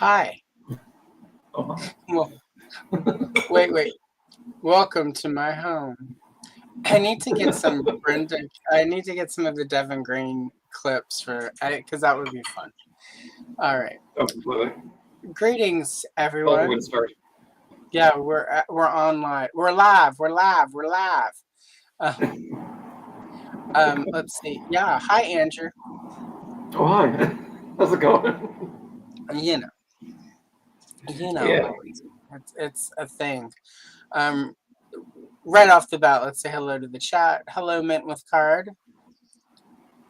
Hi. Oh, hi. Well, wait. Welcome to my home. I need to get some Brenda. I need to get some of the Devin Green clips because that would be fun. All right. Oh, completely. Greetings, I like the way everyone. to start. Yeah, we're on live. We're live. We're live. We're live. Let's see. Yeah. Hi, Andrew. Oh, hi. How's it going? You know. Yeah. It's a thing. Um, right off the bat, let's say hello to the chat. Hello, Mint with Card.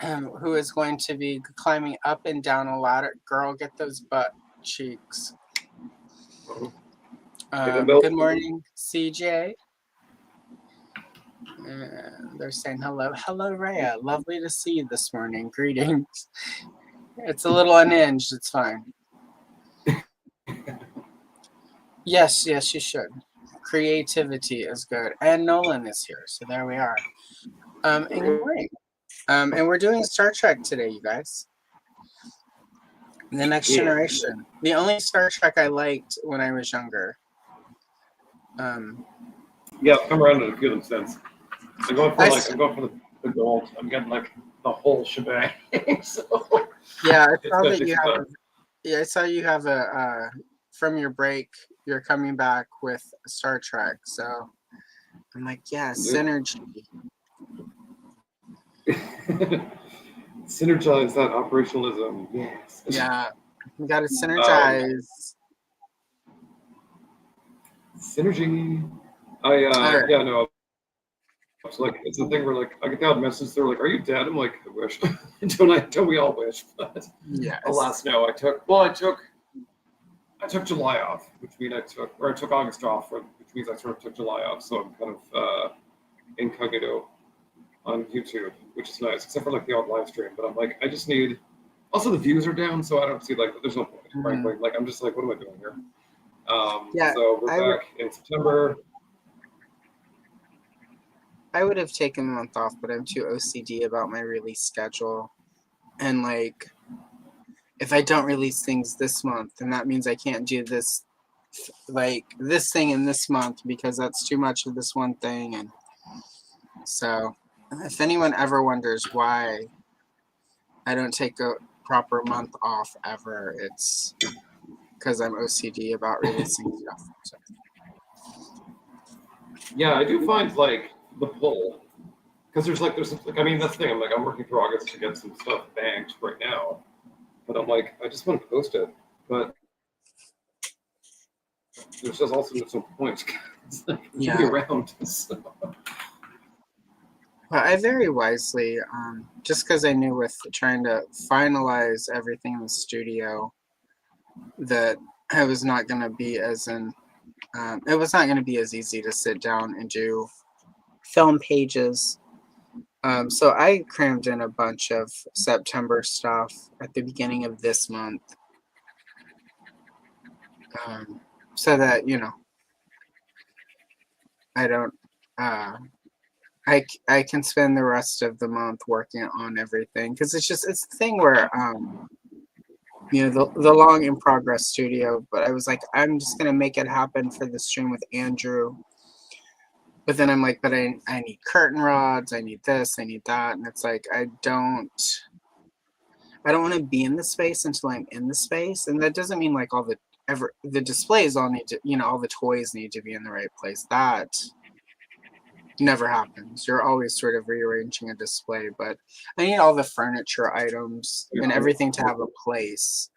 Who is going to be climbing up and down a ladder. Girl, get those butt cheeks. Good morning, CJ. They're saying hello. Hello, Rhea. Lovely to see you this morning. Greetings. It's a little unhinged. It's fine. Yes, you should. Creativity is good. And Nolan is here. So there we are. And good morning. And we're doing Star Trek today, you guys. The Next Generation. The only Star Trek I liked when I was younger. Yeah, I've come around to a few of them since. I'm going for the gold. I'm getting like the whole shebang. So, yeah, I saw that you have. I saw you have from your break. You're coming back with Star Trek, so I'm like, yeah, synergy. Synergize that operationalism. Yes. Yeah, we got to synergize. Synergy. Yeah, no. It's like it's the thing where like I get the odd message. They're like, "Are you dead?" I'm like, "I wish." Don't we all wish? But yes. Alas, no. I took July off, which means I took August off, which means I sort of took July off. So I'm kind of incognito on YouTube, which is nice, except for like the odd live stream. But I'm like, I just need. Also, the views are down, so I don't see like. There's no point, frankly. Like I'm just like, what am I doing here? So we're back in September. I would have taken a month off, but I'm too OCD about my release schedule. And like, if I don't release things this month, then that means I can't do this thing in this month because that's too much of this one thing. And so if anyone ever wonders why I don't take a proper month off ever, it's because I'm OCD about releasing stuff. So. Yeah, I do find like the pull because there's I mean that's the thing. I'm working through August to get some stuff banked right now, but I'm like I just want to post it, but there's just also no point. Be around. So. But I very wisely, just because I knew with trying to finalize everything in the studio, that I was not going to be it was not going to be as easy to sit down and do film pages. So I crammed in a bunch of September stuff at the beginning of this month. So that, I don't, I can spend the rest of the month working on everything. Because it's the thing where, the long in progress studio, but I was like, I'm just going to make it happen for the stream with Andrew. But then I'm like, but I need curtain rods, I need this, I need that. And it's like, I don't want to be in the space until I'm in the space. And that doesn't mean like the displays all need to, all the toys need to be in the right place. That never happens. You're always sort of rearranging a display, but I need all the furniture items and everything to have a place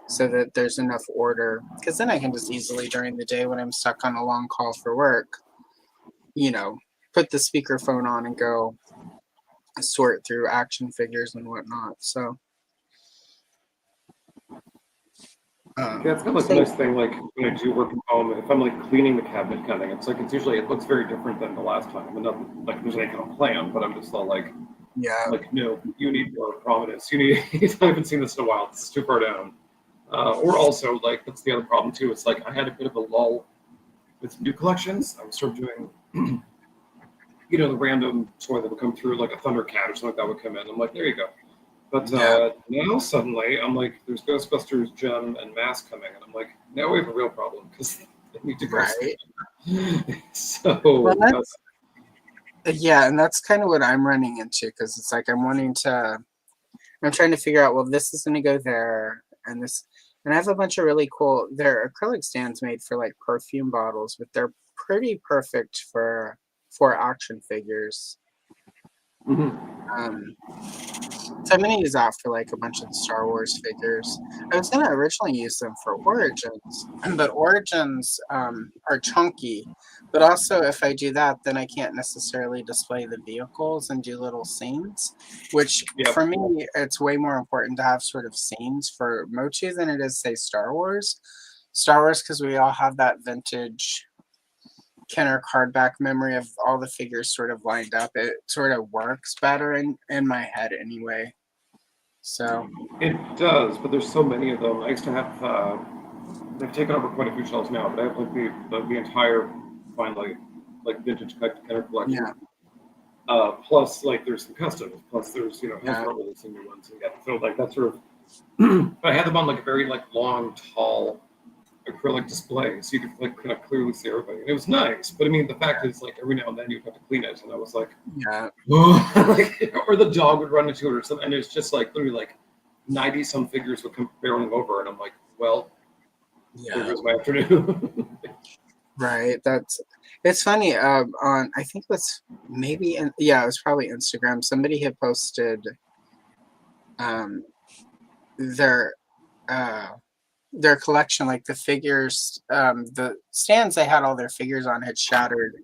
so that there's enough order. Because then I can just easily during the day when I'm stuck on a long call for work, put the speakerphone on and go sort through action figures and whatnot. So yeah, it's kind of like a nice thing. Like when I do work from home, if I'm like cleaning the cabinet kind of thing, it's like it looks very different than the last time. I mean, not like there's any kind of plan, but I'm just all like, no, you need more prominence. You need. I haven't seen this in a while. This is too far down. Or also like that's the other problem too. It's like I had a bit of a lull with new collections. I was sort of doing, the random toy that would come through, like a Thundercat or something like that would come in. I'm like, there you go. But now suddenly I'm like, there's Ghostbusters, Gem, and Mask coming, and I'm like, now we have a real problem because they need to go. Right. So well, yeah, and that's kind of what I'm running into, because it's like I'm trying to figure out, well, this is going to go there, and this, and I have a bunch of really cool, they're acrylic stands made for like perfume bottles, but they're pretty perfect for action figures. So I'm going to use that for like a bunch of the Star Wars figures. I was going to originally use them for Origins, but Origins are chunky. But also, if I do that, then I can't necessarily display the vehicles and do little scenes, which for me, it's way more important to have sort of scenes for Motu than it is, say, Star Wars. Star Wars, because we all have that vintage Kenner cardback memory of all the figures sort of lined up. It sort of works better in my head anyway. So it does, but there's so many of them. I used to have they've taken over quite a few shelves now, but I have like the entire finally like vintage Kenner collection. Yeah. Plus like there's some customs, plus there's Hasbro releasing new ones, and so like that's sort of but I had them on like a very like long, tall acrylic display, so you could like kind of clearly see everybody. And it was nice, but I mean, the fact is, like every now and then you'd have to clean it, and I was like, or the dog would run into it or something, and it's just like literally like 90 some figures would come barreling over, and I'm like, well, there goes my afternoon. Right. It's funny. On I think it was maybe it was probably Instagram. Somebody had posted their collection, like the figures, the stands they had all their figures on had shattered,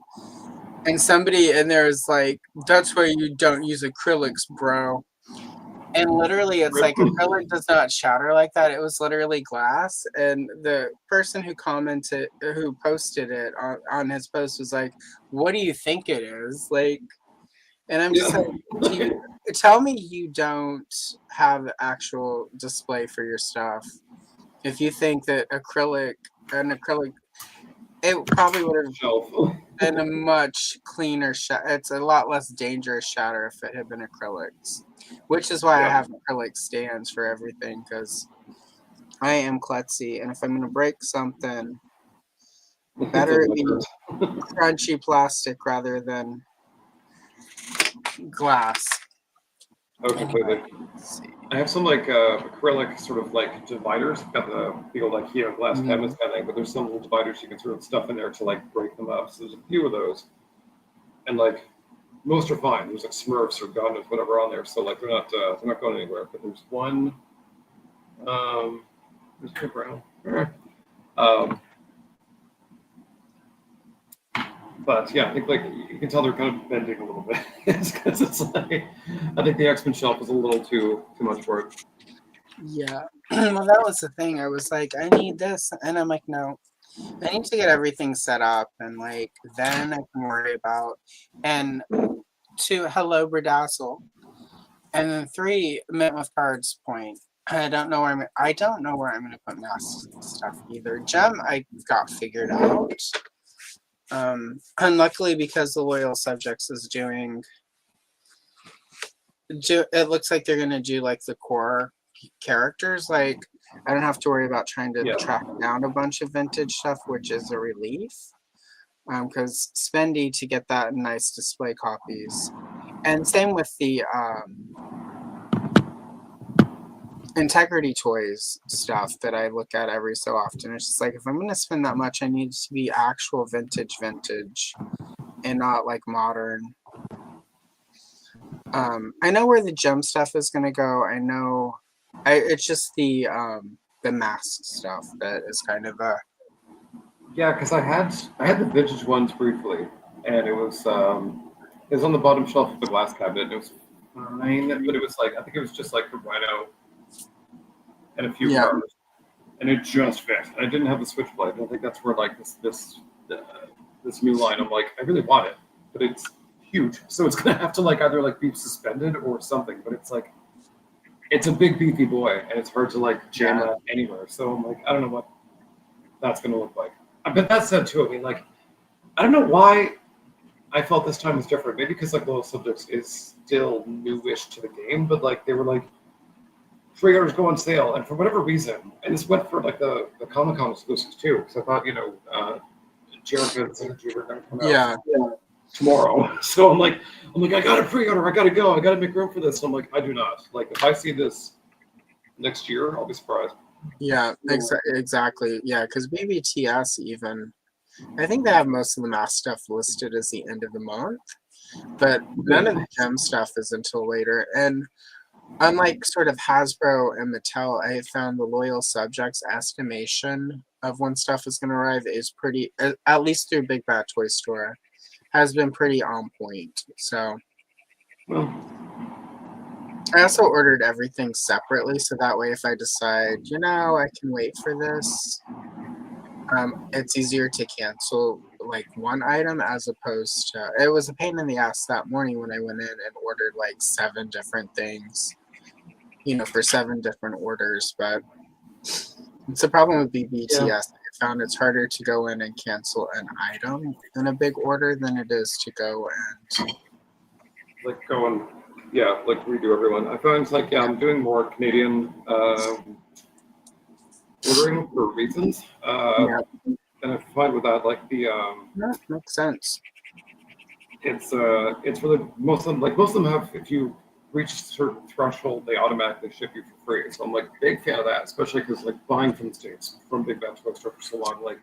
and somebody in there is like, that's why you don't use acrylics, bro. And literally it's like acrylic does not shatter like that. It was literally glass, and the person who posted it on his post was like, what do you think it is, like? And I'm just like, tell me you don't have actual display for your stuff if you think that an acrylic, it probably would have been a much cleaner it's a lot less dangerous shatter if it had been acrylics, which is why I have acrylic stands for everything, because I am klutzy, and if I'm going to break something, better it be crunchy plastic rather than glass. Oh, completely. I have some like acrylic sort of like dividers. Got the old IKEA glass cabinets kind of thing, but there's some little dividers you can sort of stuff in there to like break them up. So there's a few of those, and like most are fine. There's like Smurfs or Gundams, whatever on there, so like they're not going anywhere. But there's one, there's no brown. But yeah, I think like you can tell they're kind of bending a little bit because it's like I think the X-Men shelf is a little too much for it. Yeah, well, that was the thing. I was like, I need this, and I'm like, no, I need to get everything set up, and like then I can worry about. And 2, hello, Berdazzle, and then 3, Mint with Cards point. I don't know where I'm going to put Mask stuff either. Gem, I got figured out. Unluckily, because the Loyal Subjects is doing, it looks like they're going to do like the core characters. Like, I don't have to worry about trying to track down a bunch of vintage stuff, which is a relief. Because spendy to get that in nice display copies. And same with the Integrity Toys stuff that I look at every so often. It's just like, if I'm going to spend that much, I need it to be actual vintage and not like modern. I know where the gem stuff is going to go. I know it's just the mask stuff that is kind of a... Yeah, because I had the vintage ones briefly, and it was on the bottom shelf of the glass cabinet. And it was fine, but it was like, I think it was just like the Rhino and a few cars, and it just fit. And I didn't have the Switchblade. I think that's where like this new line, I'm like, I really want it, but it's huge, so it's gonna have to like either like be suspended or something. But it's like, it's a big beefy boy, and it's hard to like jam that anywhere. So I'm like, I don't know what that's gonna look like. But that said too, I mean, like, I don't know why I felt this time was different. Maybe because like Loyal Subjects is still newish to the game, but like they were like, pre-orders go on sale, and for whatever reason, and this went for like the Comic-Con exclusives too, because I thought, Jericho's Energy were going to come out tomorrow. So I'm like, I got to pre-order, I got to go, I got to make room for this. So I'm like, I do not. Like, if I see this next year, I'll be surprised. Yeah, exactly. Yeah, because BBTS even, I think they have most of the mask stuff listed as the end of the month, but none of the gem stuff is until later. And unlike sort of Hasbro and Mattel, I found the loyal subjects estimation of when stuff is going to arrive is pretty, at least through Big Bad Toy Store, has been pretty on point. So I also ordered everything separately, so that way if I decide, I can wait for this, it's easier to cancel like one item as opposed to, it was a pain in the ass that morning when I went in and ordered like 7 different things, for 7 different orders. But it's a problem with BBTS. Yeah. I found it's harder to go in and cancel an item in a big order than it is to go and redo everyone. I find I'm doing more Canadian ordering for reasons. And I find with that, that makes sense. It's really most of them have, if you reach a certain threshold, they automatically ship you for free. So I'm like a big fan of that, especially because buying from the States from Big Bad Toy Store for so long,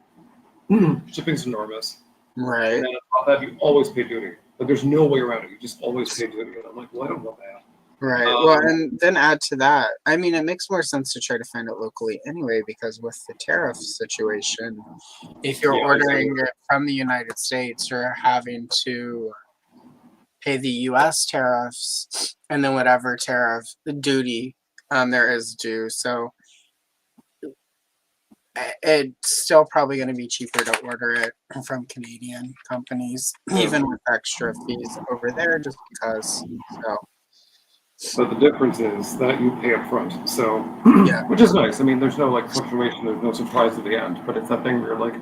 shipping's enormous. Right. And then on top of that, you always pay duty. There's no way around it. You just always pay duty. And I'm like, well, I don't want that. Right. Well, and then add to that, I mean, it makes more sense to try to find it locally anyway, because with the tariff situation, if you're ordering it from the United States, you're having to pay the U.S. tariffs and then whatever tariff duty there is due. So it's still probably going to be cheaper to order it from Canadian companies, even with extra fees over there, just because. But the difference is that you pay up front, so which is nice. I mean, there's no fluctuation, there's no surprise at the end, but it's that thing where you're like,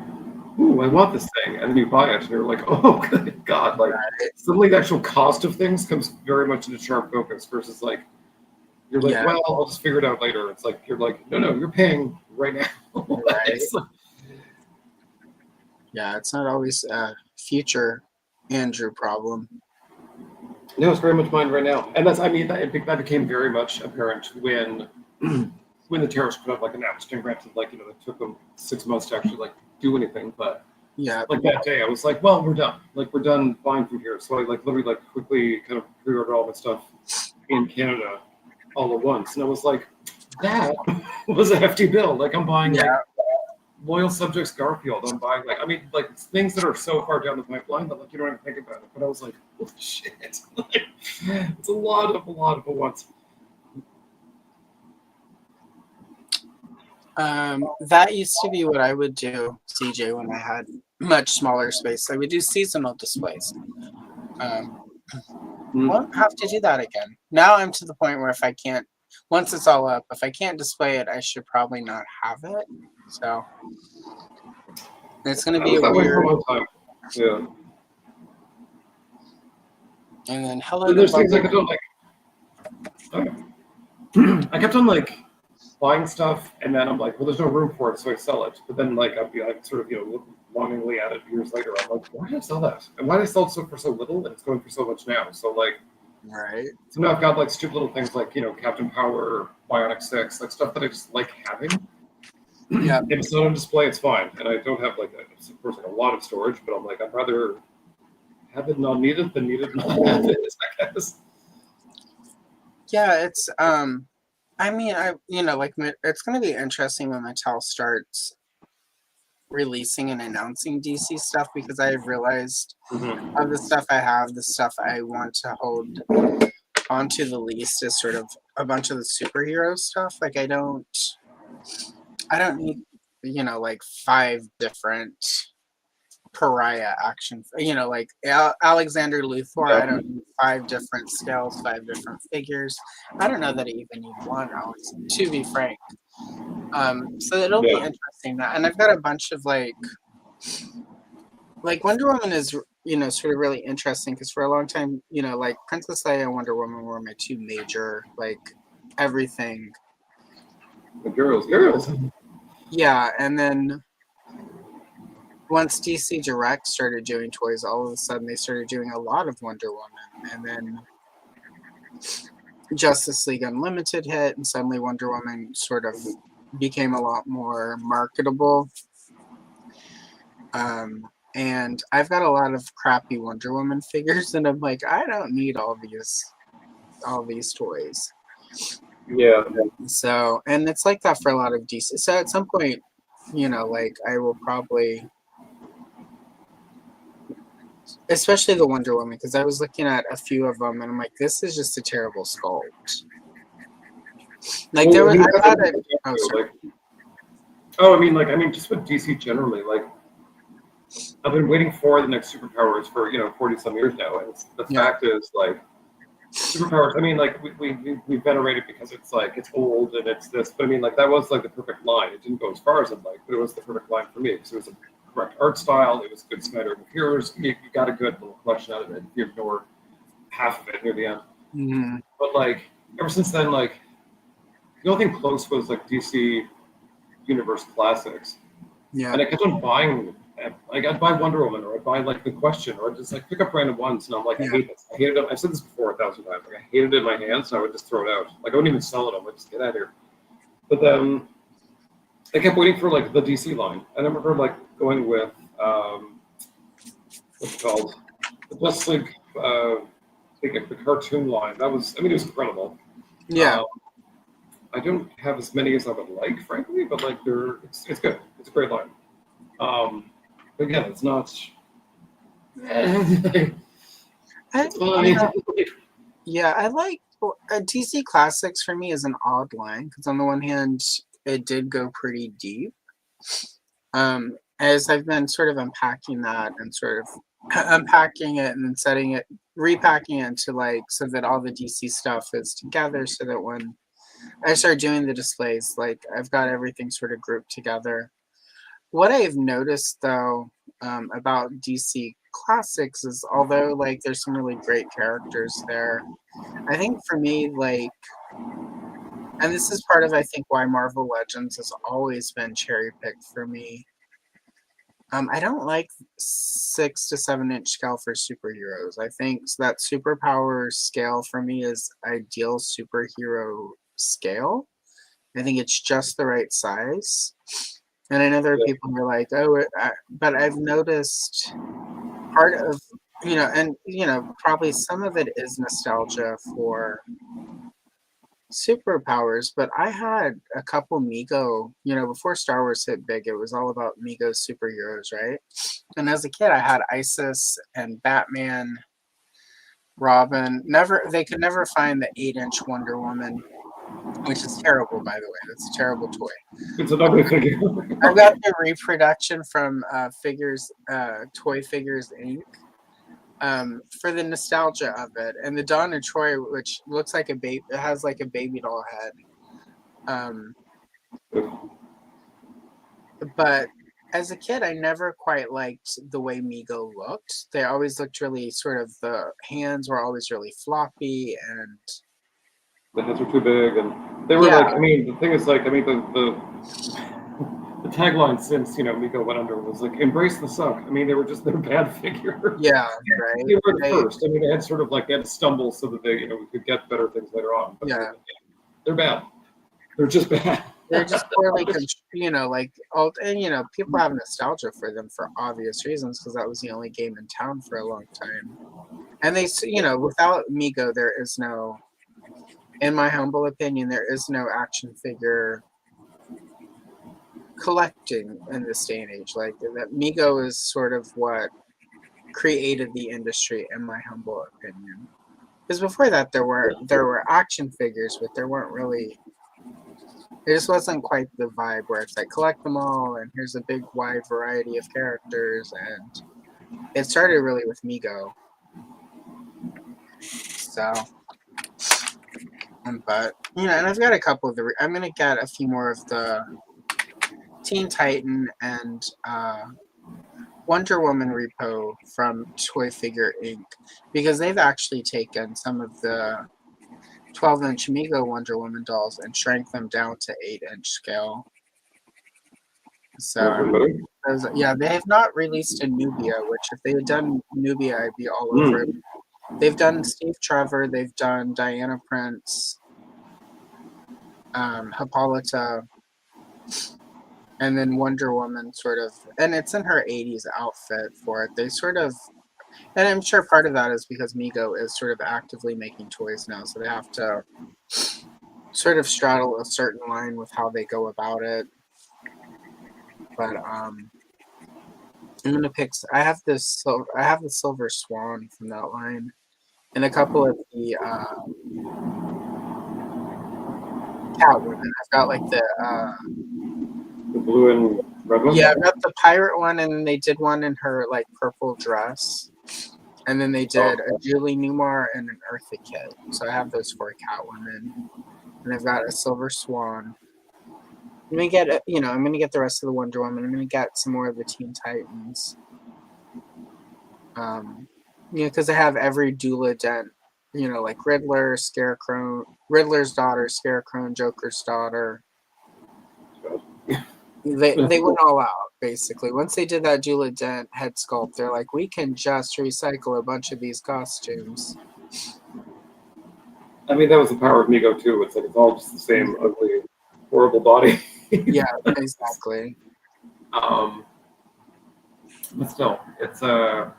ooh, I want this thing, and then you buy it, and you're like, oh God, suddenly the actual cost of things comes very much into sharp focus versus you're like, well, I'll just figure it out later. It's like you're like, no, you're paying right now. Right. It's not always a future Andrew problem. No, it's very much mine right now, and that became very much apparent when the tariffs put up announced. And granted, it took them 6 months to actually do anything, but that day I was like, well, we're done. We're done buying from here. So I literally quickly kind of pre-ordered all my stuff in Canada all at once, and I was like, that was a hefty bill. I'm buying Loyal Subjects Garfield. I'm buying things that are so far down the pipeline that you don't even think about it. But I was like, oh shit, it's a lot of at once. That used to be what I would do, CJ, when I had much smaller space. I would do seasonal displays. Won't have to do that again. Now I'm to the point where if I can't, once it's all up, if I can't display it, I should probably not have it. So it's going to be a weird. Yeah. And then there's things I don't I kept on buying stuff, and then I'm like, well, there's no room for it, so I sell it. But then I'd be sort of look longingly at it years later. I'm like, why did I sell that? And why did I sell it for so little? And it's going for so much now. So right. So now I've got stupid little things Captain Power, Bionic 6, stuff that I just like having. Yeah. If it's not on display, it's fine. And I don't have of course a lot of storage, but I'm I'd rather have it not needed than needed not have it, I guess. Yeah, it's I mean, it's going to be interesting when Mattel starts releasing and announcing DC stuff, because I've realized of the stuff I have, the stuff I want to hold onto the least is sort of a bunch of the superhero stuff. I don't need 5 different pariah action, Alexander Luthor. I don't need 5 different scales, 5 different figures. I don't know that I even need 1, Alex, to be frank. So it'll be interesting. And I've got a bunch of Wonder Woman is sort of really interesting, because for a long time, Princess Leia and Wonder Woman were my 2 major everything The girls. Yeah, and then once DC Direct started doing toys, all of a sudden they started doing a lot of Wonder Woman, and then Justice League Unlimited hit, and suddenly Wonder Woman sort of became a lot more marketable. And I've got a lot of crappy Wonder Woman figures, and I'm like, I don't need all these toys. Yeah. So, and it's like that for a lot of DC. So at some point, like I will probably, especially the Wonder Woman, because I was looking at a few of them, and I'm like, this is just a terrible sculpt. Like there was, I thought it. Oh, sorry. I mean, just with DC generally, like I've been waiting for the next superpowers for 40-some years now, and the fact is, like, superpowers. I mean, like we venerate it because it's like it's old and it's this, but I mean, like that was like the perfect line. It didn't go as far as I'd like, but it was the perfect line for me because it was a correct art style. It was a good smattering of heroes. You got a good little collection out of it. You ignore half of it near the end. Mm-hmm. But like ever since then, like the only thing close was like DC Universe Classics. Yeah. And I kept on buying, like I'd buy Wonder Woman, or I'd buy like The Question, or I'd just like pick up random ones, and I'm like, I hate this. I hated it. I've said this before 1,000 times. Like I hated it in my hands, and I would just throw it out. Like I wouldn't even sell it. I would just get out of here. But then I kept waiting for like the DC line. And I remember like going with what's it called, the Justice League, the cartoon line. That was, I mean, it was incredible. Yeah. I don't have as many as I would like, frankly, but like it's good. It's a great line. But again, it's not. I like DC Classics. For me is an odd line because on the one hand, it did go pretty deep. As I've been sort of unpacking that and sort of unpacking it and then setting it, repacking it into like so that all the DC stuff is together, so that when I start doing the displays, like I've got everything sort of grouped together. What I've noticed though about DC Classics is although like there's some really great characters there, I think for me like, and this is part of I think why Marvel Legends has always been cherry picked for me. I don't like 6 to 7 inch scale for superheroes. I think that superpower scale for me is ideal superhero scale. I think it's just the right size. And I know there are people who are like, oh, but I've noticed part of, and, probably some of it is nostalgia for superpowers, but I had a couple Mego, before Star Wars hit big, it was all about Mego superheroes, right? And as a kid, I had Isis and Batman, Robin. They could never find the 8-inch Wonder Woman, which is terrible, by the way. That's a terrible toy. It's an ugly figure. I've got the reproduction from Toy Figures Inc. For the nostalgia of it, and the Dawn of Troi, which looks like a baby, it has like a baby doll head. But as a kid, I never quite liked the way Mego looked. They always looked really sort of, the hands were always really floppy, and the heads were too big, and they were like. I mean, the thing is, like, I mean, the tagline since Mego went under was like "Embrace the suck." I mean, they're bad figure. Yeah, right. They were the first. I mean, they had sort of like they had to stumble so that they we could get better things later on. But they're bad. They're just bad. They're just poorly, like, and people have nostalgia for them for obvious reasons because that was the only game in town for a long time. And they, without Mego, there is no, in my humble opinion, there is no action figure collecting in this day and age. Like that, Mego is sort of what created the industry, in my humble opinion. Because before that, there were action figures, but there weren't really. It just wasn't quite the vibe where it's like collect them all and here's a big wide variety of characters, and it started really with Mego. So, but and I've got a couple of I'm gonna get a few more of the Teen Titan and Wonder Woman repo from Toy Figure Inc. because they've actually taken some of the 12-inch Mego Wonder Woman dolls and shrank them down to 8-inch scale. So, yeah, they have not released a Nubia, which if they had done Nubia, I'd be all over it. They've done Steve Trevor, they've done Diana Prince, Hippolyta, and then Wonder Woman sort of, and it's in her 80s outfit for it. They sort of, and I'm sure part of that is because Mego is sort of actively making toys now, so they have to sort of straddle a certain line with how they go about it. But I'm gonna pick. I have the Silver Swan from that line, and a couple of the Catwomen. I've got like the blue and red one. Yeah, I've got the pirate one, and then they did one in her like purple dress, and then they did a Julie Newmar and an Eartha Kitt. So I have those 4 Catwomen, and I've got a Silver Swan. I'm gonna get I'm gonna get the rest of the Wonder Woman. I'm gonna get some more of the Teen Titans. Because I have every Dula Dent, like Riddler, Scarecrow, Riddler's daughter, Scarecrow, and Joker's daughter. They went all out, basically. Once they did that Dula Dent head sculpt, they're like, we can just recycle a bunch of these costumes. I mean, that was the power of Mego, too. It's like, it's all just the same ugly, horrible body. Yeah, exactly. But still, it's yeah,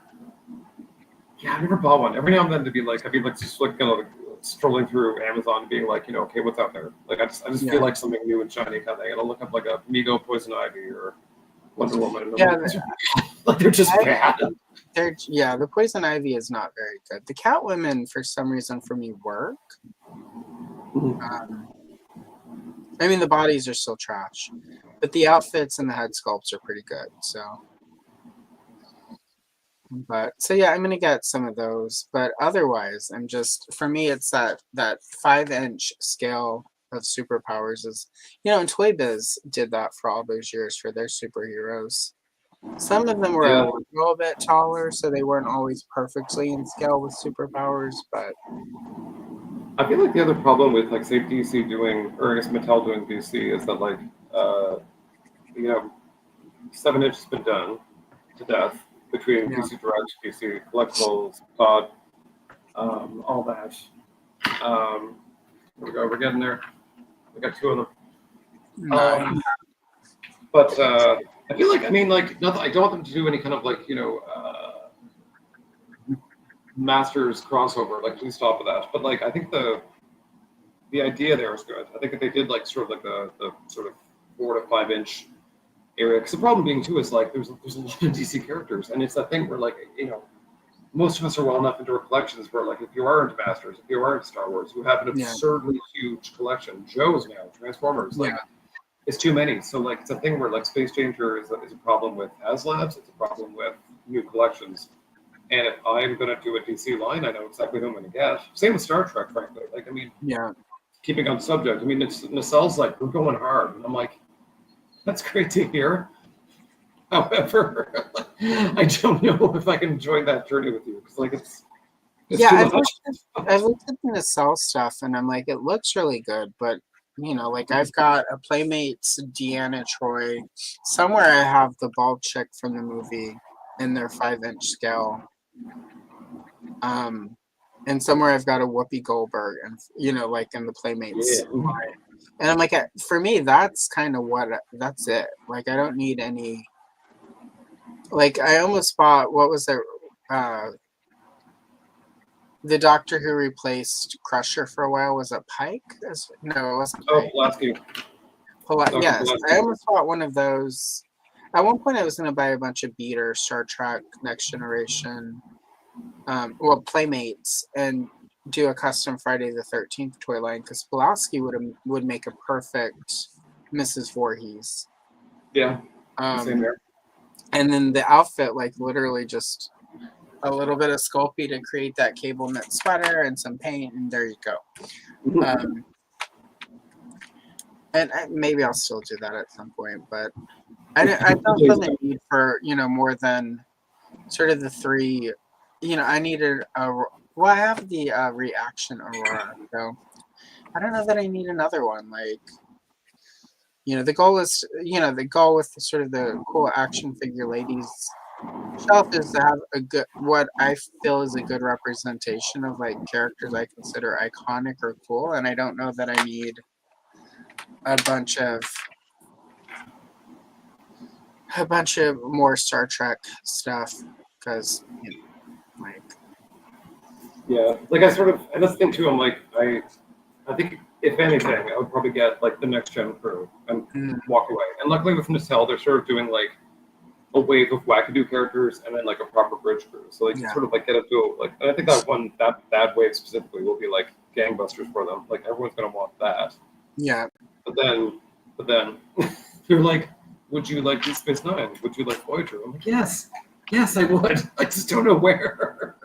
I never bought one. Every now and then to be like, I'd be like just like kind of like strolling through Amazon, being like, okay, what's out there? Like, I just feel like something new and shiny kind of thing. And I'll look up like a Mego Poison Ivy or Wonder Woman. And yeah, like they're just bad. The Poison Ivy is not very good. The Catwomen, for some reason, for me, work. I mean, the bodies are still trash, but the outfits and the head sculpts are pretty good. So yeah, I'm gonna get some of those. But otherwise, for me, it's that 5-inch scale of superpowers is, and Toy Biz did that for all those years for their superheroes. Some of them were a little bit taller, so they weren't always perfectly in scale with superpowers, but I feel like the other problem with, like, say, DC doing, or I guess Mattel doing DC, is that, like, 7-inch has been done to death between DC Direct, DC Collectibles, COD, all that. Here we go, we're getting there. We got 2 of them. But I feel like, I mean, like, nothing. I don't want them to do any kind of like, Masters crossover. Like, please stop with that. But like, I think the idea there is good. I think if they did like sort of like the sort of 4 to 5-inch area, because the problem being too is like there's a lot of DC characters, and it's that thing where like most of us are well enough into our collections where like if you are into Masters, if you are into Star Wars, you have an absurdly huge collection. Joe's now Transformers, like. It's too many. So, like, it's a thing where, like, Space Changer is a problem with HasLabs. It's a problem with new collections. And if I'm going to do a DC line, I know exactly who I'm going to get. Same with Star Trek, frankly. Like, I mean, keeping on subject, I mean, Nacelle's like, we're going hard. And I'm like, that's great to hear. However, I don't know if I can join that journey with you. Because, like, it's I've looked at the Nacelle stuff, and I'm like, it looks really good, but like I've got a Playmates Deanna Troi. Somewhere I have the bald chick from the movie in their 5-inch scale. And somewhere I've got a Whoopi Goldberg, and like in the Playmates line. And I'm like, for me, that's kind of that's it. Like, I don't need any. Like, I almost bought, what was it? The Doctor who replaced Crusher for a while, was it Pike? No, it wasn't Pike. Pulaski. Yes, Pulaski. I almost bought one of those. At one point, I was going to buy a bunch of Beater, Star Trek, Next Generation, Playmates, and do a custom Friday the 13th toy line, because Pulaski would make a perfect Mrs. Voorhees. Yeah, same there. And then the outfit, like, literally just a little bit of Sculpey to create that cable knit sweater and some paint, and there you go. And maybe I'll still do that at some point, but I don't feel the need for more than sort of the 3. I needed I have the Reaction Aurora, so I don't know that I need another one. Like, the goal is, the goal with sort of the cool action figure ladies shelf is to have a good, what I feel is a good representation of like characters I consider iconic or cool, and I don't know that I need a bunch of more Star Trek stuff because like yeah, like I sort of, and that's the thing too. I'm like I think if anything, I would probably get like the next gen crew and walk away. And luckily with Nacelle, they're sort of doing like a wave of wackadoo characters and then like a proper bridge crew. So like sort of like get up to like, and I think that wave specifically will be like gangbusters for them. Like everyone's gonna want that. Yeah. But then you're like, would you like Deep Space Nine? Would you like Voyager? I'm like, yes, I would. I just don't know where.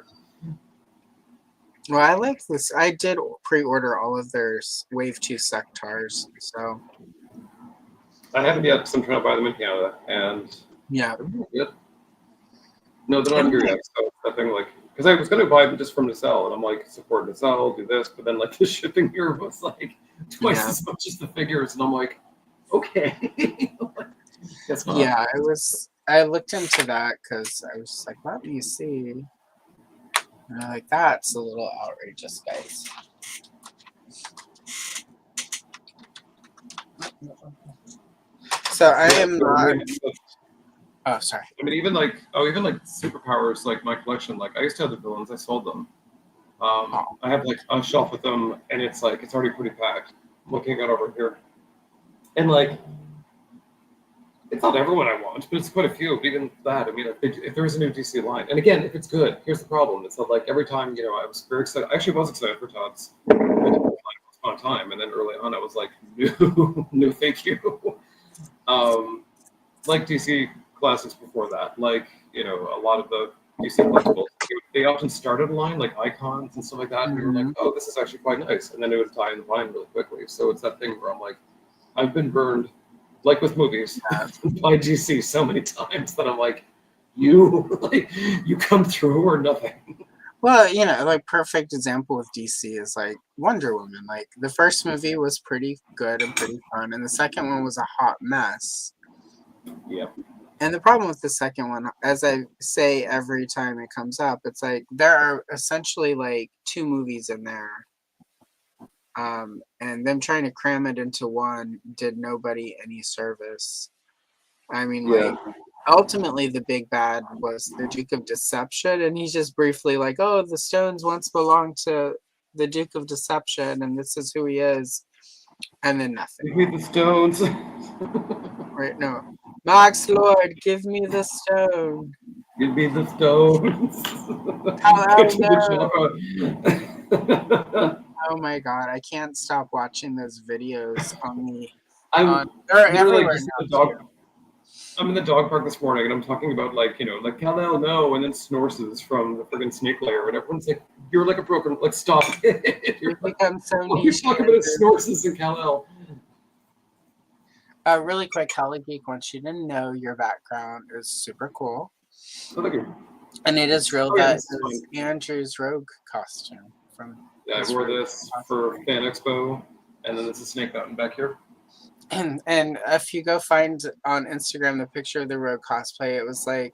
Well, I like this. I did pre-order all of their Wave 2 sectors, so. I haven't yet because I'm trying to buy them in Canada, and yeah. No, they're not here yet. So that thing, like, because I was going to buy them just from Nacelle, and I'm like, support Nacelle, do this, but then like the shipping here was like twice as much as the figures, and I'm like, okay. Guess not. Yeah, I looked into that because I was just like, let me see. And I'm like, that's a little outrageous, guys. So I am not. Oh, sorry. I mean, even like superpowers, like my collection. Like I used to have the villains, I sold them. I have like a shelf with them, and it's like it's already pretty packed. I'm looking at over here, and like it's not everyone I want, but it's quite a few. But even that, I mean, if there is a new DC line, and again, if it's good, here's the problem: it's not like every time I was very excited. I actually was excited for Todd's on time, and then early on, I was like, no, thank you. Like DC classics before that, like a lot of the DC collectibles, they often started a line like icons and stuff like that, and we were like, oh, this is actually quite nice, and then it would die in the vine really quickly. So it's that thing where I'm like, I've been burned, like with movies, by DC so many times that I'm like, you come through or nothing. Well, like perfect example of DC is like Wonder Woman. Like the first movie was pretty good and pretty fun, and the second one was a hot mess. Yep. And the problem with the second one, as I say every time it comes up, it's like there are essentially like two movies in there. And them trying to cram it into one did nobody any service. I mean, like, ultimately the big bad was the Duke of Deception, and he's just briefly like, oh, the stones once belonged to the Duke of Deception, and this is who he is. And then nothing. Give me the stones. Right, no. Max Lord, give me the stone. Give me the stones. Oh my god, I can't stop watching those videos on the everywhere now. I'm in the dog park this morning and I'm talking about like Kal-El, no, and then Snorses from the friggin' Snake Layer, and everyone's like, you're like a broken, like, stop it. You've become so niche. You're talking about Snorses and Kal-El. Really quick, Hella Geek wants you to know your background is super cool. Oh, thank you. And it is real. That is Andrew's rogue costume from. Yeah, I wore this for Fan Expo, and then there's a Snake Mountain back here. And if you go find on Instagram the picture of the rogue cosplay, it was like,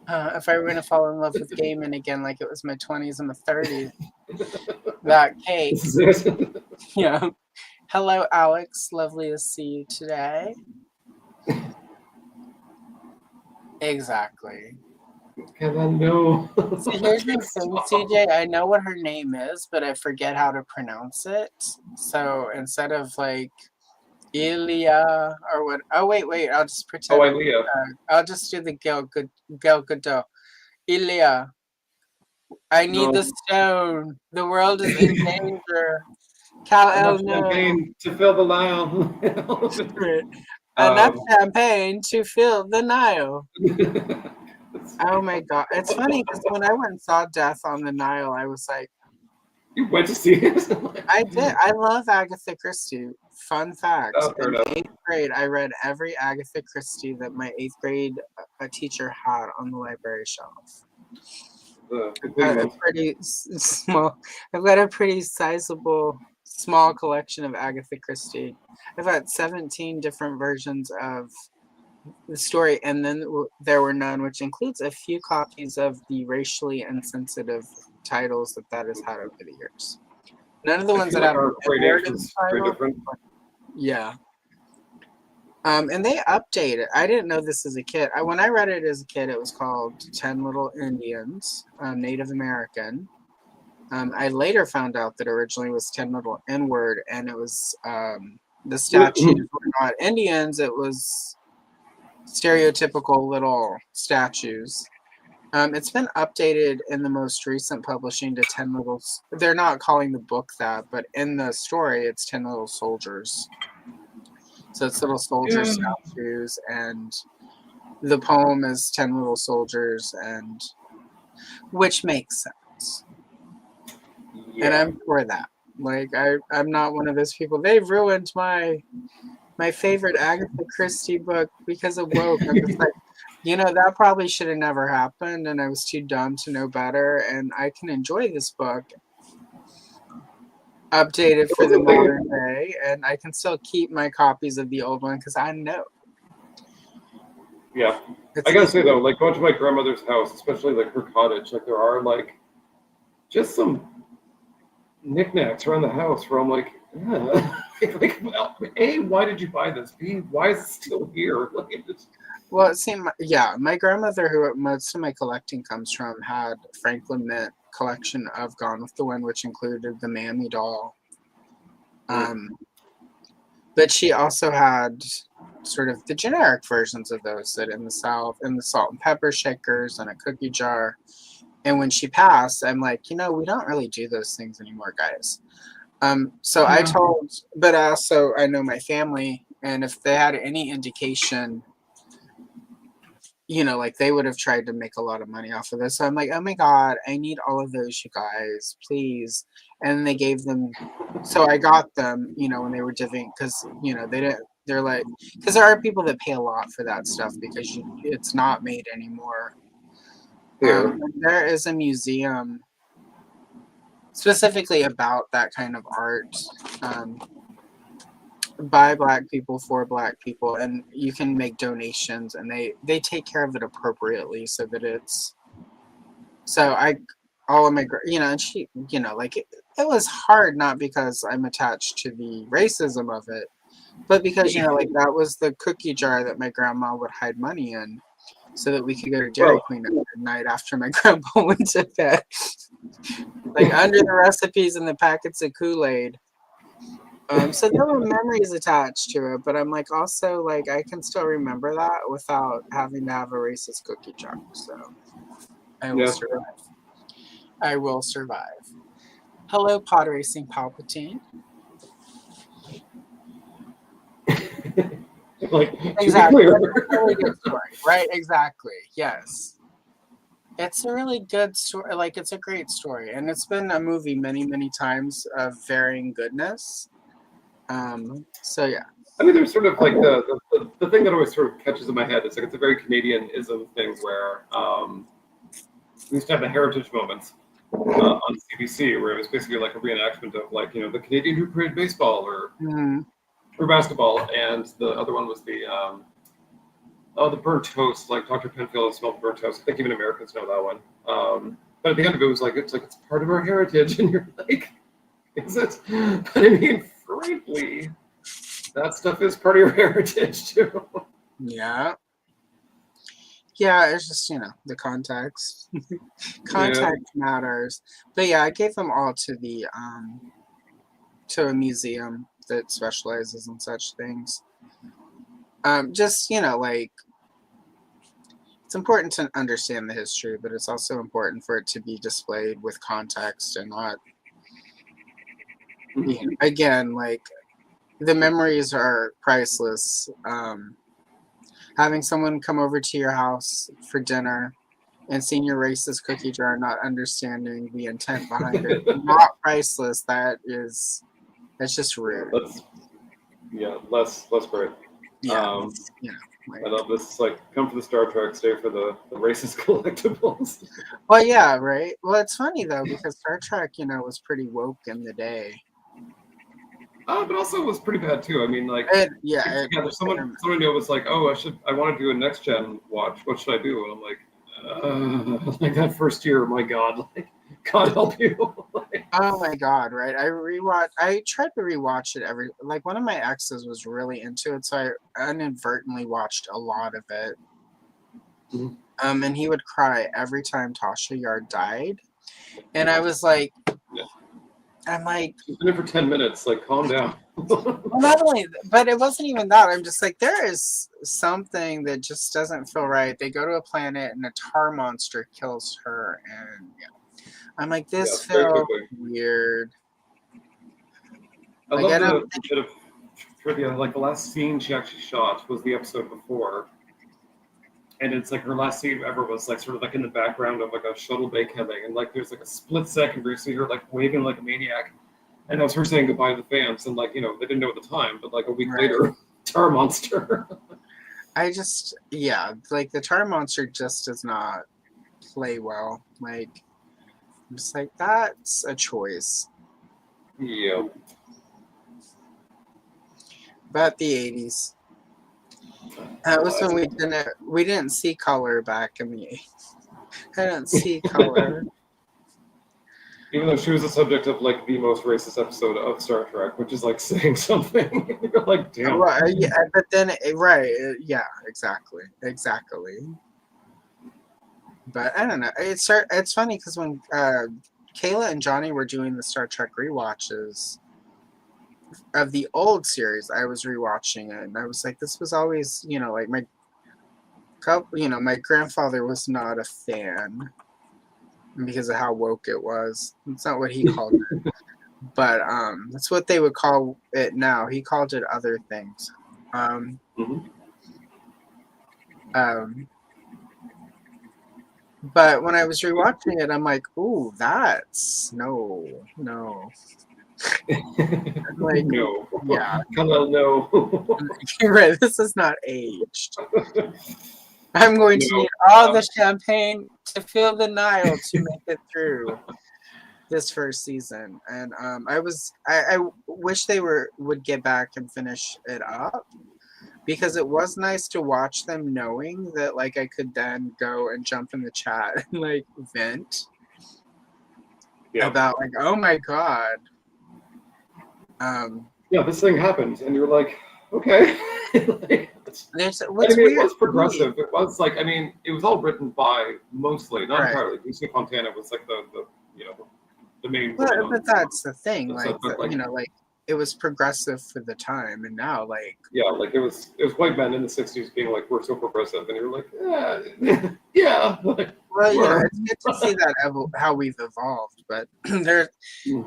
if I were going to fall in love with gaming again, like it was my 20s and my 30s. That cake. Yeah. Hello, Alex. Lovely to see you today. Exactly. No. So here's the thing, CJ. I know what her name is, but I forget how to pronounce it. So instead of like Ilya or what? Oh wait. I'll just pretend. Oh, Ilya. I'll just do the Gal Gadot. Ilya. I need the stone. The world is in danger. Kal-El, no. Champagne to fill the Nile. Enough champagne to fill the Nile. Oh my god. It's funny because when I went and saw Death on the Nile, I was like, you went to see it? I did. I love Agatha Christie. Fun fact. In 8th grade, I read every Agatha Christie that my 8th grade teacher had on the library shelf. I've got a pretty sizable small collection of Agatha Christie. I've got 17 different versions of the story, and then there were none, which includes a few copies of the racially insensitive titles that has had over the years. None of the ones that have our gradations very different. Yeah. And they update it. I didn't know this as a kid. When I read it as a kid, it was called 10 Little Indians, Native American. I later found out that originally it was 10 Little N-word, and it was the statues were not Indians. It was stereotypical little statues. It's been updated in the most recent publishing to 10 Little... They're not calling the book that, but in the story, it's 10 Little Soldiers. So it's little soldier statues, and the poem is 10 Little Soldiers, and which makes sense. Yeah. And I'm for that. Like, I'm not one of those people. They've ruined my favorite Agatha Christie book because of woke. I'm just like, that probably should have never happened, and I was too dumb to know better, and I can enjoy this book updated for the modern day, and I can still keep my copies of the old one because I know. Yeah. I gotta say, though, like, going to my grandmother's house, especially, like, her cottage, like, there are, like, just some knickknacks around the house where I'm like, like, well, A, why did you buy this? B, why is it still here? Like, well, it seemed, my grandmother, who most of my collecting comes from, had Franklin Mint collection of Gone with the Wind, which included the Mammy doll. But she also had sort of the generic versions of those that in the South, in the salt and pepper shakers and a cookie jar. And when she passed, I'm like, we don't really do those things anymore, guys. So I told, but also I know my family, and if they had any indication, like they would have tried to make a lot of money off of this. So I'm like, oh my God, I need all of those, you guys, please. And they gave them, so I got them, when they were divvying, because, they're like, because there are people that pay a lot for that stuff because it's not made anymore. There is a museum specifically about that kind of art, by Black people for Black people, and you can make donations, and they take care of it appropriately so that it's all of my and she like it was hard, not because I'm attached to the racism of it, but because like that was the cookie jar that my grandma would hide money in so that we could go to Dairy Queen at midnight after my grandpa went to bed, like under the recipes and the packets of Kool-Aid. So there were memories attached to it, but I'm like, also, like, I can still remember that without having to have a racist cookie jar. So I will survive. I will survive. Hello, Pod Racing Palpatine. Like, exactly. That's a really good story, right? Exactly. Yes. It's a really good story. Like, it's a great story, and it's been a movie many, many times of varying goodness. So yeah. I mean, there's sort of like the thing that always sort of catches in my head is like it's a very Canadian-ism thing where we used to have the heritage moments on CBC where it was basically like a reenactment of like the Canadian who created baseball or basketball, and the other one was the burnt toast, like Dr. Penfield smelled burnt toast. I think even Americans know that one. But at the end of it was like it's part of our heritage, and you're like, is it? But I mean, frankly, that stuff is part of your heritage too. Yeah. Yeah, it's just, the context. Context matters. But yeah, I gave them all to the to a museum that specializes in such things. Just, like, it's important to understand the history, but it's also important for it to be displayed with context and not again, like, the memories are priceless. Having someone come over to your house for dinner and seeing your racist cookie jar, not understanding the intent behind it, not priceless. That's just rude. Less great. Yeah. I love this. Like, come for the Star Trek, stay for the racist collectibles. Well, yeah, right. Well, it's funny though because Star Trek, was pretty woke in the day. But also it was pretty bad too. I mean, like, someone knew it was like, oh, I want to do a next gen watch. What should I do? And I'm like, like that first year, my God, like, God help you. Like, oh my God, right? I tried to rewatch it like one of my exes was really into it, so I inadvertently watched a lot of it. Mm-hmm. And he would cry every time Tasha Yard died. And I was like, I'm like, she's been in for 10 minutes. Like, calm down. Well, not only, but it wasn't even that. I'm just like, there is something that just doesn't feel right. They go to a planet and a tar monster kills her, and I'm like, this feels weird. I love the bit of trivia. Like the last scene she actually shot was the episode before. And it's like her last scene ever was like sort of like in the background of like a shuttle bay coming, and like there's like a split second where you see her like waving like a maniac, and that was her saying goodbye to the fans. And like, you know, they didn't know at the time, but like a week later, tar monster. I just like the tar monster just does not play well. Like I'm just like, that's a choice. Yeah. But the 80s. That was when we didn't see color back in the 80s. I didn't see color. Even though she was the subject of like the most racist episode of Star Trek, which is like saying something. You're like, damn. Well, yeah, but then exactly. But I don't know. It's funny because when Kayla and Johnny were doing the Star Trek rewatches of the old series, I was rewatching it, and I was like, this was always, like my grandfather was not a fan because of how woke it was. It's not what he called it, but that's what they would call it now. He called it other things. But when I was rewatching it, I'm like, ooh, that's no. Like, no. Yeah. No. You're right. This is not aged. I'm going to need all the champagne to fill the Nile to make it through this first season. And I wish they would get back and finish it up, because it was nice to watch them knowing that like I could then go and jump in the chat and like vent about like, oh my God. This thing happened, and you're like, okay. It was progressive. It was like, it was all written by mostly, not entirely. Lucy Fontana was like the main. But that's the thing, it was progressive for the time, and now like it was white men in the '60s being like, we're so progressive, and you're like, yeah. Well, it's good to see that how we've evolved, but there,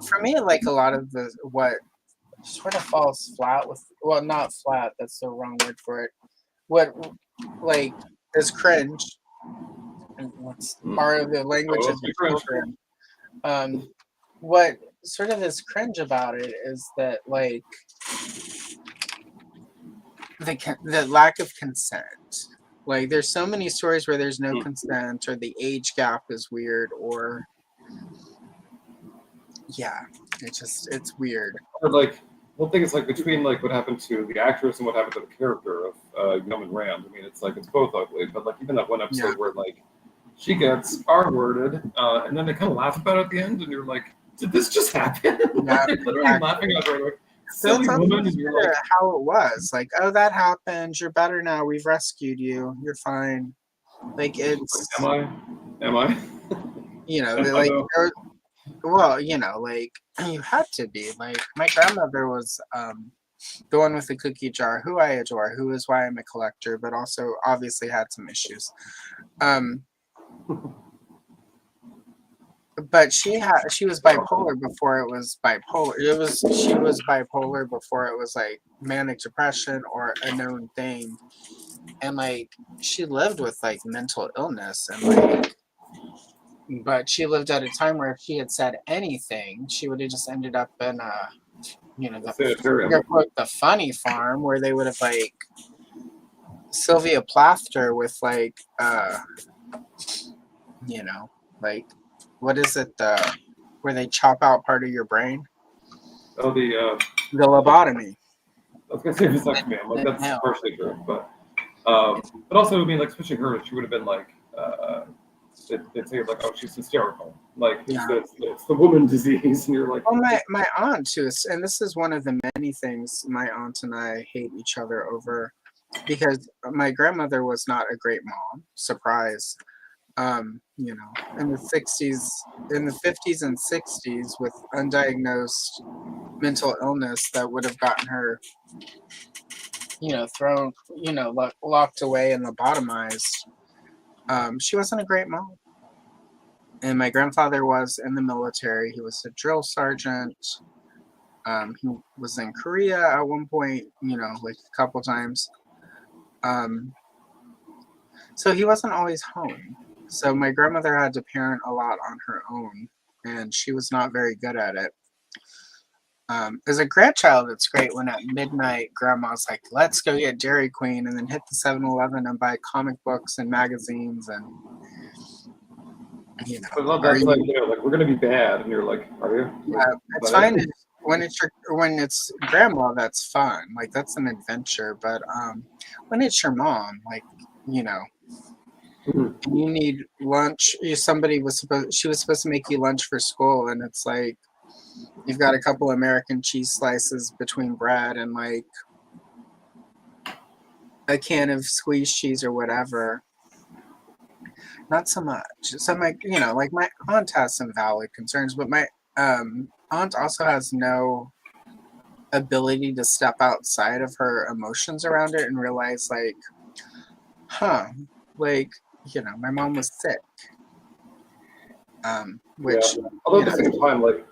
for me, like a lot of what sort of falls flat with, well, not flat, that's the wrong word for it. What like is cringe? What's part of the language of the children? What sort of is cringe about it is that like the lack of consent. Like there's so many stories where there's no consent, or the age gap is weird, or it's weird. Or like one thing is like between like what happened to the actress and what happened to the character of Yeoman Rand. It's like it's both ugly, but like even that one episode where like she gets R-worded, and then they kind of laugh about it at the end, and you're like, did this just happen? Yeah, they're literally laughing at her like, silly woman, and you're like, how it was. Like, oh, that happened. You're better now. We've rescued you. You're fine. Like it's. Am I? Like. Well, like you had to be. Like my grandmother was the one with the cookie jar, who I adore, who is why I'm a collector, but also obviously had some issues. But she was bipolar before it was bipolar. She was bipolar before it was like manic depression or a known thing. And like she lived with like mental illness, and like, but she lived at a time where if she had said anything, she would have just ended up in the funny farm, where they would have like Sylvia Plathter with like like, what is it, where they chop out part of your brain? Oh, the The lobotomy. I was gonna say vasectomy. I'm like, that's partially true, but also, I mean, like switching her, she would have been like, they'd say like, oh, she's hysterical. Like, it's the woman disease, and you're like, well, my aunt too, and this is one of the many things my aunt and I hate each other over, because my grandmother was not a great mom. Surprise. You know, in the 50s and 60s, with undiagnosed mental illness that would have gotten her, you know, thrown, you know, locked away and lobotomized. She wasn't a great mom. And my grandfather was in the military. He was a drill sergeant. He was in Korea at one point, you know, like a couple times. So he wasn't always home. So my grandmother had to parent a lot on her own, and she was not very good at it. As a grandchild, it's great when at midnight grandma's like, let's go get Dairy Queen, and then hit the 7-Eleven and buy comic books and magazines, and you know. But that's like, you know, like, we're gonna be bad, and you're like, are you? Yeah, it's fine when it's grandma. That's fun, like that's an adventure. But when it's your mom, like, you know, you need lunch. She was supposed to make you lunch for school, and it's like you've got a couple American cheese slices between bread and like a can of squeezed cheese or whatever. Not so much. So my, you know, like my aunt has some valid concerns, but my aunt also has no ability to step outside of her emotions around it and realize like, like, you know, my mom was sick. Which, although at the same time, like,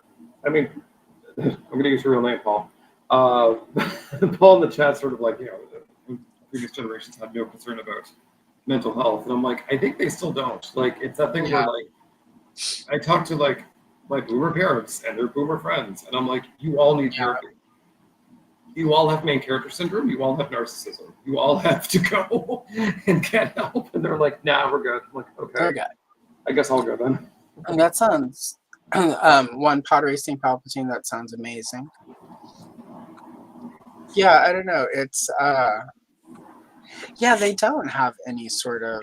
I mean, I'm gonna use your real name, Paul. Paul in the chat sort of like, you know, previous generations had no concern about mental health, and I'm like, I think they still don't. Like, it's that thing where like, I talk to like my boomer parents and their boomer friends, and I'm like, you all need therapy. You all have main character syndrome. You all have narcissism. You all have to go and get help. And they're like, nah, we're good. I'm like, okay. I guess I'll go then. And that sounds, one pod racing Palpatine, that sounds amazing. Yeah, I don't know. It's, yeah, they don't have any sort of,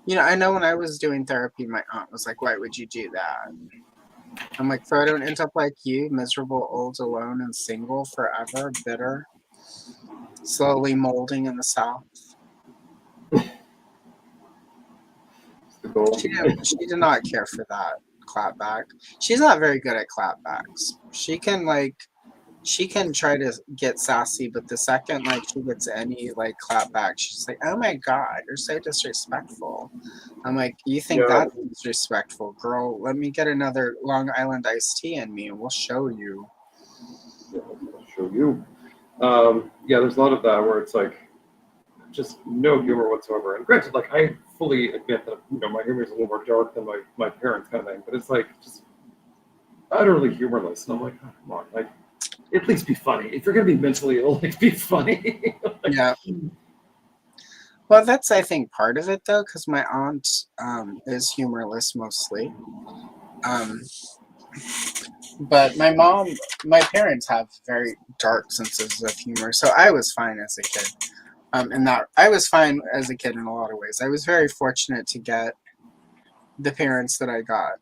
you know, I know when I was doing therapy, my aunt was like, why would you do that? I'm like, so I don't end up like you, miserable, old, alone, and single forever, bitter, slowly molding in the South. She did not care for that clapback. She's not very good at clapbacks. She can try to get sassy, but the second like she gets any like clapback, she's like, oh my god, you're so disrespectful. I'm like, you think that's disrespectful, girl? Let me get another Long Island iced tea in me and we'll show you. I'll show you. Yeah, there's a lot of that where it's like just no humor whatsoever. And granted, like, I fully admit that, you know, my humor is a little more dark than my parents' kind of thing, but it's like just utterly humorless. And I'm like, oh, come on, like, at least be funny. If you're gonna be mentally ill, like, be funny. Yeah. Well, that's, I think, part of it though, because my aunt is humorless mostly. But my parents have very dark senses of humor, so I was fine as a kid. And that I was fine as a kid in a lot of ways. I was very fortunate to get the parents that I got.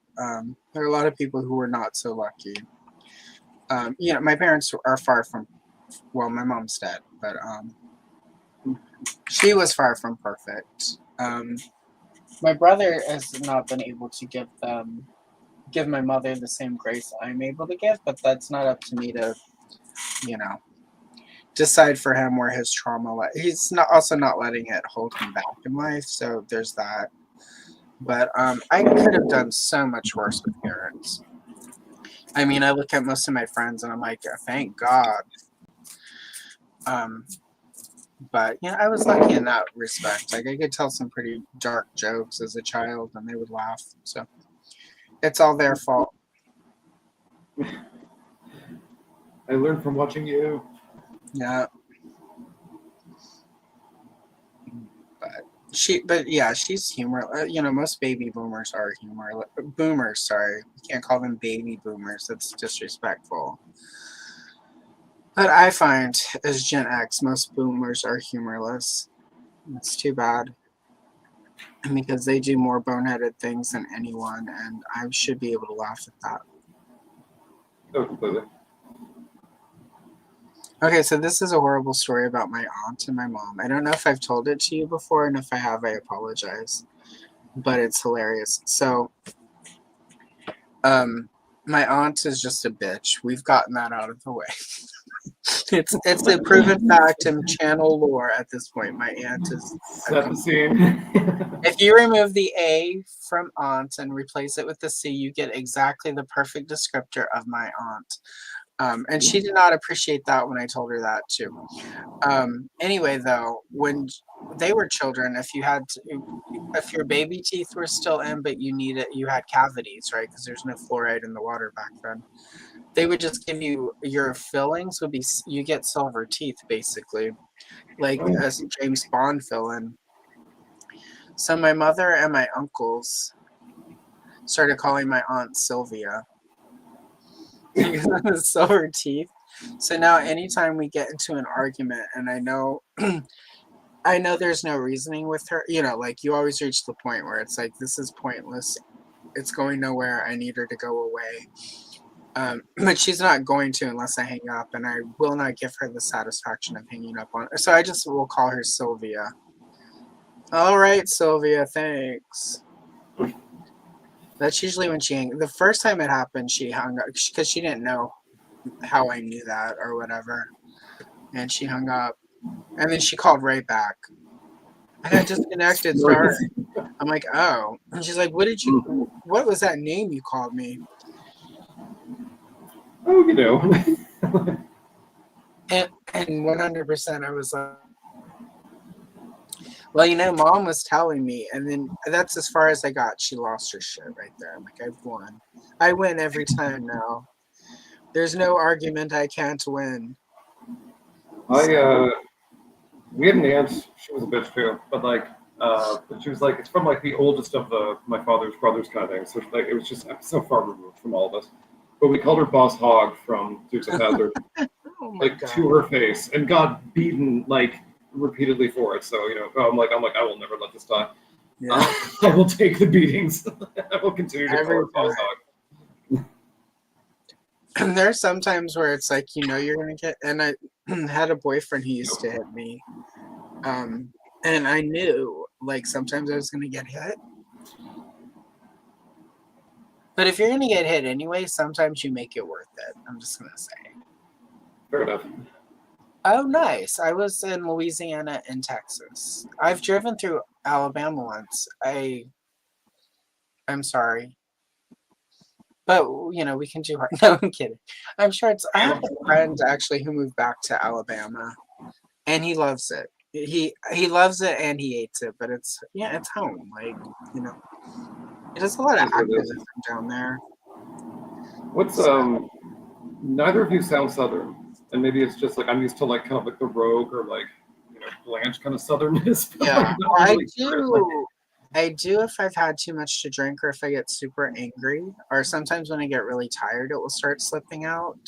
There are a lot of people who were not so lucky. You know, my parents are far from, well, my mom's dead, but she was far from perfect. My brother has not been able to give my mother the same grace I'm able to give, but that's not up to me to, you know, decide for him where his trauma lies. He's also not letting it hold him back in life, so there's that. But I could have done so much worse with parents. I mean, I look at most of my friends and I'm like, thank God. But you know, I was lucky in that respect. Like, I could tell some pretty dark jokes as a child and they would laugh. So it's all their fault. I learned from watching you. Yeah. But yeah, she's humor. You know, most baby boomers are humor. Boomers, sorry. You can't call them baby boomers. That's disrespectful. But I find, as Gen X, most boomers are humorless. It's too bad. Because they do more boneheaded things than anyone, and I should be able to laugh at that. Oh, completely. Okay, so this is a horrible story about my aunt and my mom. I don't know if I've told it to you before, and if I have, I apologize. But it's hilarious. So, my aunt is just a bitch. We've gotten that out of the way. It's a proven fact in channel lore at this point. My aunt is set the scene. If you remove the A from aunt and replace it with the C, you get exactly the perfect descriptor of my aunt. And she did not appreciate that when I told her that too. Anyway, though, when they were children, if your baby teeth were still in, but you had cavities, right? Because there's no fluoride in the water back then. They would just give you your fillings you get silver teeth basically, like a James Bond villain. So my mother and my uncles started calling my aunt Sylvia because of the silver teeth. So now anytime we get into an argument and I know there's no reasoning with her, like you always reach the point where it's like, this is pointless. It's going nowhere. I need her to go away. But she's not going to unless I hang up, and I will not give her the satisfaction of hanging up on her. So I just will call her Sylvia. All right, Sylvia, thanks. That's usually when the first time it happened, she hung up because she didn't know how I knew that or whatever. And she hung up. And then she called right back. I got disconnected, sorry. I'm like, oh. And she's like, what was that name you called me? Oh, you know. And 100% I was like, well, Mom was telling me, and then that's as far as I got. She lost her shit right there. I'm like, I've won. I win every time now. There's no argument I can't win. We had an aunt. She was a bitch too, but she was like, it's from like the oldest of my father's brothers kind of thing. So like, it was just so far removed from all of us. But we called her Boss Hog from Dukes of Hazzard, God. to her face, and got beaten like repeatedly for it. So I'm like, I will never let this die. Yeah. I will take the beatings. I will continue to call her Boss Hog. And there's some times where it's like, you're gonna get, and I had a boyfriend who used to hit me, and I knew like sometimes I was gonna get hit, but if you're gonna get hit anyway, sometimes you make it worth it. I'm just gonna say. Fair enough. Oh, nice. I was in Louisiana and Texas. I've driven through Alabama once. I'm sorry. But, we can do hard. No, I'm kidding. I'm sure I have a friend actually who moved back to Alabama, and he loves it. He loves it and he hates it, but it's home. Like, it does a lot of activism down there. What's, neither of you sound Southern, and maybe it's just like I'm used to like kind of like the rogue or like, Blanche kind of Southernness. Yeah, I do. I do if I've had too much to drink or if I get super angry, or sometimes when I get really tired, it will start slipping out.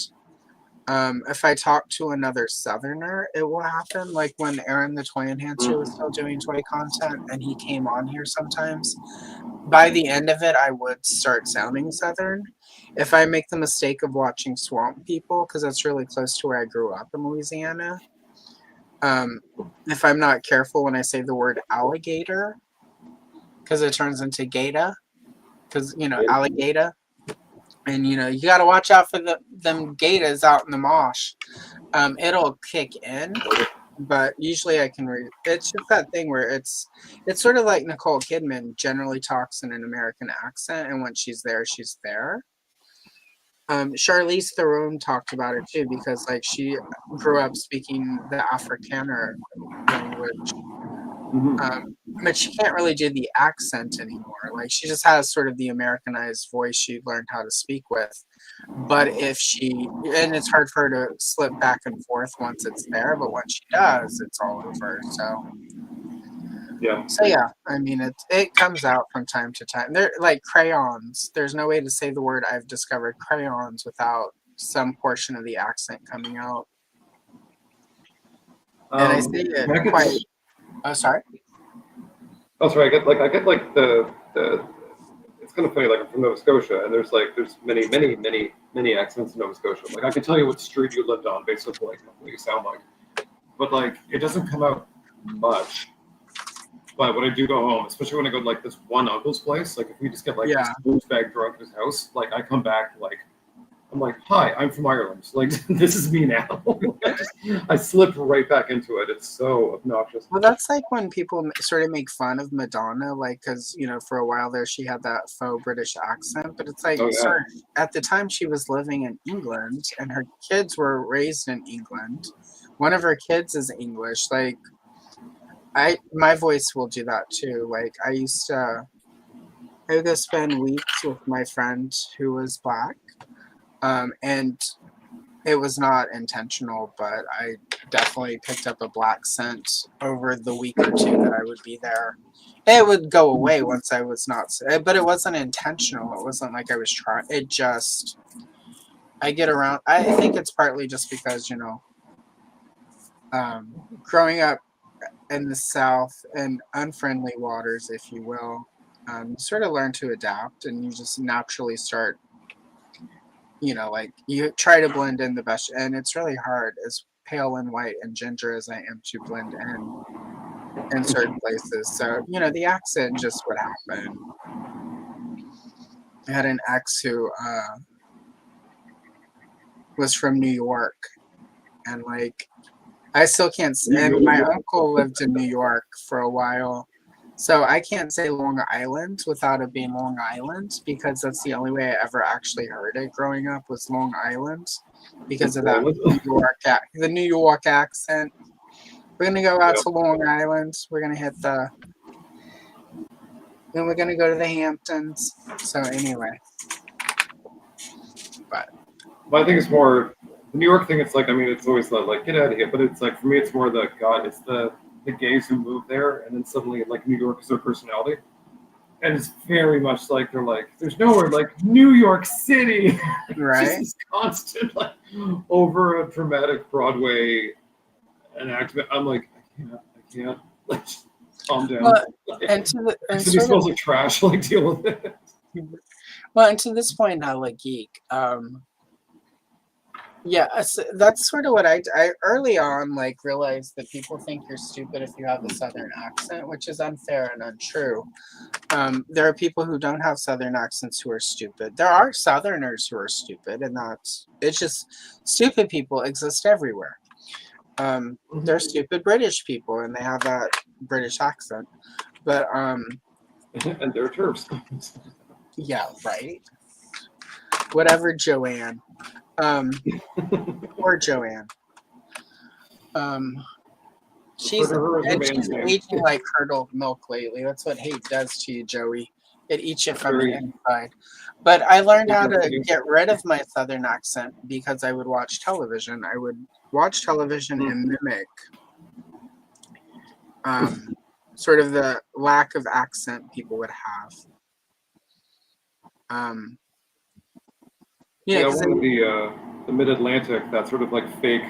If I talk to another Southerner, it will happen. Like when Aaron the Toy Enhancer was still doing toy content and he came on here sometimes. By the end of it, I would start sounding Southern. If I make the mistake of watching Swamp People, because that's really close to where I grew up in Louisiana, if I'm not careful when I say the word alligator, because it turns into gator, because alligator, and you got to watch out for them gators out in the marsh. It'll kick in, but usually I can read. It's just that thing where it's sort of like Nicole Kidman generally talks in an American accent, and when she's there, she's there. Charlize Theron talked about it too because like she grew up speaking the Afrikaner language. But she can't really do the accent anymore. Like she just has sort of the Americanized voice she learned how to speak with. But and it's hard for her to slip back and forth once it's there, but once she does, it's all over. So yeah, I mean it comes out from time to time. They're like crayons. There's no way to say the word I've discovered crayons without some portion of the accent coming out. And I say it quite. Oh, sorry. Oh, sorry. I get like the. It's kind of funny. Like I'm from Nova Scotia, and there's many accents in Nova Scotia. Like I can tell you what street you lived on based on like what you sound like, but like it doesn't come out much. But when I do go home, especially when I go to like this one uncle's place, like if we just get like this douchebag drunk at his house, like I come back like I'm like, hi, I'm from Ireland. Like this is me now. I slip right back into it. It's so obnoxious. Well, that's like when people sort of make fun of Madonna, like because for a while there she had that faux British accent, but it's like, sorry, at the time she was living in England and her kids were raised in England. One of her kids is English. Like my voice will do that too. Like I would go spend weeks with my friend who was black, and it was not intentional, but I definitely picked up a black scent over the week or two that I would be there. It would go away once I was not, but it wasn't intentional. It wasn't like I was trying. It just, I get around. I think it's partly just because, growing up in the South in unfriendly waters, if you will, you sort of learn to adapt and you just naturally start, like you try to blend in the best, and it's really hard as pale and white and ginger as I am to blend in certain places. So, the accent just would happen. I had an ex who was from New York, and like I still can't. And my uncle lived in New York for a while, so I can't say Long Island without it being Long Island because that's the only way I ever actually heard it growing up was Long Island because of that the New York accent. We're gonna go out to Long Island. We're gonna hit then we're gonna go to the Hamptons. So anyway, but I think it's more the New York thing. It's like it's always like get out of here, but it's like for me it's more it's the gays who move there and then suddenly like New York is their personality. And it's very much like they're like, there's nowhere like New York City. Right. Just this constant like over a dramatic Broadway enactment. I'm like, I can't. Like, calm down. Well, like, and city smells like trash. Like deal with it. Well, and to this point now, like geek. Yeah, that's sort of what I early on like realized that people think you're stupid if you have a Southern accent, which is unfair and untrue. There are people who don't have Southern accents who are stupid. There are Southerners who are stupid, and it's just stupid people exist everywhere. There are stupid British people, and they have that British accent, but and they're Terps. Yeah, right. Whatever, Joanne. Or Joanne. She's aging like curdled milk lately. That's what hate does to you, Joey. It eats you from the inside. But I learned how to get rid of my Southern accent because I would watch television. I would watch television and mimic sort of the lack of accent people would have. The Mid-Atlantic, that sort of like fake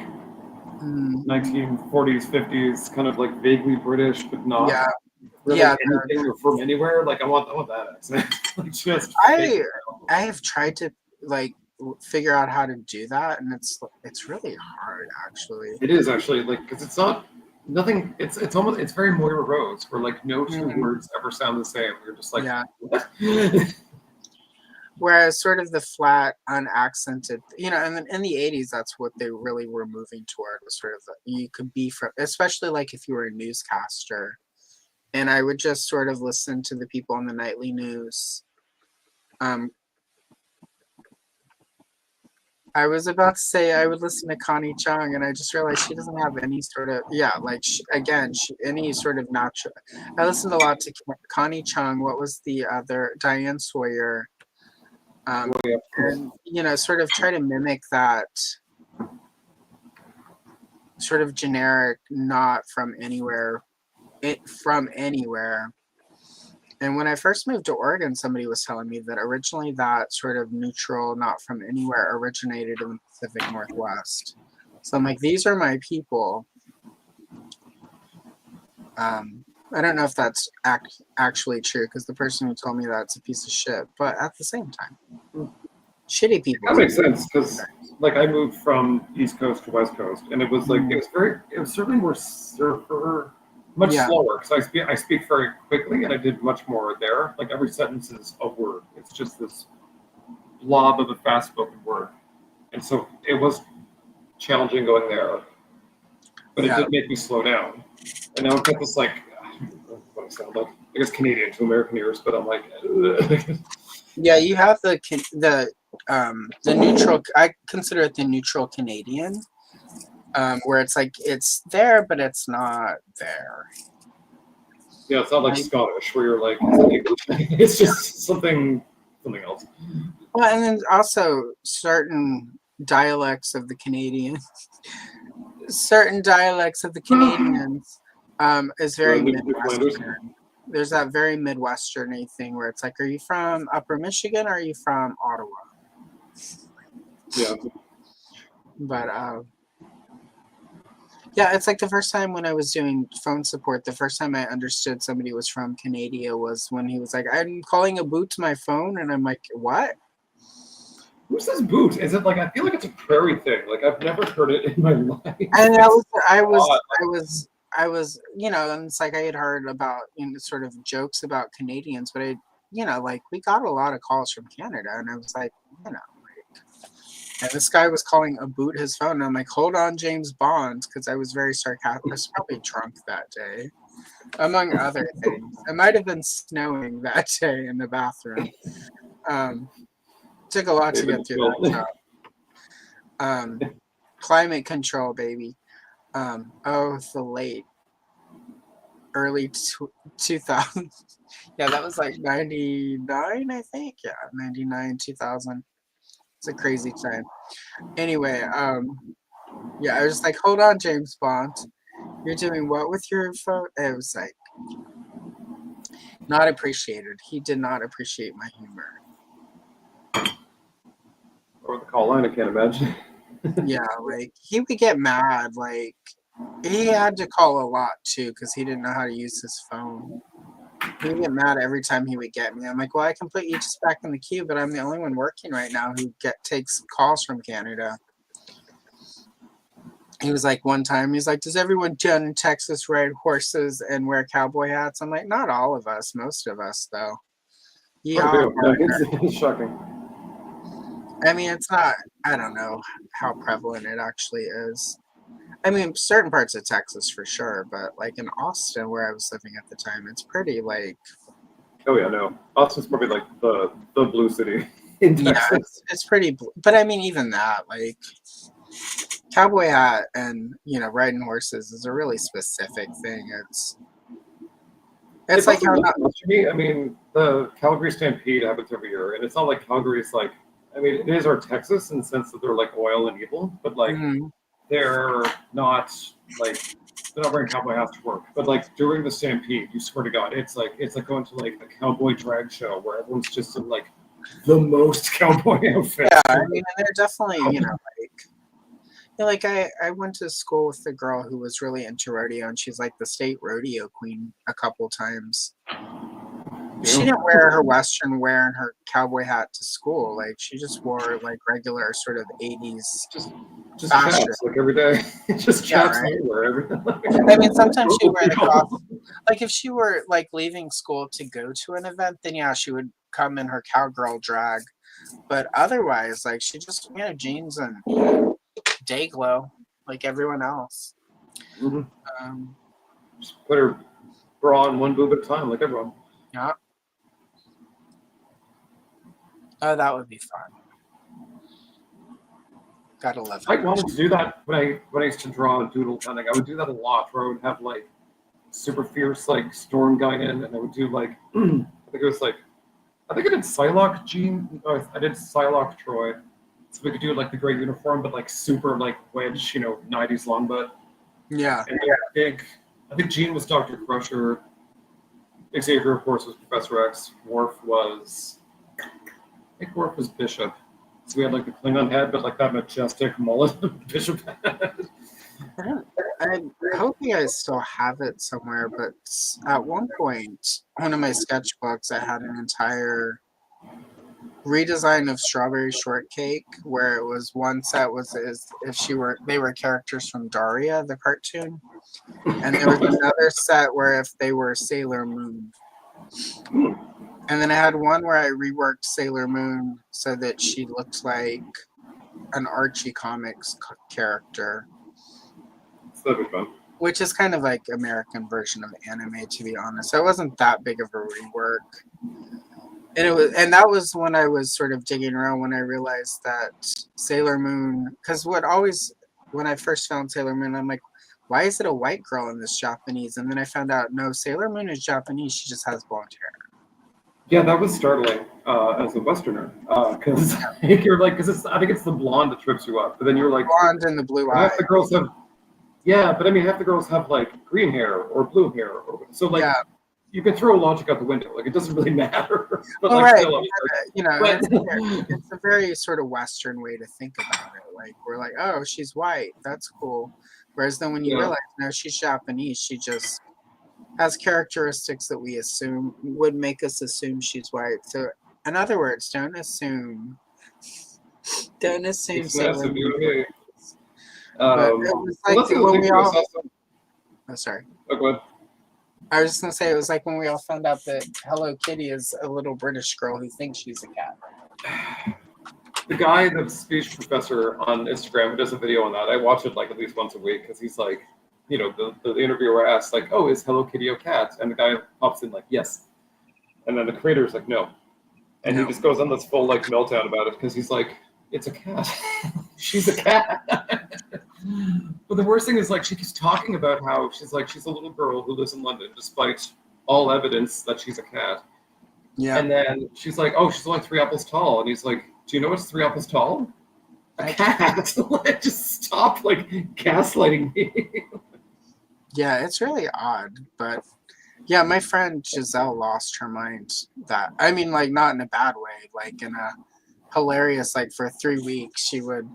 1940s, 50s, kind of like vaguely British, but not really anything or from anywhere. Like I want that accent. Like just I have tried to like figure out how to do that, and it's really hard actually. It is actually like because it's not nothing. It's almost it's very Moira Rose, where like no two words ever sound the same. You're just like what? Whereas sort of the flat, unaccented, and in the 80s, that's what they really were moving toward was sort of you could be from, especially like if you were a newscaster. And I would just sort of listen to the people on the nightly news. I was about to say I would listen to Connie Chung, and I just realized she doesn't have any sort of, any sort of natural. I listened a lot to Connie Chung. What was the other? Diane Sawyer. And sort of try to mimic that sort of generic, not from anywhere. And when I first moved to Oregon, somebody was telling me that originally that sort of neutral, not from anywhere, originated in the Pacific Northwest. So I'm like, these are my people. I don't know if that's actually true because the person who told me that's a piece of shit. But at the same time, shitty people. That makes sense because, like, I moved from East Coast to West Coast, and it was like it was certainly more surfer, much slower because I speak very quickly, and I did much more there. Like every sentence is a word. It's just this blob of a fast spoken word, and so it was challenging going there, but it did make me slow down. And now I've got this like, what I sound like, I guess Canadian to American ears, but I'm like, yeah, you have the neutral. I consider it the neutral Canadian, where it's like it's there, but it's not there. Yeah, it's not like Scottish, where you're like, it's just something else. Well, and then also certain dialects of the Canadians is very Midwestern. There's that very Midwestern-y thing where it's like, are you from Upper Michigan or are you from Ottawa? Yeah. But yeah, it's like the first time when I was doing phone support, the first time I understood somebody was from Canada was when he was like, I'm calling a boot to my phone, and I'm like, what? Who says boot? Is it like, I feel like it's a prairie thing. Like I've never heard it in my life. And I was, you know, and it's like I had heard about, you know, sort of jokes about Canadians, but I, you know, like we got a lot of calls from Canada, and I was like, you know, like, and this guy was calling a boot his phone, and I'm like, hold on, James Bond, because I was very sarcastic. I was probably drunk that day, among other things. It might have been snowing that day in the bathroom. Took a lot to get through that job. Climate control, baby. The early 2000s. Yeah, that was like 99, I think. Yeah, 99, 2000. It's a crazy time. Anyway, yeah, I was like, hold on, James Bond. You're doing what with your phone? It was like, not appreciated. He did not appreciate my humor. Or the call line, I can't imagine. Yeah, like, he would get mad. Like, he had to call a lot, too, because he didn't know how to use his phone. He would get mad every time he would get me. I'm like, well, I can put you just back in the queue, but I'm the only one working right now who takes calls from Canada. He was like, one time, he's like, does everyone down in Texas ride horses and wear cowboy hats? I'm like, not all of us, most of us, though. Yeah, it's shocking. I mean, it's not, I don't know how prevalent it actually is. I mean, certain parts of Texas for sure, but like in Austin, where I was living at the time, it's pretty like. Oh yeah, no. Austin's probably like the blue city in Texas. Yeah, it's pretty blue. But I mean, even that, like, cowboy hat and, you know, riding horses is a really specific thing. It's like how not to me. I mean, the Calgary Stampede happens every year, and it's not like Calgary's like. I mean, it is our Texas in the sense that they're like oil and evil, but like they're not like they're not wearing cowboy hats to work. But like during the Stampede, you swear to God, it's like going to like a cowboy drag show where everyone's just in like the most cowboy outfits. Yeah, I mean, they're definitely, you know, like I went to school with a girl who was really into rodeo, and she's like the state rodeo queen a couple times. She didn't wear her Western wear and her cowboy hat to school. Like, she just wore like regular sort of 80s just chaps, like every day. Just chaps everywhere. I mean, sometimes she'd wear the costume. Like, if she were like leaving school to go to an event, then yeah, she would come in her cowgirl drag. But otherwise, like, she just, you know, jeans and day glow like everyone else. Just put her bra on one boob at a time, like everyone. Yeah. Oh, that would be fun. Gotta love it. I wanted to do that when I used to draw doodle hunting. I would do that a lot, where I would have like super fierce like storm guy in, and I would do like I think I did Psylocke Jean. I did Psylocke Troi, so we could do like the gray uniform, but like super like wedge, you know, 90s long butt. Yeah. And I think Jean was Dr. Crusher. Xavier, of course, was Professor X. Worf was Bishop. So we had like the Klingon head, but like that majestic mullet Bishop head. I'm hoping I still have it somewhere, but at one point, one of my sketchbooks, I had an entire redesign of Strawberry Shortcake, where it was one set was as if they were characters from Daria, the cartoon, and there was another set where if they were Sailor Moon. And then I had one where I reworked Sailor Moon so that she looked like an Archie Comics character. That'd be fun. Which is kind of like American version of anime, to be honest. So it wasn't that big of a rework. And that was when I was sort of digging around when I realized that Sailor Moon, because when I first found Sailor Moon, I'm like, why is it a white girl in this Japanese? And then I found out, no, Sailor Moon is Japanese. She just has blonde hair. Yeah, that was startling as a Westerner, because you're like, I think it's the blonde that trips you up, but then you're like, blonde and the blue eyes. Half the girls have, yeah, but I mean, half the girls have like green hair or blue hair, so like, you can throw logic out the window. Like, it doesn't really matter. But well, like, right, still, it's a very sort of Western way to think about it. Like, we're like, oh, she's white, that's cool. Whereas then when you realize, no, she's Japanese, she just has characteristics that we assume would make us assume she's white. So, in other words, don't assume. Sailor Moon. But it was like when we all. Oh, sorry. Oh, go ahead. I was just gonna say it was like when we all found out that Hello Kitty is a little British girl who thinks she's a cat. The guy, the speech professor on Instagram, who does a video on that, I watch it like at least once a week because he's like, you know, the interviewer asks like, "Oh, is Hello Kitty a cat?" And the guy pops in like, "Yes," and then the creator's like, "No," and he just goes on this full like meltdown about it because he's like, "It's a cat. She's a cat." But the worst thing is like she keeps talking about how she's a little girl who lives in London despite all evidence that she's a cat. Yeah. And then she's like, "Oh, she's only 3 apples tall," and he's like, "Do you know what's 3 apples tall? A cat." Like, just stop like gaslighting me. Yeah, it's really odd, but yeah, my friend Giselle lost her mind. That I mean, like not in a bad way, like in a hilarious. Like for 3 weeks, she would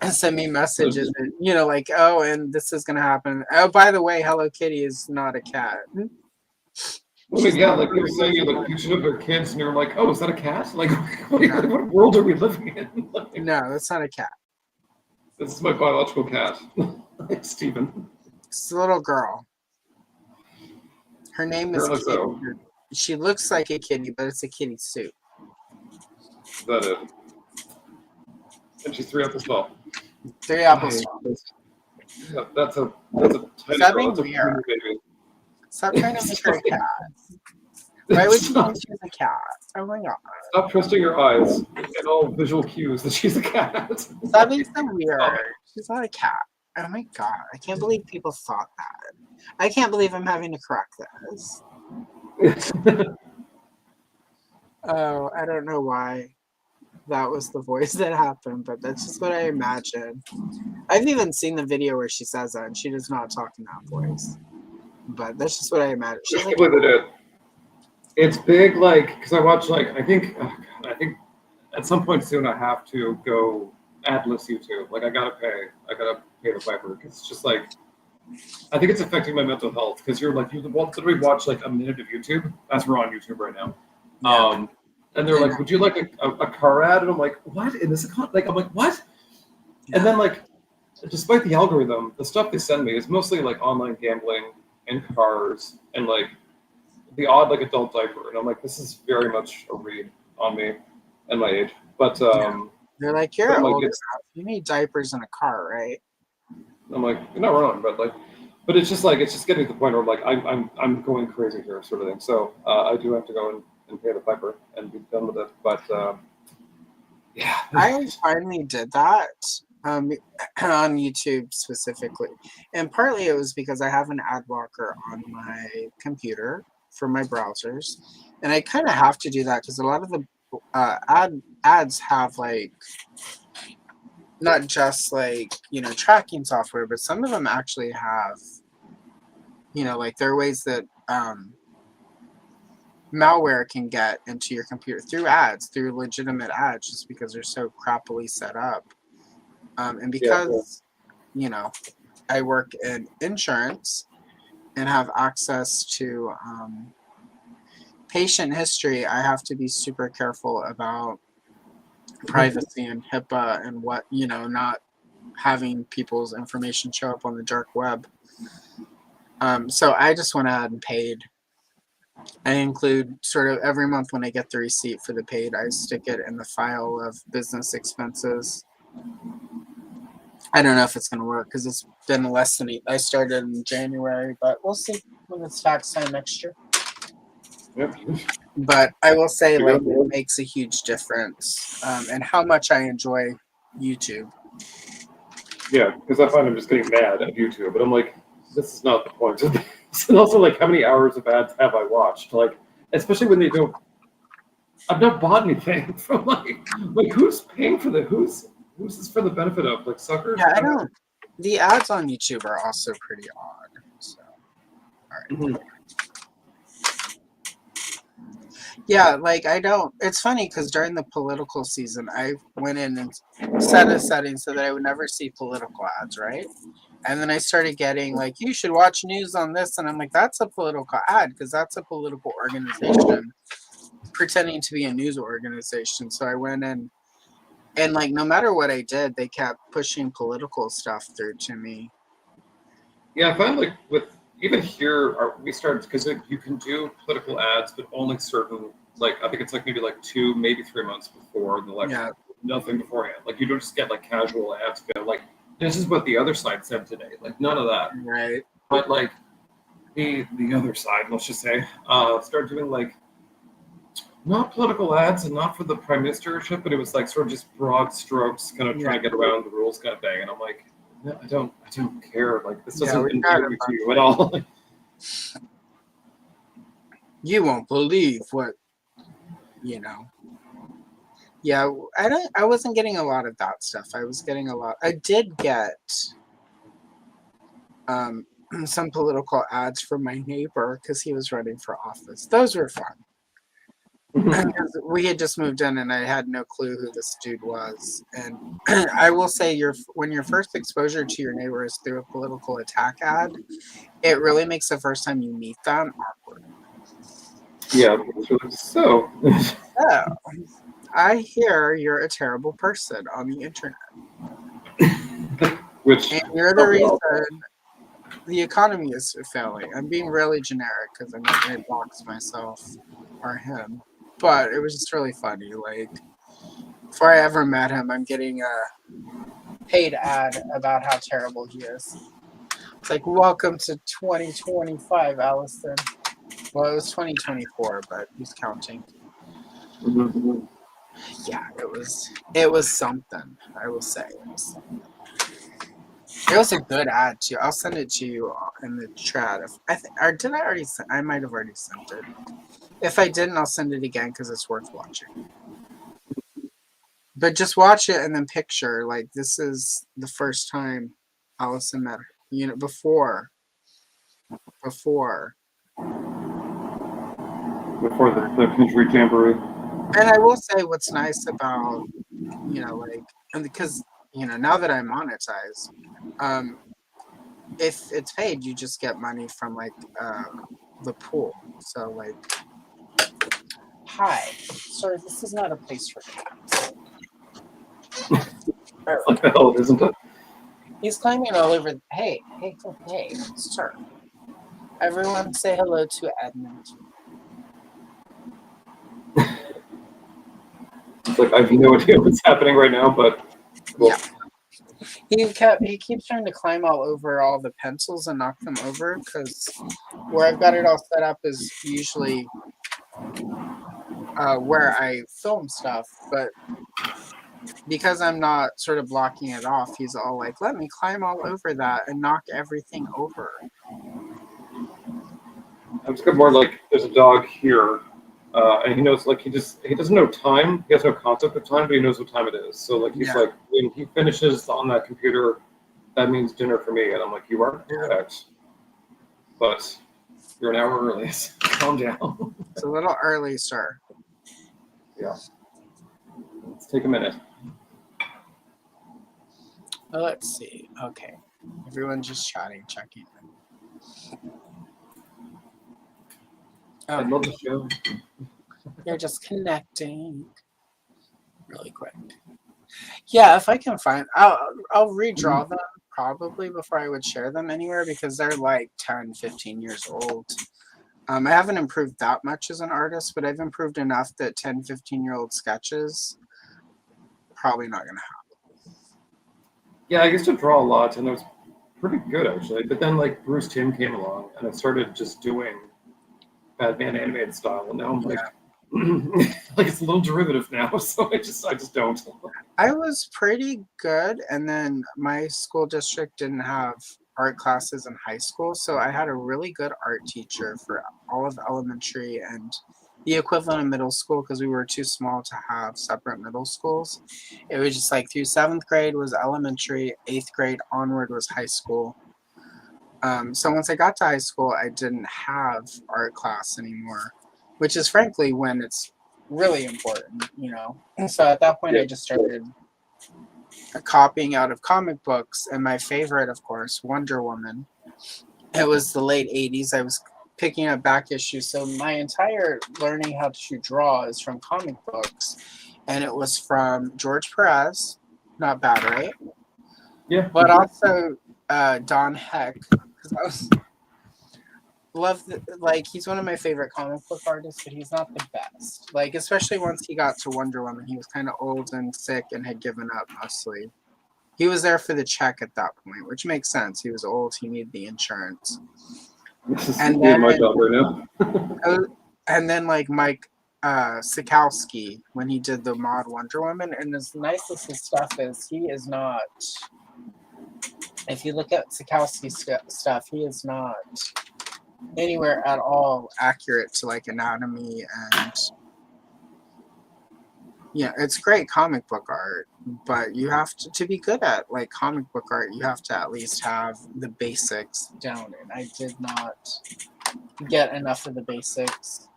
send me messages, and, you know, like, oh, and this is gonna happen. Oh, by the way, Hello Kitty is not a cat. Well, yeah, like they were saying, you like teaching of their kids, and you're like, "Oh, is that a cat? Like, what world are we living in?" Like, no, that's not a cat. This is my biological cat, Steven. It's a little girl. Her name is Kitty. So. She looks like a kitty, but it's a kitty suit. Is that it? And she's 3 apples tall. 3 apples tall. Yeah, that's a tiny girl. That's a baby. Stop trying to make her a cat. Why would you think she's a cat? Oh my god. Stop trusting your eyes and all visual cues that she's a cat. Stop being so weird. She's not a cat. Oh my god. I can't believe people thought that. I can't believe I'm having to correct this. Oh, I don't know why that was the voice that happened, but that's just what I imagined. I've even seen the video where she says that, and she does not talk in that voice. But that's just what I imagine. She's like, it's big, like, because I watch, like, I think at some point soon I have to go adless YouTube. Like, I gotta pay the piper. It's just like, I think it's affecting my mental health because you're like, you literally watch like a minute of YouTube. That's we're on YouTube right now. Yeah. And they're like, "Would you like a car ad?" And I'm like, "What? And this like I'm like, what?" Yeah. And then like, despite the algorithm, the stuff they send me is mostly like online gambling and cars and like the odd like adult diaper. And I'm like, this is very much a read on me and my age. But they're like, you're old enough. You need diapers in a car, right? I'm like, you're not wrong, but it's just getting to the point where like I'm going crazy here, sort of thing. So I do have to go and pay the piper and be done with it. But yeah, I finally did that on YouTube specifically, and partly it was because I have an ad blocker on my computer for my browsers, and I kind of have to do that because a lot of the ads have like. Not just like, you know, tracking software, but some of them actually have, you know, like there are ways that malware can get into your computer through ads, through legitimate ads, just because they're so crappily set up. And because, you know, I work in insurance and have access to patient history, I have to be super careful about privacy and HIPAA and what, not having people's information show up on the dark web. So I just went ahead and paid. I include sort of every month when I get the receipt for the paid, I stick it in the file of business expenses. I don't know if it's going to work because it's been less than I started in January, but we'll see when it's tax time next year. Yep. But I will say, like, it makes a huge difference, and how much I enjoy YouTube. Yeah, because I find I'm just getting mad at YouTube, but I'm like, this is not the point of this. And also, like, how many hours of ads have I watched? Like, especially when they don't. I've not bought anything from like who's paying for the who's this for the benefit of, like, suckers? Yeah, I don't. The ads on YouTube are also pretty odd. So, all right. Mm-hmm. Yeah, like I don't. It's funny because during the political season, I went in and set a setting so that I would never see political ads, right? And then I started getting like, you should watch news on this, and I'm like, that's a political ad because that's a political organization pretending to be a news organization. So I went in, and like no matter what I did, they kept pushing political stuff through to me. Yeah, I find like with even here, we started because you can do political ads, but only certain, like, I think it's like maybe like 2, maybe 3 months before the election. Yeah. Nothing beforehand. Like, you don't just get like casual ads. Like, this is what the other side said today. Like, none of that. Right. But like the other side, let's just say, started doing like not political ads and not for the prime ministership, but it was like sort of just broad strokes, kind of trying to get around the rules kind of thing. And I'm like, no, I don't care. Like, this doesn't endear me to you at all. You won't believe what, Yeah, I wasn't getting a lot of that stuff. I was getting a lot. I did get some political ads from my neighbor because he was running for office. Those were fun. We had just moved in and I had no clue who this dude was. And I will say, when your first exposure to your neighbor is through a political attack ad, it really makes the first time you meet them awkward. Yeah, so. I hear you're a terrible person on the internet. And you're the reason the economy is failing. I'm being really generic because I'm not going to box myself or him. But it was just really funny. Like, before I ever met him, I'm getting a paid ad about how terrible he is. It's like, welcome to 2025, Allison. Well, it was 2024, but he's counting. Mm-hmm. Yeah, it was something. I will say it was a good ad too. I'll send it to you in the chat. Did I already? I might have already sent it. If I didn't, I'll send it again because it's worth watching. But just watch it and then picture, like, this is the first time Allison met her. Before the country jamboree. And I will say what's nice about, like, and because, now that I'm monetized, if it's paid, you just get money from, like, the pool. So, like, hi, sir, this is not a place for cats. What the hell, isn't it? He's climbing all over. Hey, sir. Everyone say hello to Edmund. It's like, I have no idea what's happening right now, but cool. Yeah. He keeps trying to climb all over all the pencils and knock them over because where I've got it all set up is usually where I film stuff, but because I'm not sort of blocking it off, he's all like, let me climb all over that and knock everything over. I'm just more like, there's a dog here, and he knows, like, he doesn't know time. He has no concept of time, but he knows what time it is. So, like, he's like, when he finishes on that computer, that means dinner for me. And I'm like, you are correct, but you're an hour early. So calm down. It's a little early, sir. Yeah. Let's take a minute. Let's see. Okay. Everyone's just chatting, checking. I love the show. They're just connecting really quick. Yeah, if I can find, I'll redraw them probably before I would share them anywhere because they're like 10, 15 years old. I haven't improved that much as an artist, but I've improved enough that 10, 15-year-old sketches probably not going to happen. Yeah, I used to draw a lot, and it was pretty good actually. But then like Bruce Timm came along, and I started just doing Batman animated style, and now I'm like, like it's a little derivative now. So I just don't. I was pretty good, and then my school district didn't have art classes in high school, so I had a really good art teacher for all of elementary and the equivalent of middle school because we were too small to have separate middle schools. It was just like through 7th grade was elementary, 8th grade onward was high school. So once I got to high school, I didn't have art class anymore, which is frankly when it's really important, you know. And so at that point, I just started copying out of comic books, and my favorite, of course, Wonder Woman. It was the late 80s. I was picking up back issues, so my entire learning how to draw is from comic books, and it was from George Perez. Not bad, right? Yeah. But also Don Heck, because I was like he's one of my favorite comic book artists, but he's not the best. Like especially once he got to Wonder Woman, he was kind of old and sick and had given up mostly. He was there for the check at that point, which makes sense. He was old. He needed the insurance. And then my job right now. And then like Mike Sikowski when he did the mod Wonder Woman, and as nice as his stuff is, he is not. If you look at Sikowski's stuff, he is not anywhere at all accurate to like anatomy and yeah, it's great comic book art, but you have to be good at like comic book art, you have to at least have the basics down, and I did not get enough of the basics.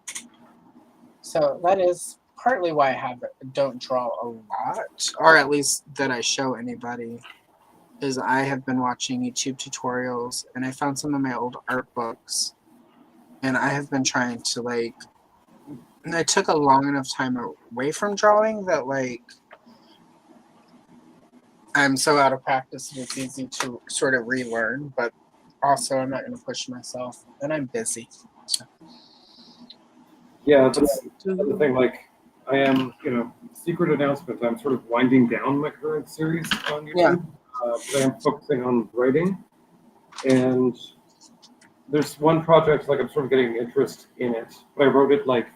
So that is partly why I don't draw a lot, or at least that I show anybody, is I have been watching YouTube tutorials and I found some of my old art books and I have been trying to like, and I took a long enough time away from drawing that like I'm so out of practice that it's easy to sort of relearn, but also I'm not going to push myself and I'm busy. So. Yeah, that's the thing. Like, I am, secret announcement. I'm sort of winding down my current series on YouTube. Yeah. But I am focusing on writing, and there's one project like I'm sort of getting interest in it, but I wrote it like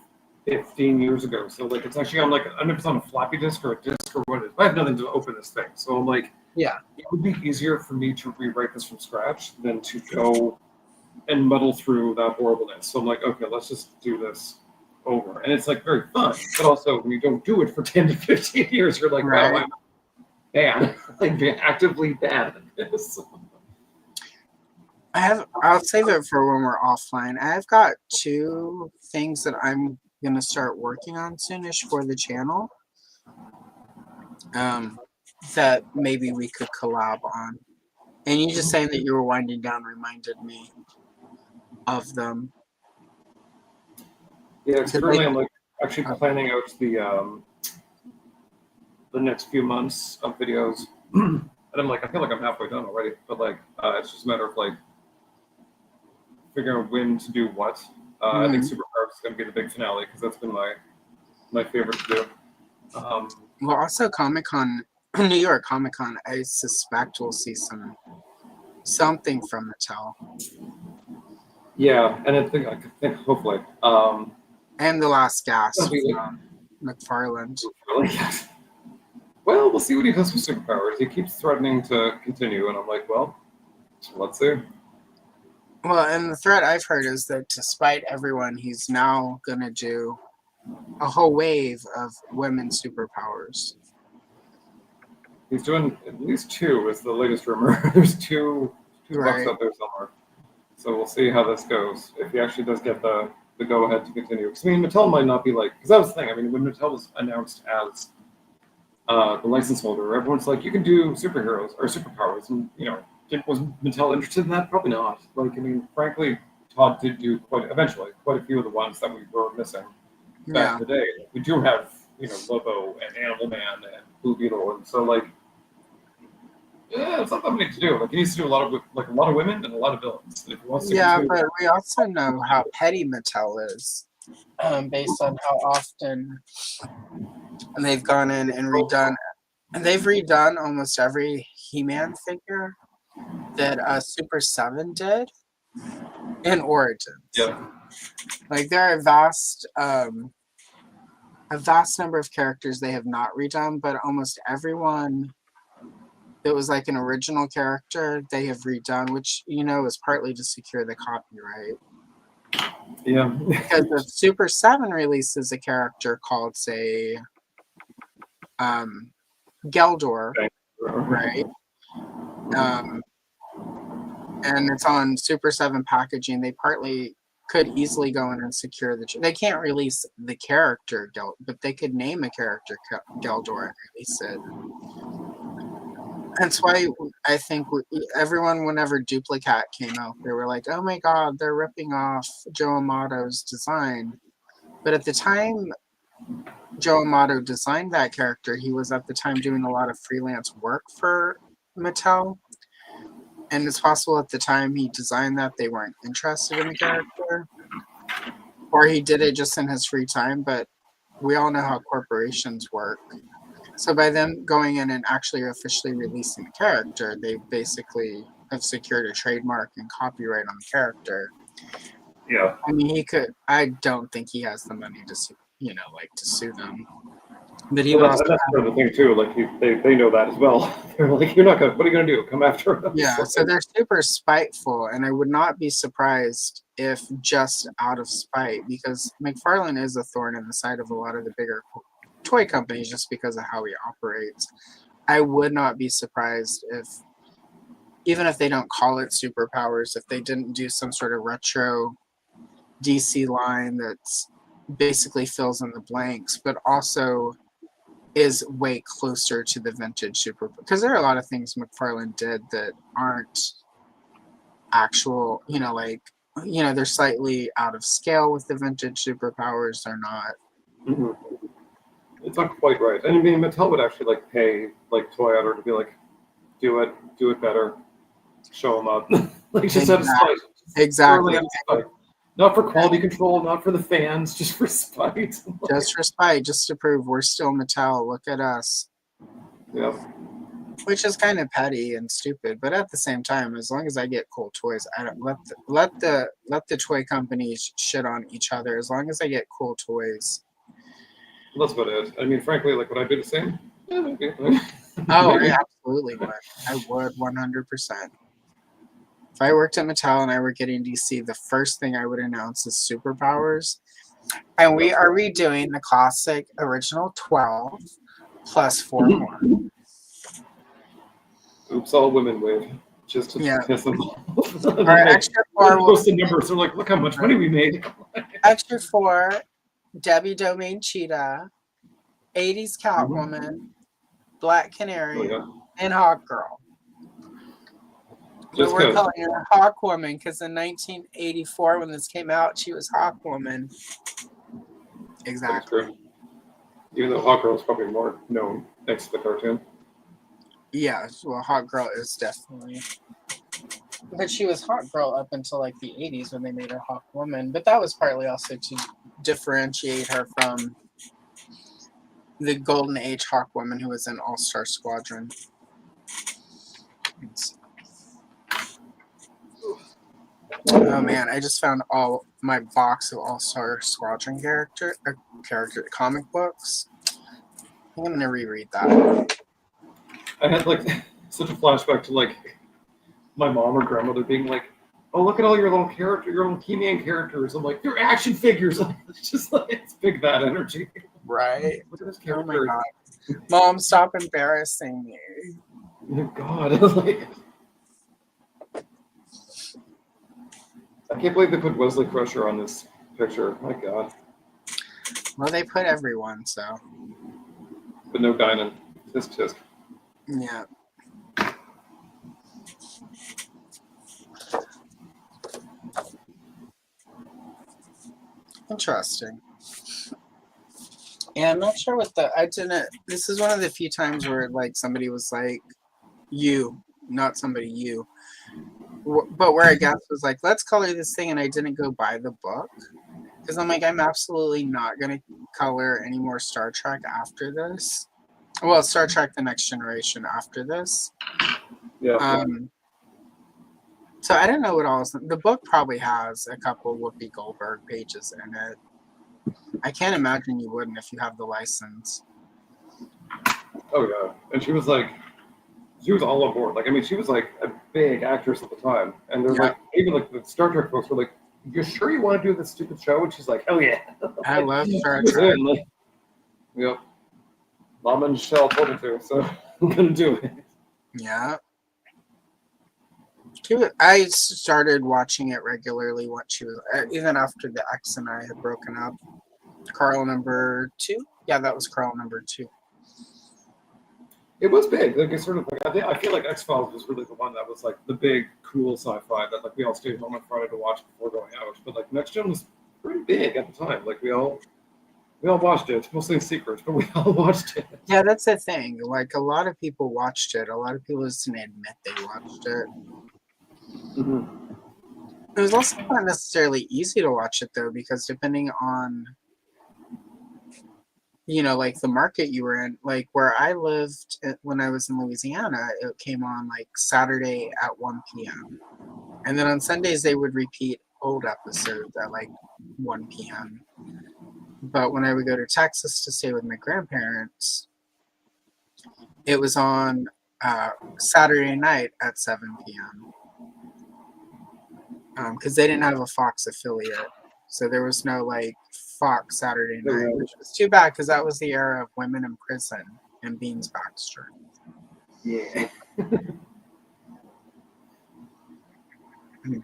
15 years ago. So like it's actually on like I don't know if it's on a floppy disk or a disk or what it is. I have nothing to open this thing, so I'm like, yeah, it would be easier for me to rewrite this from scratch than to go and muddle through that horribleness. So I'm like, okay, let's just do this over, and it's like very fun. But also, when you don't do it for 10 to 15 years, you're like, right. wow, I'm bad, like actively bad at this. I'll save it for when we're offline. I've got 2 things that I'm gonna start working on soonish for the channel. That maybe we could collab on. And you just saying that you were winding down reminded me of them. Yeah, currently I'm like actually planning out the next few months of videos, and I'm like, I feel like I'm halfway done already, but like it's just a matter of like figuring out when to do what. I think Superpower is going to be the big finale because that's been my favorite to do. Well, also Comic-Con, New York Comic-Con, I suspect we'll see something from Mattel. Yeah, and I think hopefully. And The Last Gasp from McFarland. Really? Well, we'll see what he does with Superpowers. He keeps threatening to continue, and I'm like, well, let's see. Well, and the threat I've heard is that despite everyone, he's now going to do a whole wave of women's superpowers. He's doing at least 2 is the latest rumor. There's two books out there somewhere. So we'll see how this goes. If he actually does get the go-ahead to continue. Because, I mean, Mattel might not be like... Because that was the thing. I mean, when Mattel was announced as the license holder, everyone's like, you can do superheroes or superpowers. And, Was Mattel interested in that? Probably not. Like, I mean, frankly, Todd did do quite a few of the ones that we were missing back in the day. We do have, Lobo and Animal Man and Blue Beetle, and so like, yeah, it's not that many to do. Like, he needs to do a lot of women and a lot of villains. If he wants to but we also know how petty Mattel is, based on how often they've gone in and redone. And they've redone almost every He-Man figure that Super 7 did in Origins. Yeah. Like, there are a vast number of characters they have not redone, but almost everyone that was like an original character they have redone, which is partly to secure the copyright. Yeah. Because the Super 7 releases a character called, say, Geldor, right? And it's on Super 7 packaging. They partly could easily go in and secure they can't release the character but they could name a character Geldor and release it. That's why I think everyone, whenever Duplicat came out, they were like, oh my god, they're ripping off Joe Amato's design. But at the time Joe Amato designed that character, he was at the time doing a lot of freelance work for Mattel. And it's possible at the time he designed that they weren't interested in the character. Or he did it just in his free time, but we all know how corporations work. So by them going in and actually officially releasing the character, they basically have secured a trademark and copyright on the character. Yeah. I mean, I don't think he has the money to sue, to sue them. But he that's part of the thing too. Like they know that as well. They're like, what are you gonna do? Come after us? Yeah, so they're super spiteful, and I would not be surprised if just out of spite, because McFarlane is a thorn in the side of a lot of the bigger toy companies just because of how he operates. I would not be surprised if, even if they don't call it superpowers, if they didn't do some sort of retro DC line that's basically fills in the blanks, but also is way closer to the vintage super, because there are a lot of things McFarlane did that aren't actual, they're slightly out of scale with the vintage superpowers. They're not. Mm-hmm. It's not quite right. I mean, Mattel would actually pay Toy Outer to be like, do it better, show them up, just out of spite. Exactly. Not for quality control, not for the fans, just for spite. Just for spite, just to prove we're still Mattel. Look at us. Yeah. Which is kind of petty and stupid, but at the same time, as long as I get cool toys, I don't let the toy companies shit on each other. As long as I get cool toys. That's about it. I mean, frankly, would I do the same? Yeah, maybe. Oh, I absolutely would. I would 100%. If I worked at Mattel and I were getting DC, the first thing I would announce is superpowers. And we are redoing the classic original 12 plus 4 more. Oops, all women wave. Just to piss them off. Our extra 4 will the numbers. They're like, look how much money we made. Extra 4, Debbie Domain Cheetah, 80s Catwoman, Black Canary, and Hawk Girl. But we're calling her Hawkwoman because in 1984, when this came out, she was Hawkwoman. Exactly. Even though Hawk Girl is probably more known thanks to the cartoon. Yeah, well, Hawk Girl is definitely. But she was Hawk Girl up until the 80s when they made her Hawkwoman. But that was partly also to differentiate her from the Golden Age Hawkwoman who was in All-Star Squadron. Oh man, I just found all my box of All-Star Squadron comic books. I'm gonna reread that. I had such a flashback to my mom or grandmother being like, "Oh, look at all your little He-Man characters." I'm like, "They're action figures." It's just it's big that energy. Right. Look at this character. Oh my god. Mom, stop embarrassing me. Oh god. I can't believe they put Wesley Crusher on this picture. My god. Well, they put everyone, so. But no Guinan. Tisk tisk. Yeah. Interesting. Yeah, I'm not sure what this is one of the few times where like somebody was like, you, not somebody you. But where I guess was like, let's color this thing, and I didn't go buy the book. Because I'm like, I'm absolutely not going to color any more Star Trek after this. Well, Star Trek The Next Generation after this. Yeah. So I don't know what else. The book probably has a couple Whoopi Goldberg pages in it. I can't imagine you wouldn't if you have the license. Oh, yeah. And she was all on board. Like, I mean, she was like a big actress at the time. And they're like, even like the Star Trek folks were like, you sure you want to do this stupid show? And she's like, oh, yeah. I love Star Trek. Yep. Mom and Michelle told me to, so I'm going to do it. Yeah. I started watching it regularly once she was, even after the ex and I had broken up. Carl number 2? Yeah, that was Carl number 2. It was big. Like it's sort of like I feel like X-Files was really the one that was like the big cool sci-fi that like we all stayed home on Friday to watch before going out. But like Next Gen was pretty big at the time. Like we all watched it, mostly in secret, but we all watched it. Yeah, that's the thing. Like a lot of people watched it. A lot of people just didn't admit they watched it. Mm-hmm. It was also not necessarily easy to watch it though, because depending on like the market you were in, like where I lived when I was in Louisiana, it came on like Saturday at 1 p.m. And then on Sundays, they would repeat old episodes at like 1 p.m. But when I would go to Texas to stay with my grandparents, it was on Saturday night at 7 p.m. Because they didn't have a Fox affiliate. So there was no like Fox Saturday night, which was too bad because that was the era of women in prison and Beans Baxter. Yeah.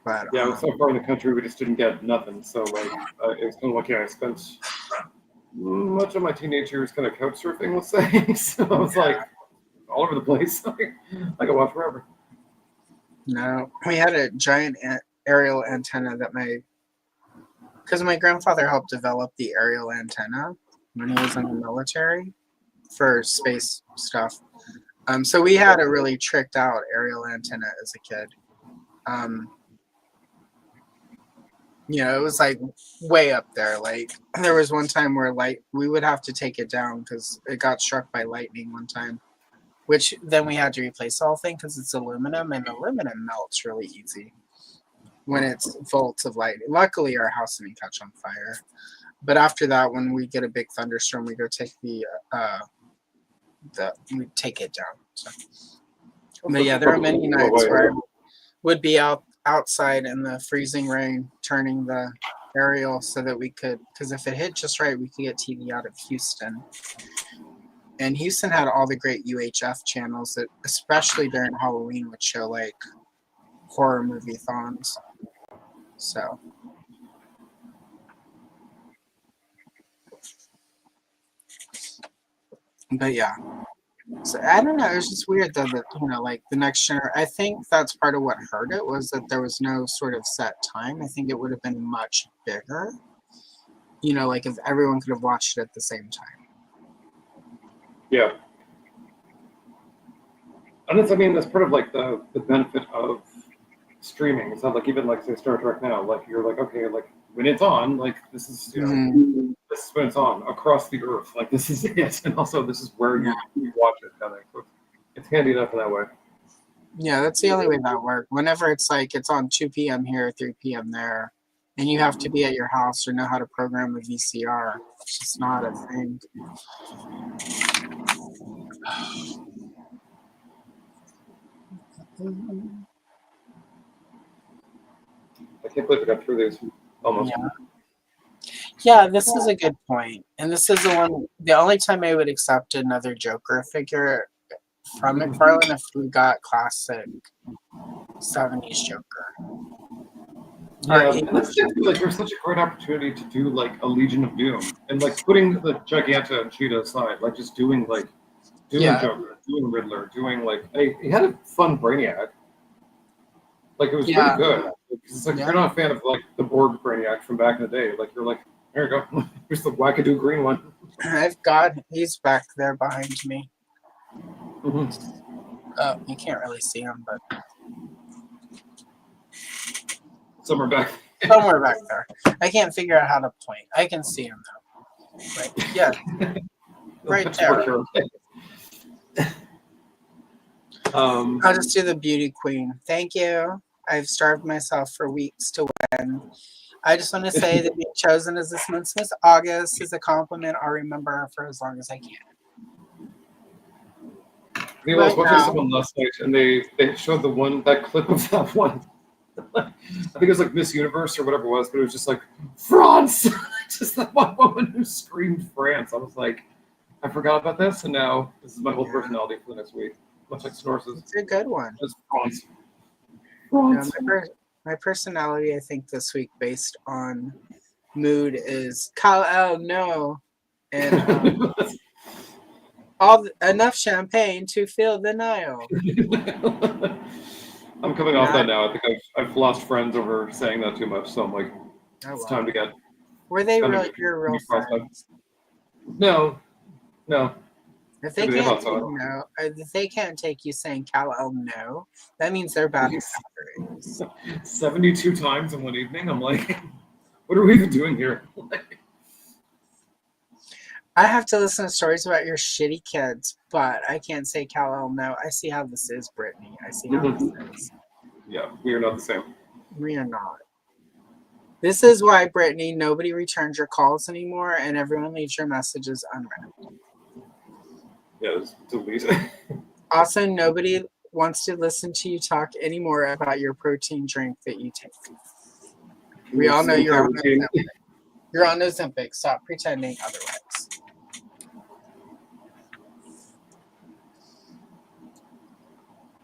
But yeah, I was so far in the country we just didn't get nothing. So like it was kind of like I spent much of my teenage years kind of couch surfing, let's say. So I was like all over the place. I could watch forever. No, we had a giant aerial antenna that because my grandfather helped develop the aerial antenna when he was in the military for space stuff. So we had a really tricked out aerial antenna as a kid. It was like way up there. Like there was one time where we would have to take it down because it got struck by lightning one time, which then we had to replace the whole thing because it's aluminum, and aluminum melts really easy when it's volts of light. Luckily, our house didn't catch on fire. But after that, when we get a big thunderstorm, we go take we take it down. So. But yeah, there are many nights where I would be outside in the freezing rain, turning the aerial so that we could, because if it hit just right, we could get TV out of Houston. And Houston had all the great UHF channels that, especially during Halloween, would show like horror movie thons. So. But yeah. So I don't know. It was just weird though that like the next generation. I think that's part of what hurt it was that there was no sort of set time. I think it would have been much bigger. Like if everyone could have watched it at the same time. Yeah. And that's part of like the benefit of streaming. It's not like even like say Star Trek now, like you're like, okay, like when it's on, like this is this is when it's on across the earth. Like this is it. And also this is where you watch it kind of. So it's handy enough in that way. Yeah, that's the only way that works. Whenever it's like it's on 2 p.m. here, 3 p.m. there, and you have to be at your house or know how to program a VCR, it's just not a thing. I can't believe I got through these almost. Yeah, this is a good point. And this is the only time I would accept another Joker figure from McFarlane if we got classic 70s Joker. Yeah, and that's like there's such a great opportunity to do like a Legion of Doom and like putting the Giganta and Cheetah aside, like just doing Joker, doing Riddler, doing like he had a fun Brainiac. Like it was really good. It's like if you're not a fan of like the Borg Brainiac from back in the day, like you're like There you go. Here's the wackadoo green one. He's back there behind me. Mm-hmm. Oh, you can't really see him, but somewhere back there. I can't figure out how to point. I can see him though. Right? Yeah. Right there. I'll just do the beauty queen. Thank you. I've starved myself for weeks to win. I just want to say that being chosen as this month's Miss August is a compliment. I'll remember her for as long as I can. I was watching someone last night, and they showed that clip of that one. I think it was like Miss Universe or whatever it was, but it was just like France, just that one woman who screamed France. I was like, I forgot about this, and now this is my whole personality for the next week. Much like Snorses. It's a good one. Just France. My personality, I think, this week based on mood is Kal-El, no, and enough champagne to fill the Nile. I'm coming off that now. I think I've lost friends over saying that too much, so I'm like, it's time to get. Were they your real friends? No. If they if they can't take you saying Kal-El no, that means they're bad actors. 72 times in one evening. I'm like, what are we even doing here? I have to listen to stories about your shitty kids, but I can't say Kal-El no. I see how this is, Brittany. I see how this is. Yeah, we are not the same. We are not. This is why, Brittany, nobody returns your calls anymore, and everyone leaves your messages unread. Yeah, it's deleted. Also, nobody wants to listen to you talk anymore about your protein drink that you take. We all know you're on Ozempic. You're on Ozempic. Stop pretending otherwise.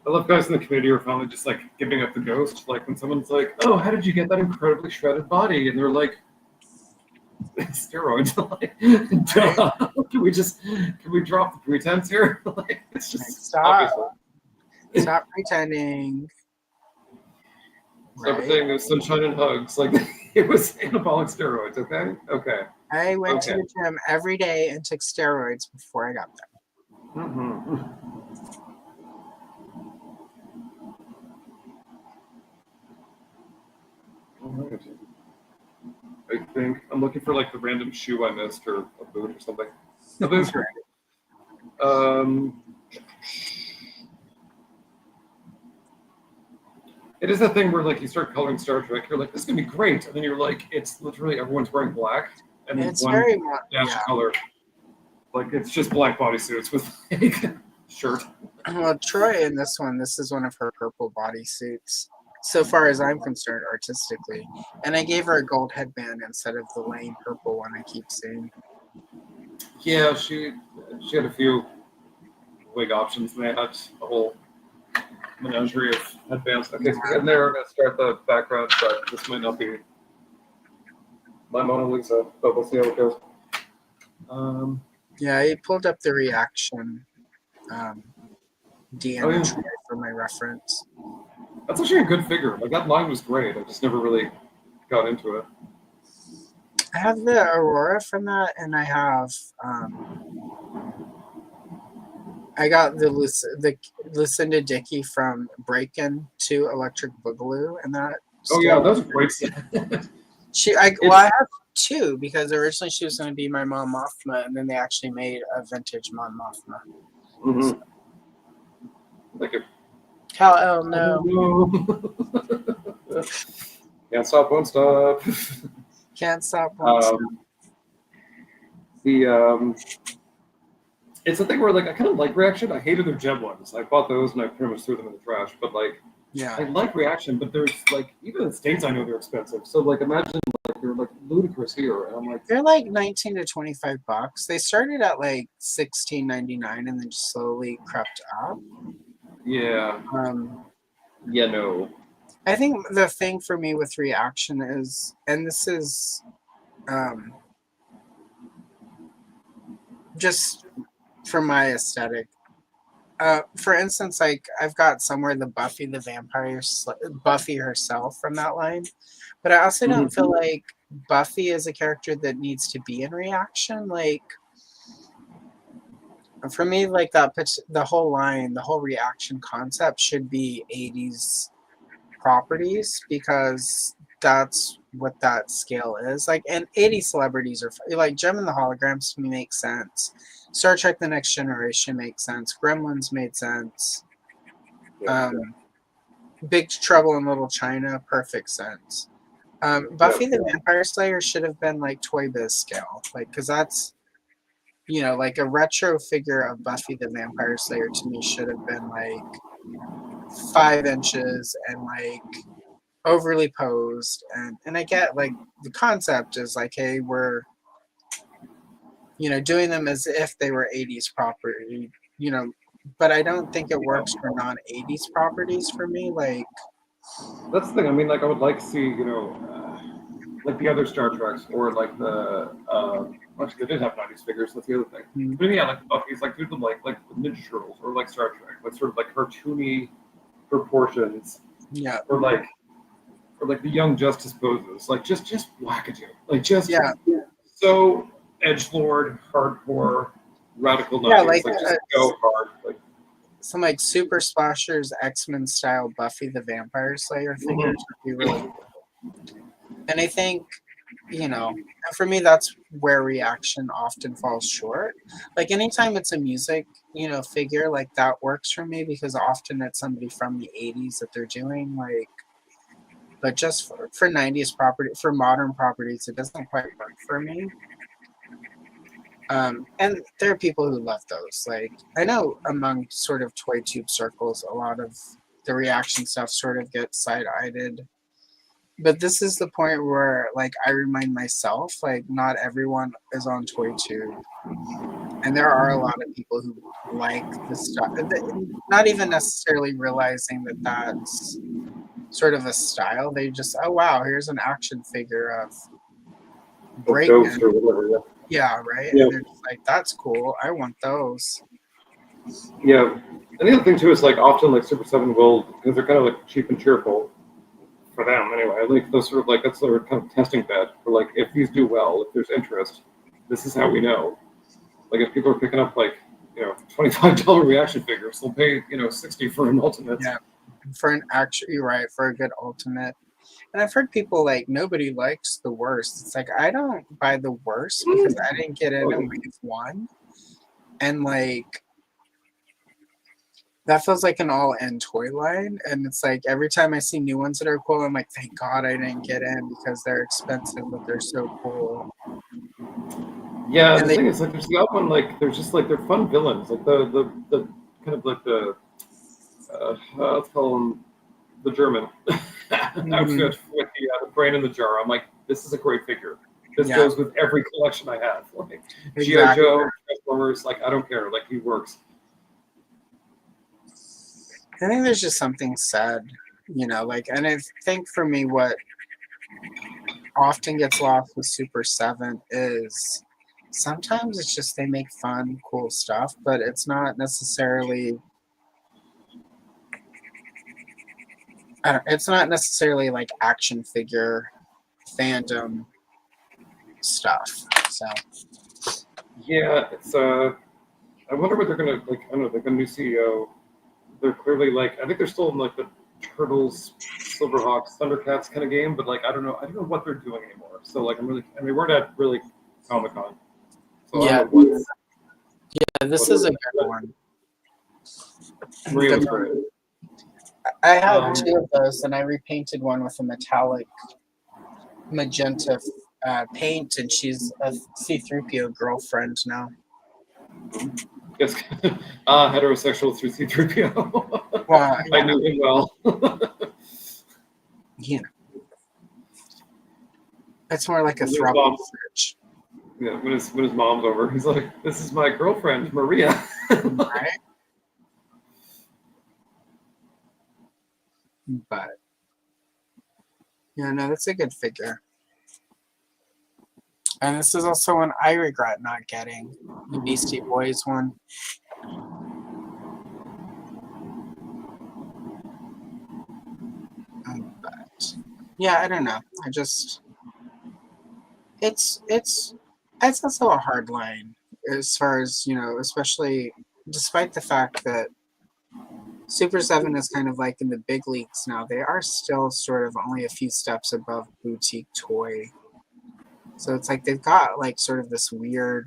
I love guys in the community who are finally just like giving up the ghost. Like when someone's like, "Oh, how did you get that incredibly shredded body?" and they're like, "Steroids." Like, duh. Can we drop the pretense here? Like, it's just stop pretending. Stop pretending there's sunshine and hugs. Like it was anabolic steroids. Okay. I went to the gym every day and took steroids before I got there. Mm-hmm. Alright. I think I'm looking for like the random shoe I missed or a boot or something. A boot. It is that thing where like you start coloring Star Trek, you're like, this is gonna be great, and then you're like, it's literally everyone's wearing black, and then it's one very dash color. Like it's just black bodysuits with like shirt. Well, Troi in this is one of her purple bodysuits. So far as I'm concerned, artistically, and I gave her a gold headband instead of the lame purple one I keep seeing. Yeah, she had a few wig options, and they had a whole menagerie of headbands. Okay, so we're getting there. We're gonna start the background, but this might not be my Mona Lisa, but we'll see how it goes. Yeah, I pulled up the reaction. Deanna Troi for my reference. That's actually a good figure. Like that line was great. I just never really got into it. I have the Aurora from that, and I have I got the Lucinda Dickey from Breakin' to Electric Boogaloo, and that. Oh yeah, that was a great. I have two because originally she was going to be my Mon Mothma, and then they actually made a vintage Mon Mothma. Mm-hmm. So. Thank you. Kal-El, no. Can't stop, won't stop. Can't stop, won't stop. It's a thing where like I kind of like Reaction. I hated their gem ones. I bought those and I pretty much threw them in the trash. But like, yeah, I like Reaction, but there's like even in the States I know they're expensive. So like imagine like they're like ludicrous here, and I'm like they're like $19 to $25. They started at like $16.99 and then just slowly crept up. Yeah. Yeah, no. I think the thing for me with Reaction is, and this is just for my aesthetic. For instance, like I've got somewhere the Buffy herself from that line, But I also don't feel like Buffy is a character that needs to be in reaction. Like, for me, like the whole line, the whole reaction concept should be 80s properties because that's what that scale is. Like, and 80 celebrities are like Gem and the Holograms to me make sense. Star Trek The Next Generation makes sense. Gremlins made sense. Big Trouble in Little China, perfect sense. Buffy the Vampire Slayer should have been like Toy Biz scale, like, because that's, you know, like a retro figure of Buffy the Vampire Slayer to me should have been like 5 inches and like overly posed. And I get like the concept is like, hey, we're, you know, doing them as if they were 80s property, you know, but I don't think it works for non 80s properties for me. Like, that's the thing. I mean, like I would like to see, you know, like the other Star Treks or like the actually they did have 90s figures. That's the other thing. mm-hmm. But yeah, like Buffy's like do them like Ninja Turtles or like Star Trek, like sort of like cartoony proportions. Yeah. Or like the Young Justice poses, like just wackadoo, like just so edgelord, hardcore, radical 90s, yeah, like just go hard, like some like Super Splashers X-Men style Buffy the Vampire Slayer figures would be really cool. And I think, you know, for me that's where reaction often falls short. Like anytime it's a music, you know, figure, like that works for me because often it's somebody from the 80s that they're doing, like, but just for 90s property, for modern properties, it doesn't quite work for me. And there are people who love those. Like, I know among sort of toy tube circles, a lot of the reaction stuff sort of gets side-eyed. But this is the point where, like, I remind myself, like, not everyone is on toy tube. And there are a lot of people who like this stuff, not even necessarily realizing that that's sort of a style. They just, oh, wow, here's an action figure of Breakman. or whatever, yeah, right? Yeah. And they're just like, that's cool. I want those. Yeah. And the other thing, too, is, like, often, like, Super 7 will, because they're kind of, like, cheap and cheerful, for them, anyway, like, those sort of, like, that's their kind of testing bed for, like, if these do well, if there's interest, this is how we know. Like, if people are picking up, like, you know, $25 reaction figures, they'll pay, you know, $60 for an ultimate. Yeah, for an actually, right, for a good ultimate. And I've heard people like, nobody likes the worst. It's like, I don't buy the worst because I didn't get in and like one. And like, that feels like an all-in toy line. And it's like, every time I see new ones that are cool, I'm like, thank God I didn't get in because they're expensive, but they're so cool. Yeah, and the thing is, like, there's the other one, like, there's just, like, they're fun villains. Like, the kind of like the, let's call them the German outfit with the brain in the jar. I'm like, this is a great figure. This goes with every collection I have. Like, G.I. Joe, Transformers, like, I don't care. Like, he works. I think there's just something sad, you know, like, and I think for me, what often gets lost with Super 7 is sometimes it's just they make fun, cool stuff, but it's not necessarily, it's not necessarily like action figure fandom stuff. So yeah, it's I wonder what they're gonna, like. I don't know. They've got a new CEO. They're clearly, like, I think they're still in, like, the Turtles, Silverhawks, Thundercats kind of game, but, like, I don't know what they're doing anymore. So, like, and we weren't at really Comic-Con. So yeah, this is a good one. Maria's great. I have 2 of those, and I repainted one with a metallic magenta paint, and she's a C-3PO girlfriend now. Yes, heterosexual through C-3PO. Wow, I knew him well. Yeah. It's more like a throuple search. Yeah, when his mom's over, he's like, "This is my girlfriend, Maria." Right? But yeah, no, that's a good figure. And this is also one I regret not getting, the Beastie Boys one. But Yeah, I don't know. It's also a hard line as far as, especially despite the fact that Super 7 is kind of like in the big leagues now. They are still sort of only a few steps above boutique toy. So it's like they've got like sort of this weird.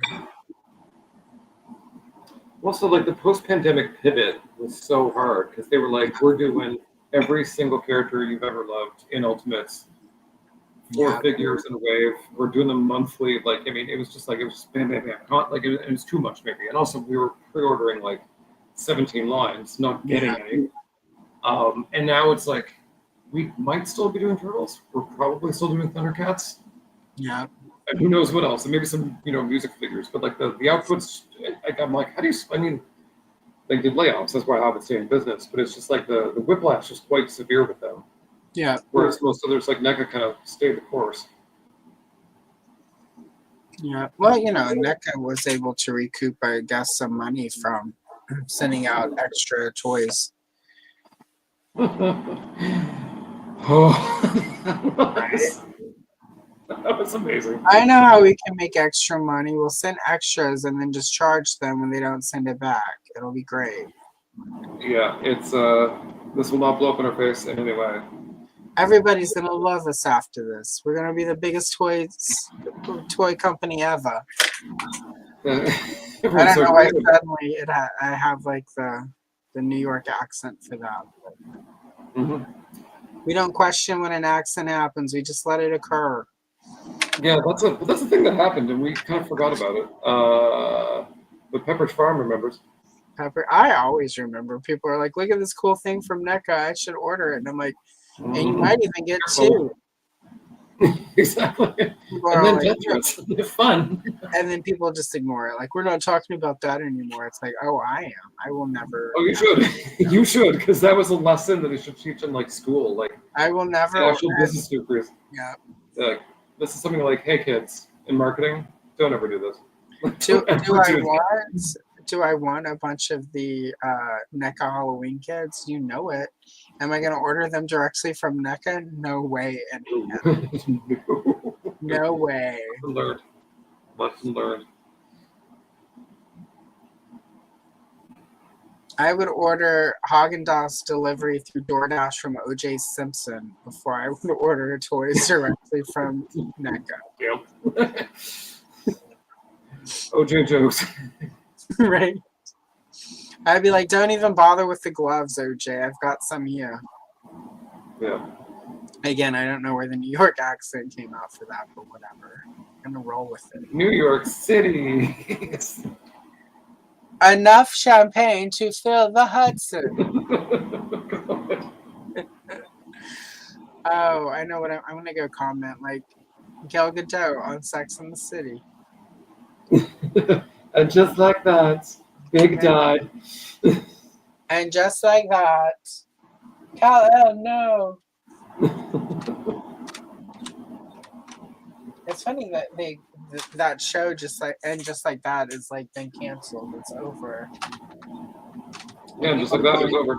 Also, like the post-pandemic pivot was so hard because they were like, we're doing every single character you've ever loved in Ultimates, four figures in a wave. We're doing them monthly. Like, I mean, it was just bam, bam, bam. Not like it was too much maybe. And also, we were pre-ordering like 17 lines, not getting any. And now it's like we might still be doing Turtles. We're probably still doing Thundercats. Yeah. And who knows what else? And maybe some, music figures. But like the outputs, like I'm like, how do you? I mean, they did layoffs. That's why I haven't stayed in business. But it's just like the whiplash is quite severe with them. Yeah. Whereas most others, like NECA, kind of stayed the course. Yeah. Well, NECA was able to recoup, I guess, some money from sending out extra toys. That was amazing. I know how we can make extra money. We'll send extras and then just charge them when they don't send it back. It'll be great. Yeah, it's this will not blow up in our face in any way. Everybody's gonna love us after this. We're gonna be the biggest toy company ever. I don't know why suddenly I have like the New York accent for that. Mm-hmm. We don't question when an accident happens. We just let it occur. Yeah, that's the thing that happened, and we kind of forgot about it. But Pepperidge Farm remembers. I always remember. People are like, "Look at this cool thing from NECA. I should order it." And I'm like, "And you might even get two." Exactly. And then death threats. They're fun. And then people just ignore it. Like, we're not talking about that anymore. It's like, oh, I am. I will never. Oh, you should. You should, because that was a lesson that they should teach in like school. Like, I will never. Actual business supers. Yeah. This is something like, hey kids, in marketing, don't ever do this. Do I want a bunch of the NECA Halloween kids? You know it. Am I going to order them directly from NECA? No way. No way. Lesson learned. I would order Haagen-Dazs delivery through DoorDash from O.J. Simpson before I would order toys directly from NECA. Yep. OJ jokes. Right. I'd be like, don't even bother with the gloves, OJ. I've got some here. Yeah. Again, I don't know where the New York accent came out for that, but whatever. I'm going to roll with it. New York City. Enough champagne to fill the Hudson. Oh, I know what I'm going to go comment. Like, Gal Gadot on Sex and the City. And just like that, Big died. And just like that, Kal-El, no. It's funny that that show just like that is like been canceled. It's over. Yeah, just like that, it's over.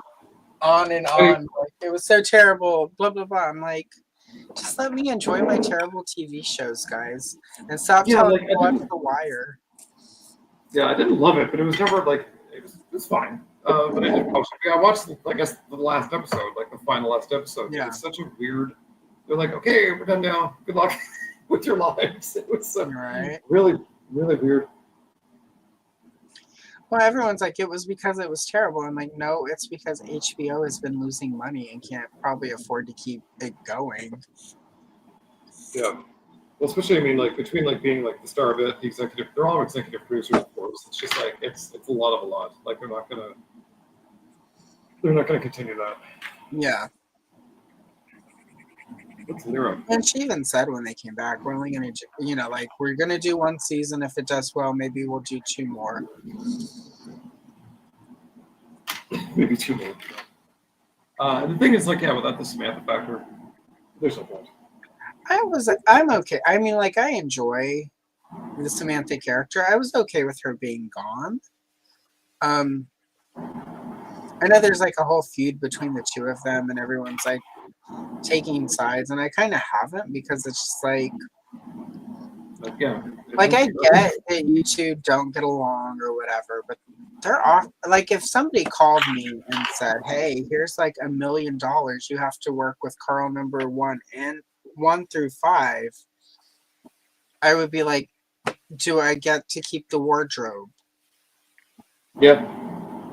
On and on. Like, it was so terrible. Blah blah blah. I'm like, just let me enjoy my terrible TV shows, guys, and stop telling me to watch The Wire. Yeah, I didn't love it, but it was never like it was fine. But I did watch it. I watched, I guess, the last episode, like the final last episode. Yeah. It's such a weird. They're like, okay, we're done now. Good luck with your lives. It was really, really weird. Well, everyone's like, it was because it was terrible. I'm like, no, it's because HBO has been losing money and can't probably afford to keep it going. Yeah. Well, especially, I mean, like, between, like, being, like, the star of it, the executive, they're all executive producers, of course. It's just, like, it's a lot of a lot. Like, they're not gonna continue that. Yeah. What's Lyra? And she even said when they came back, we're only going to, like, we're going to do one season. If it does well, maybe we'll do 2 more. Maybe 2 more. The thing is, like, yeah, without the Samantha factor, there's no point. I'm okay. I mean, like, I enjoy the Samantha character. I was okay with her being gone. I know there's like a whole feud between the two of them, and everyone's like, taking sides, and I kind of haven't, because it's just like yeah, I get that you two don't get along or whatever, but they're off. Like, if somebody called me and said, "Hey, here's like $1 million. You have to work with Carl number 1 through 5," I would be like, "Do I get to keep the wardrobe?" Yeah.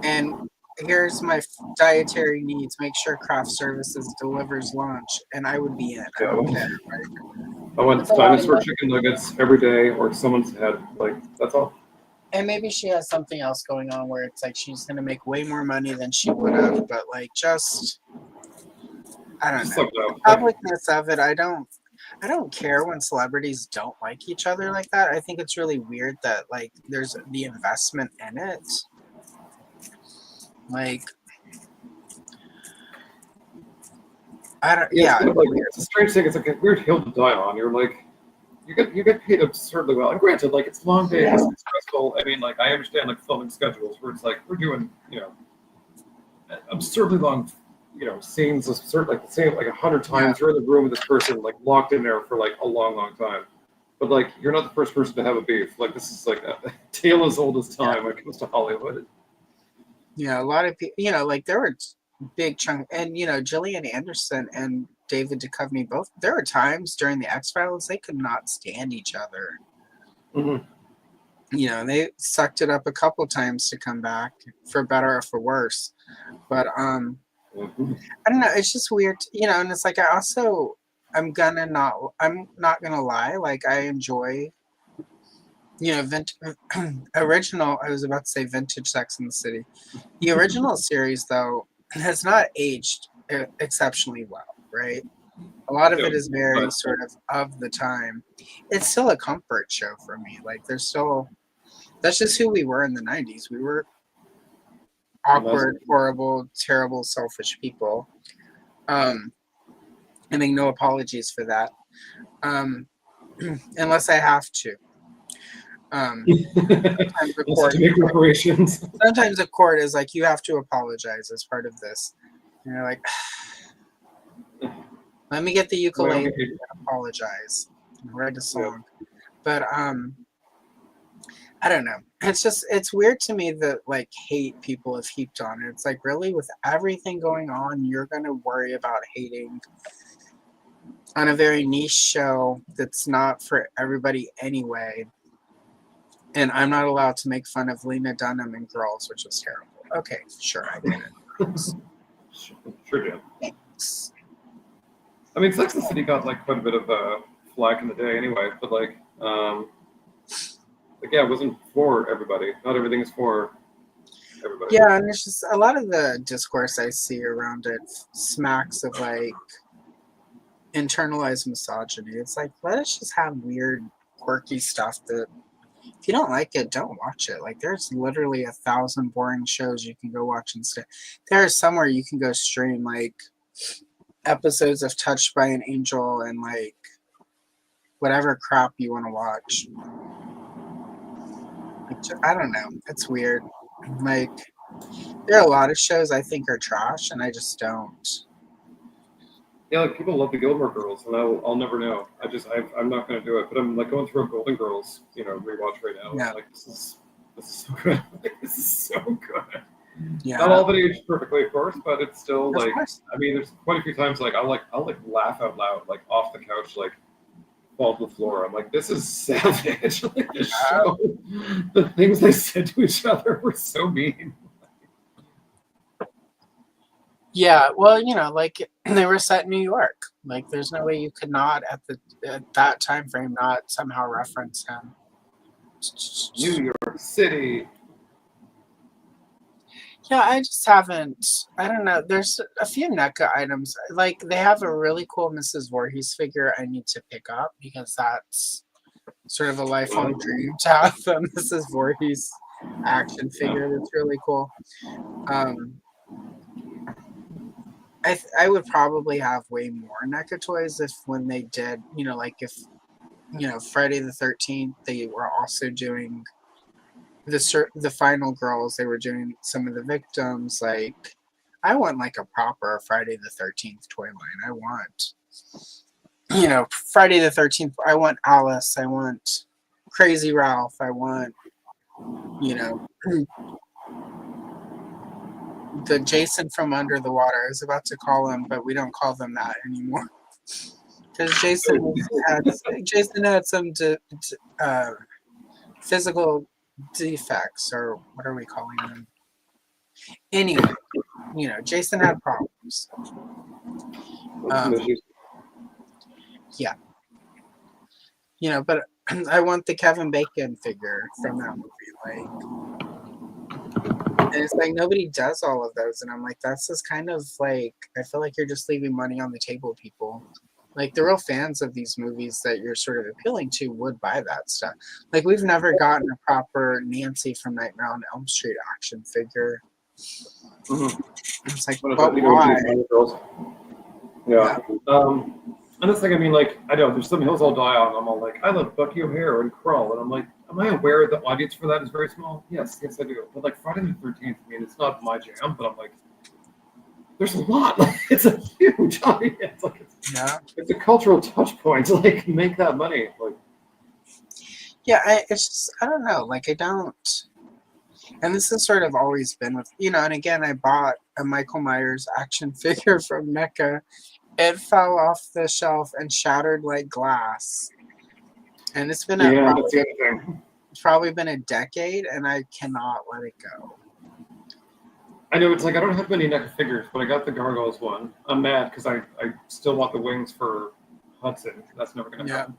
And here's my dietary needs. Make sure craft services delivers lunch, and I would be in. I don't care. Right? I want dinosaur chicken nuggets every day, or someone's had, like, that's all. And maybe she has something else going on where it's like she's gonna make way more money than she would have, but like just I don't know. The publicness of it, I don't care when celebrities don't like each other like that. I think it's really weird that like there's the investment in it. Like I don't. Yeah, Yeah, it's a strange thing. It's like a weird hill to die on. You're like, you get paid absurdly well. And granted, like, it's long days, it's stressful. I mean, like, I understand like filming schedules where it's like we're doing, absurdly long, scenes of like the same, like 100 times. You're in the room with this person, like locked in there for like a long, long time. But like, you're not the first person to have a beef. Like, this is like a tale as old as time when it comes to Hollywood. Yeah, a lot of people, like there were big chunk, and Gillian Anderson and David Duchovny both. There were times during the X-Files they could not stand each other. Mm-hmm. They sucked it up a couple times to come back, for better or for worse. But Mm-hmm. I don't know. It's just weird, and it's like I'm not gonna lie. Like I enjoy, original. I was about to say vintage Sex in the City. The original series, though, has not aged exceptionally well, right? A lot of it is very sort of the time. It's still a comfort show for me. Like that's just who we were in the 90s. We were awkward, horrible, terrible, selfish people. I make no apologies for that. Unless I have to. Sometimes the court is like, you have to apologize as part of this. And you're like, let me get the ukulele and apologize and write a song. But I don't know. It's weird to me that like hate people have heaped on it. It's like, really, with everything going on, you're gonna worry about hating on a very niche show that's not for everybody anyway. And I'm not allowed to make fun of Lena Dunham and Girls, which was terrible. Okay, sure, I get it. Sure do. Thanks. I mean, Sex and the City got like quite a bit of flack in the day anyway, but like yeah, it wasn't for everybody. Not everything is for everybody. Yeah, and it's just a lot of the discourse I see around it smacks of like internalized misogyny. It's like, let us just have weird, quirky stuff that if you don't like it, don't watch it. Like there's literally 1,000 boring shows you can go watch instead. There's somewhere you can go stream like episodes of Touched by an Angel and like whatever crap you want to watch. I don't know. It's weird. Like there are a lot of shows I think are trash, and I just don't. Yeah, like people love the Gilmore Girls, and I'll never know. I'm not going to do it. But I'm like going through a Golden Girls, rewatch right now. Yeah. Like this is so good. Like, this is so good. Yeah. Not all of it aged perfectly, of course, but it's still like. I mean, there's quite a few times like I'll laugh out loud, like off the couch, like fall to the floor. I'm like, this is savage. Like this show, the things they said to each other were so mean. Yeah, well, like they were set in New York. Like, there's no way you could not at that time frame not somehow reference him. New York City. Yeah, I just haven't. I don't know. There's a few NECA items. Like they have a really cool Mrs. Voorhees figure I need to pick up because that's sort of a lifelong dream to have a Mrs. Voorhees action figure. That's really cool. I would probably have way more NECA toys if when they did, like if, Friday the 13th, they were also doing the final girls. They were doing some of the victims, like I want like a proper Friday the 13th toy line. I want, you know, Friday the 13th. I want Alice. I want Crazy Ralph. I want, you know, the Jason from Under the Water. I was about to call him, but we don't call them that anymore. Because Jason had some physical defects, or what are we calling them? Anyway, you know, Jason had problems. Yeah. You know, but I want the Kevin Bacon figure from that movie. Like, and it's like nobody does all of those. And I'm like, that's just kind of like, I feel like you're just leaving money on the table, people. Like, the real fans of these movies that you're sort of appealing to would buy that stuff. Like, we've never gotten a proper Nancy from Nightmare on Elm Street action figure. Mm-hmm. It's like, but why? Yeah. And that's like, I mean, like, I know there's some hills I'll die on. I'm all like, I love Bucky O'Hare and Krull, and I'm like, am I aware the audience for that is very small? Yes, I do. But like Friday the 13th, I mean, it's not my jam, but I'm like, there's a lot. Like, it's a huge audience. Like, it's a cultural touch point to like make that money. Like, yeah, it's just, I don't know. Like, I don't. And this has sort of always been with, you know, and again, I bought a Michael Myers action figure from NECA. It fell off the shelf and shattered like glass. And it's been it's probably been a decade, and I cannot let it go. I know, it's like I don't have many NECA figures, but I got the Gargoyles one. I'm mad because I still want the wings for Hudson. That's never going to happen.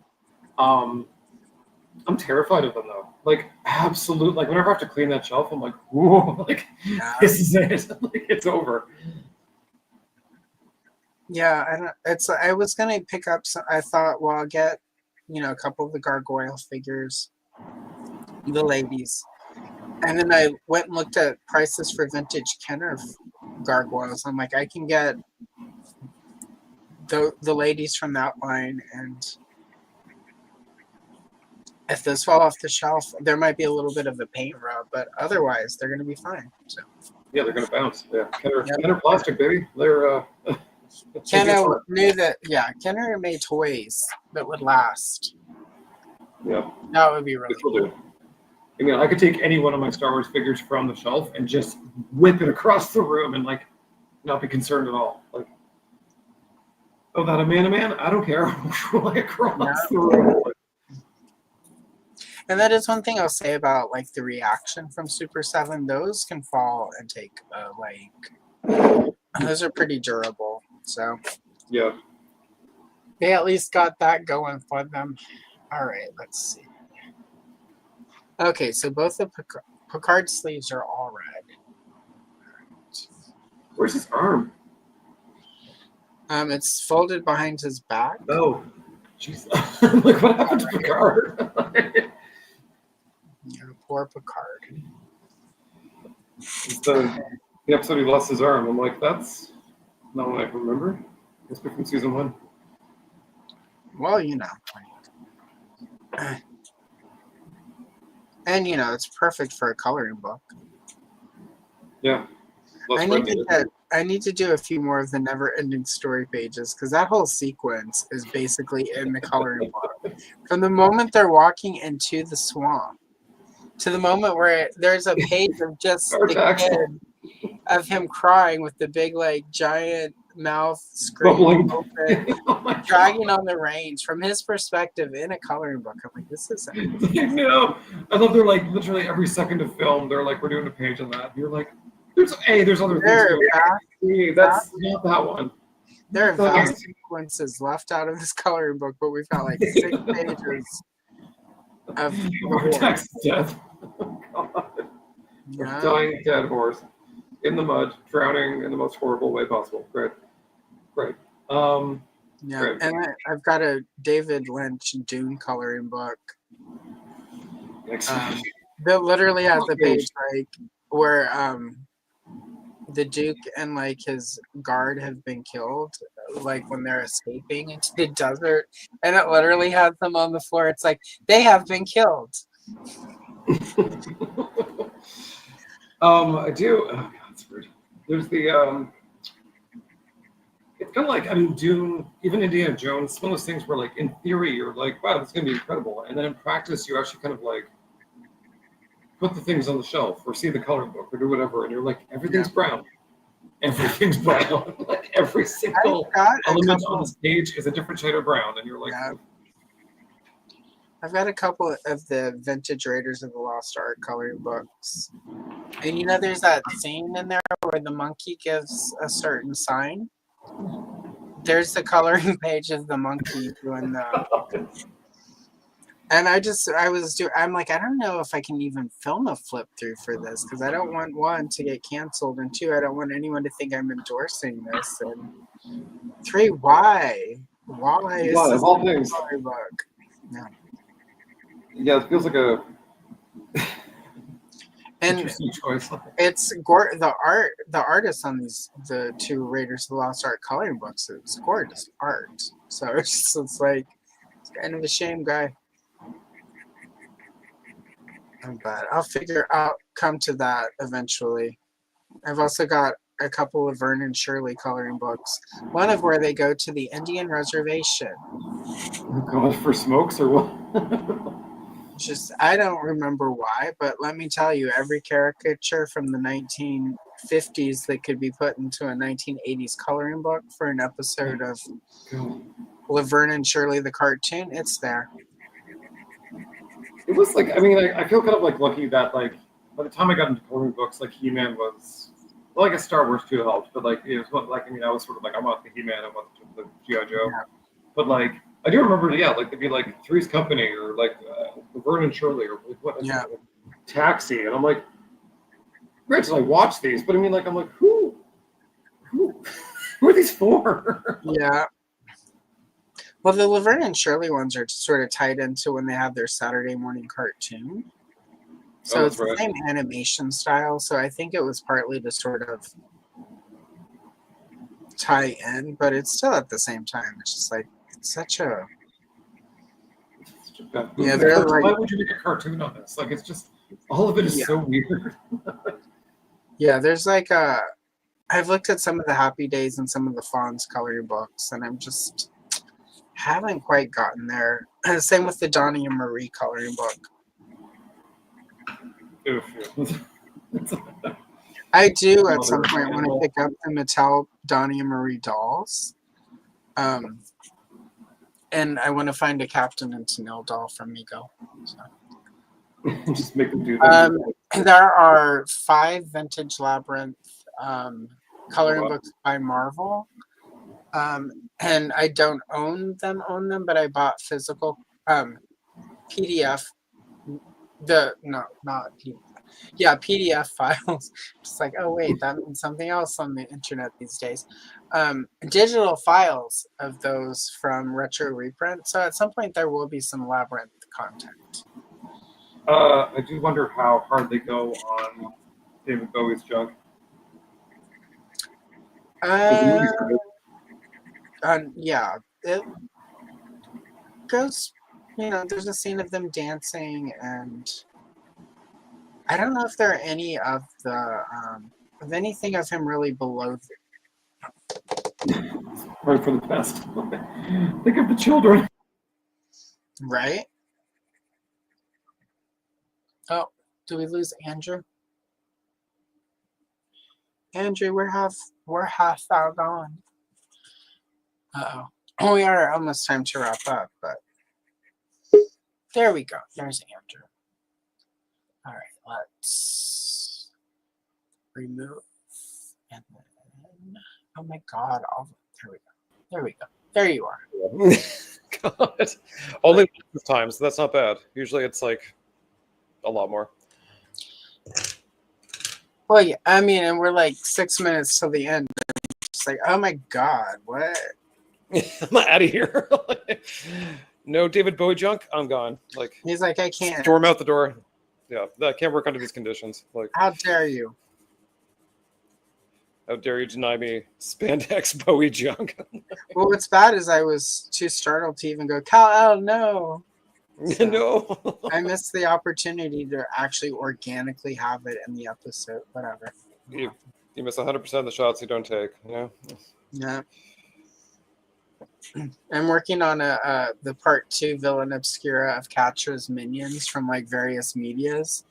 I'm terrified of them though. Like, absolute. Like, whenever I have to clean that shelf, I'm like, whoa, like, this is it. Like, it's over. Yeah, I was gonna pick up some. I thought, well, I'll get, you know, a couple of the gargoyle figures, the ladies, and then I went and looked at prices for vintage Kenner gargoyles. I'm like, I can get the ladies from that line, and if those fall off the shelf, there might be a little bit of a paint rub, but otherwise, they're gonna be fine. So. Yeah, they're gonna bounce. Yeah, Kenner plastic, baby. They're. Kenner knew that. Yeah, Kenner made toys that would last. Yeah, that would be really cool. I mean, I could take any one of my Star Wars figures from the shelf and just whip it across the room and like not be concerned at all. Like, oh, that a man? I don't care. Like, across the room. And that is one thing I'll say about like the reaction from Super 7. Those can fall and take those are pretty durable. So yeah, they at least got that going for them. All right, let's see. Okay, so both the Picard sleeves are all red. Where's his arm? It's folded behind his back. Oh, jeez! Like, what happened to Picard? Yeah, poor Picard. It's the episode he lost his arm. I'm like, that's not what I can remember. It's from season 1. Well, you know. And, you know, it's perfect for a coloring book. Yeah. I need to do a few more of the never-ending story pages, because that whole sequence is basically in the coloring book. From the moment they're walking into the swamp to the moment where there's a page of just the kid of him crying with the big, like, giant mouth screen open, dragging on the reins from his perspective in a coloring book. I'm like, this is no. I love they're like literally every second of film, they're like, we're doing a page on that. You're like, there's other things. That's not that one. There are vast sequences left out of this coloring book, but we've got like 6 pages of Vortex death. Oh, God. Yeah. Dying dead horse in the mud, drowning in the most horrible way possible. Great. Great. And I've got a David Lynch Dune coloring book. That literally has the page like where the Duke and like his guard have been killed, like when they're escaping into the desert, and it literally has them on the floor. It's like they have been killed. I do. Oh God, it's weird. There's the it's kind of like, I mean, Dune, even Indiana Jones, it's one of those things where, like, in theory, you're like, wow, that's going to be incredible. And then in practice, you actually kind of, like, put the things on the shelf or see the coloring book or do whatever. And you're like, everything's brown. Everything's brown. Like, every single element on the stage is a different shade of brown. And you're like... Yeah. I've got a couple of the vintage Raiders of the Lost Ark coloring books. And, you know, there's that scene in there where the monkey gives a certain sign. There's the coloring page of the monkey doing the... And I'm like, I don't know if I can even film a flip through for this, because I don't want, one, to get canceled, and two, I don't want anyone to think I'm endorsing this, and three, why? Why is this a coloring book? No. Yeah, it feels like a... And choice. It's the artist on the two Raiders of the Lost Ark coloring books. It's gorgeous art. So it's like, it's kind of a shame, guy. But I'll come to that eventually. I've also got a couple of Vernon Shirley coloring books. One of where they go to the Indian reservation. God, for smokes or what? I don't remember why, but let me tell you, every caricature from the 1950s that could be put into a 1980s coloring book for an episode of Laverne and Shirley the cartoon, it's there. It was like, I mean, I feel kind of like lucky that, like, by the time I got into coloring books, like, He-Man was, well, I guess Star Wars too helped, but like, it was like, I mean, I was sort of like, I want the He-Man, I want the G.I. Joe. Yeah. But like, I do remember, yeah, like, there'd be like Three's Company or like Laverne and Shirley or what? Yeah. Taxi, and I'm like, granted, I watch these, but I mean, like, I'm like, who are these for? Yeah. Well, the Laverne and Shirley ones are sort of tied into when they have their Saturday morning cartoon. So it's the same animation style. So I think it was partly to sort of tie in, but it's still at the same time. It's just like, it's such a... Yeah, they're like, why would you make a cartoon on this? Like, it's just, all of it is so weird. Yeah, there's like I've looked at some of the Happy Days and some of the Fonz coloring books, and I'm just... haven't quite gotten there. Same with the Donnie and Marie coloring book. I do at some point want to pick up the Mattel Donnie and Marie dolls. And I want to find a Captain and Tennille doll from Mego. So. Just make them do that. There are 5 vintage Labyrinth coloring books by Marvel. And I don't own them, but I bought physical PDF. PDF files. Just like, oh wait, that means something else on the internet these days. Digital files of those from Retro Reprint. So at some point there will be some Labyrinth content. I do wonder how hard they go on David Bowie's junk. Yeah, it goes, you know, there's a scene of them dancing, and I don't know if there are any of anything of him really below. Right for the best. Think of the children. Right? Oh, do we lose Andrew? Andrew, where hast thou gone? Uh-oh. We are almost time to wrap up, but there we go. There's Andrew. All right, let's remove. And then, oh my God. There we go. There you are. God. Only this time, so that's not bad. Usually it's like a lot more. Well, yeah, I mean, and we're like 6 minutes till the end. It's like, oh my God, what? I'm out of here. No David Bowie junk. I'm gone. Like, he's like, I can't storm out the door. Yeah, that can't work under these conditions. Like, how dare you? How dare you deny me spandex Bowie junk? Well, what's bad is I was too startled to even go, Kal-El, no. So no. I missed the opportunity to actually organically have it in the episode. Whatever. You miss 100% of the shots you don't take. You know. Yeah. I'm working on the part 2 villain obscura of Catra's minions from like various medias,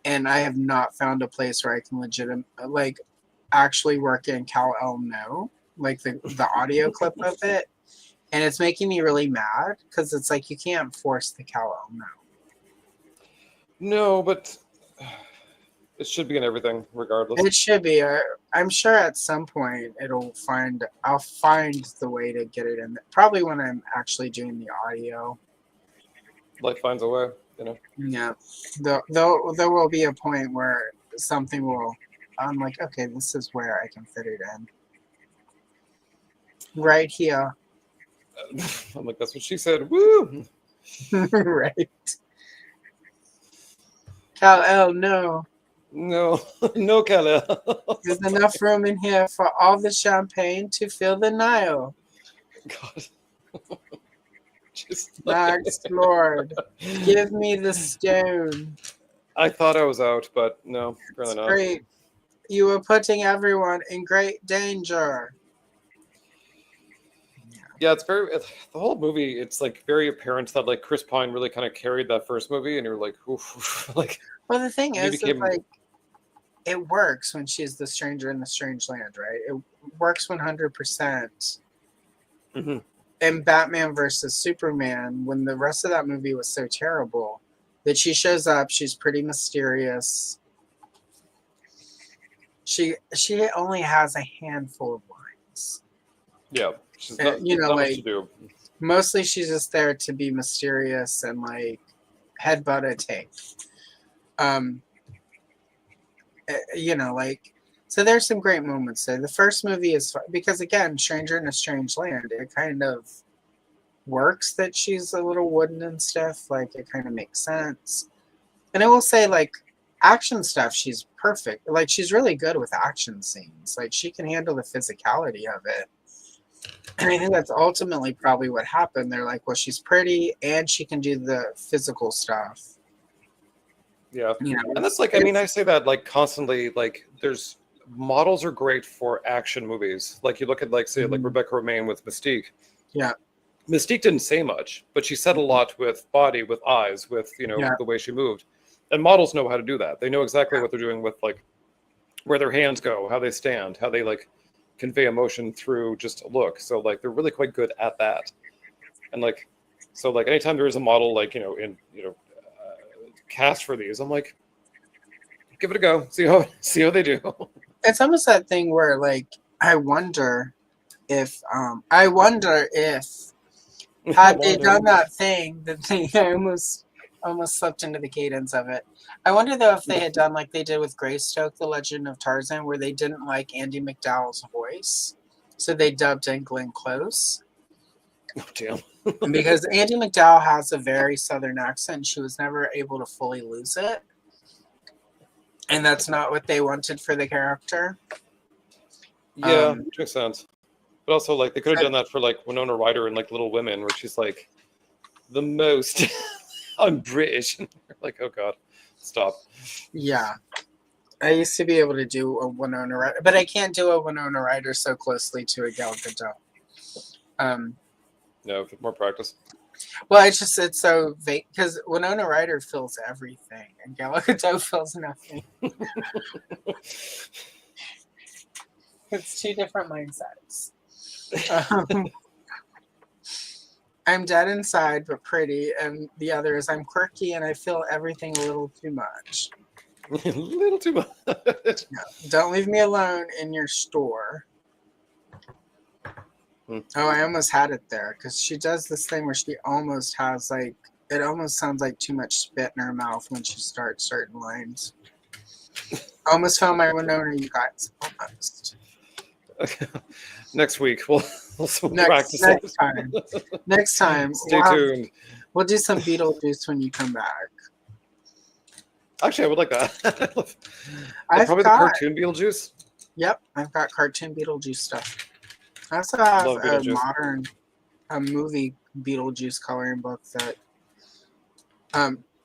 and I have not found a place where I can actually work in Kal-El No, like the audio clip of it, and it's making me really mad because it's like you can't force the Kal-El No. No, but it should be in everything, regardless. It should be. I'm sure at some point I'll find the way to get it in. Probably when I'm actually doing the audio. Life finds a way, you know. Yeah. There will be a point where something will. I'm like, okay, this is where I can fit it in. Right here. I'm like, that's what she said. Woo! Right. Kal-El, no. No, no, Kal-El. There's enough room in here for all the champagne to fill the Nile. God. Just Max Lord, give me the stone. I thought I was out, but no, really not. Great. You were putting everyone in great danger. Yeah, the whole movie. It's like very apparent that like Chris Pine really kind of carried that first movie, and you're like, oof, like. Well, the thing is, became... like, it works when she's the stranger in the strange land, right? It works 100%. Mm-hmm. In Batman versus Superman, when the rest of that movie was so terrible, that she shows up, she's pretty mysterious. She only has a handful of lines. Yeah, she's not, not much to do. Mostly she's just there to be mysterious and like headbutt a tape. So there's some great moments there. The first movie is fun because again, Stranger in a Strange Land, it kind of works that she's a little wooden and stuff. Like it kind of makes sense. And I will say, like, action stuff, she's perfect. Like she's really good with action scenes. Like she can handle the physicality of it. And I think that's ultimately probably what happened. They're like, well, she's pretty and she can do the physical stuff. Yeah. And that's like, I mean, I say that like constantly, like there's models are great for action movies. Like you look at like, say, like Rebecca Romijn with Mystique. Yeah. Mystique didn't say much, but she said a lot with body, with eyes, with, the way she moved. And models know how to do that. They know exactly what they're doing with like where their hands go, how they stand, how they like convey emotion through just a look. So like they're really quite good at that. And like, so like anytime there is a model like, cast for these, I'm like, give it a go. See how they do. It's almost that thing where like I wonder if had they done that thing that they almost slipped into the cadence of it. I wonder though if they had done like they did with Greystoke, The Legend of Tarzan, where they didn't like Andie MacDowell's voice, so they dubbed in Glenn Close. Oh damn. Because Andie MacDowell has a very southern accent. She was never able to fully lose it. And that's not what they wanted for the character. Yeah, makes sense. But also, like, they could have done that for, like, Winona Ryder in, like, Little Women, where she's, like, the most... I'm British. Like, oh, God. Stop. Yeah. I used to be able to do a Winona Ryder, but I can't do a Winona Ryder so closely to a Gal Gadot. No, more practice. Well, it's so vague because Winona Ryder feels everything and Gal Gadot feels nothing. It's two different mindsets. I'm dead inside but pretty, and the other is I'm quirky and I feel everything a little too much. A little too much. No, don't leave me alone in your store. Oh, I almost had it there because she does this thing where she almost has like it almost sounds like too much spit in her mouth when she starts certain lines. Almost found my Winona, you guys. Almost. Okay. Next week we'll practice. Next time. Stay tuned. We'll do some Beetlejuice when you come back. Actually, I would like that. Probably the cartoon Beetlejuice. Yep, I've got cartoon Beetlejuice stuff. I also have a modern movie Beetlejuice coloring book that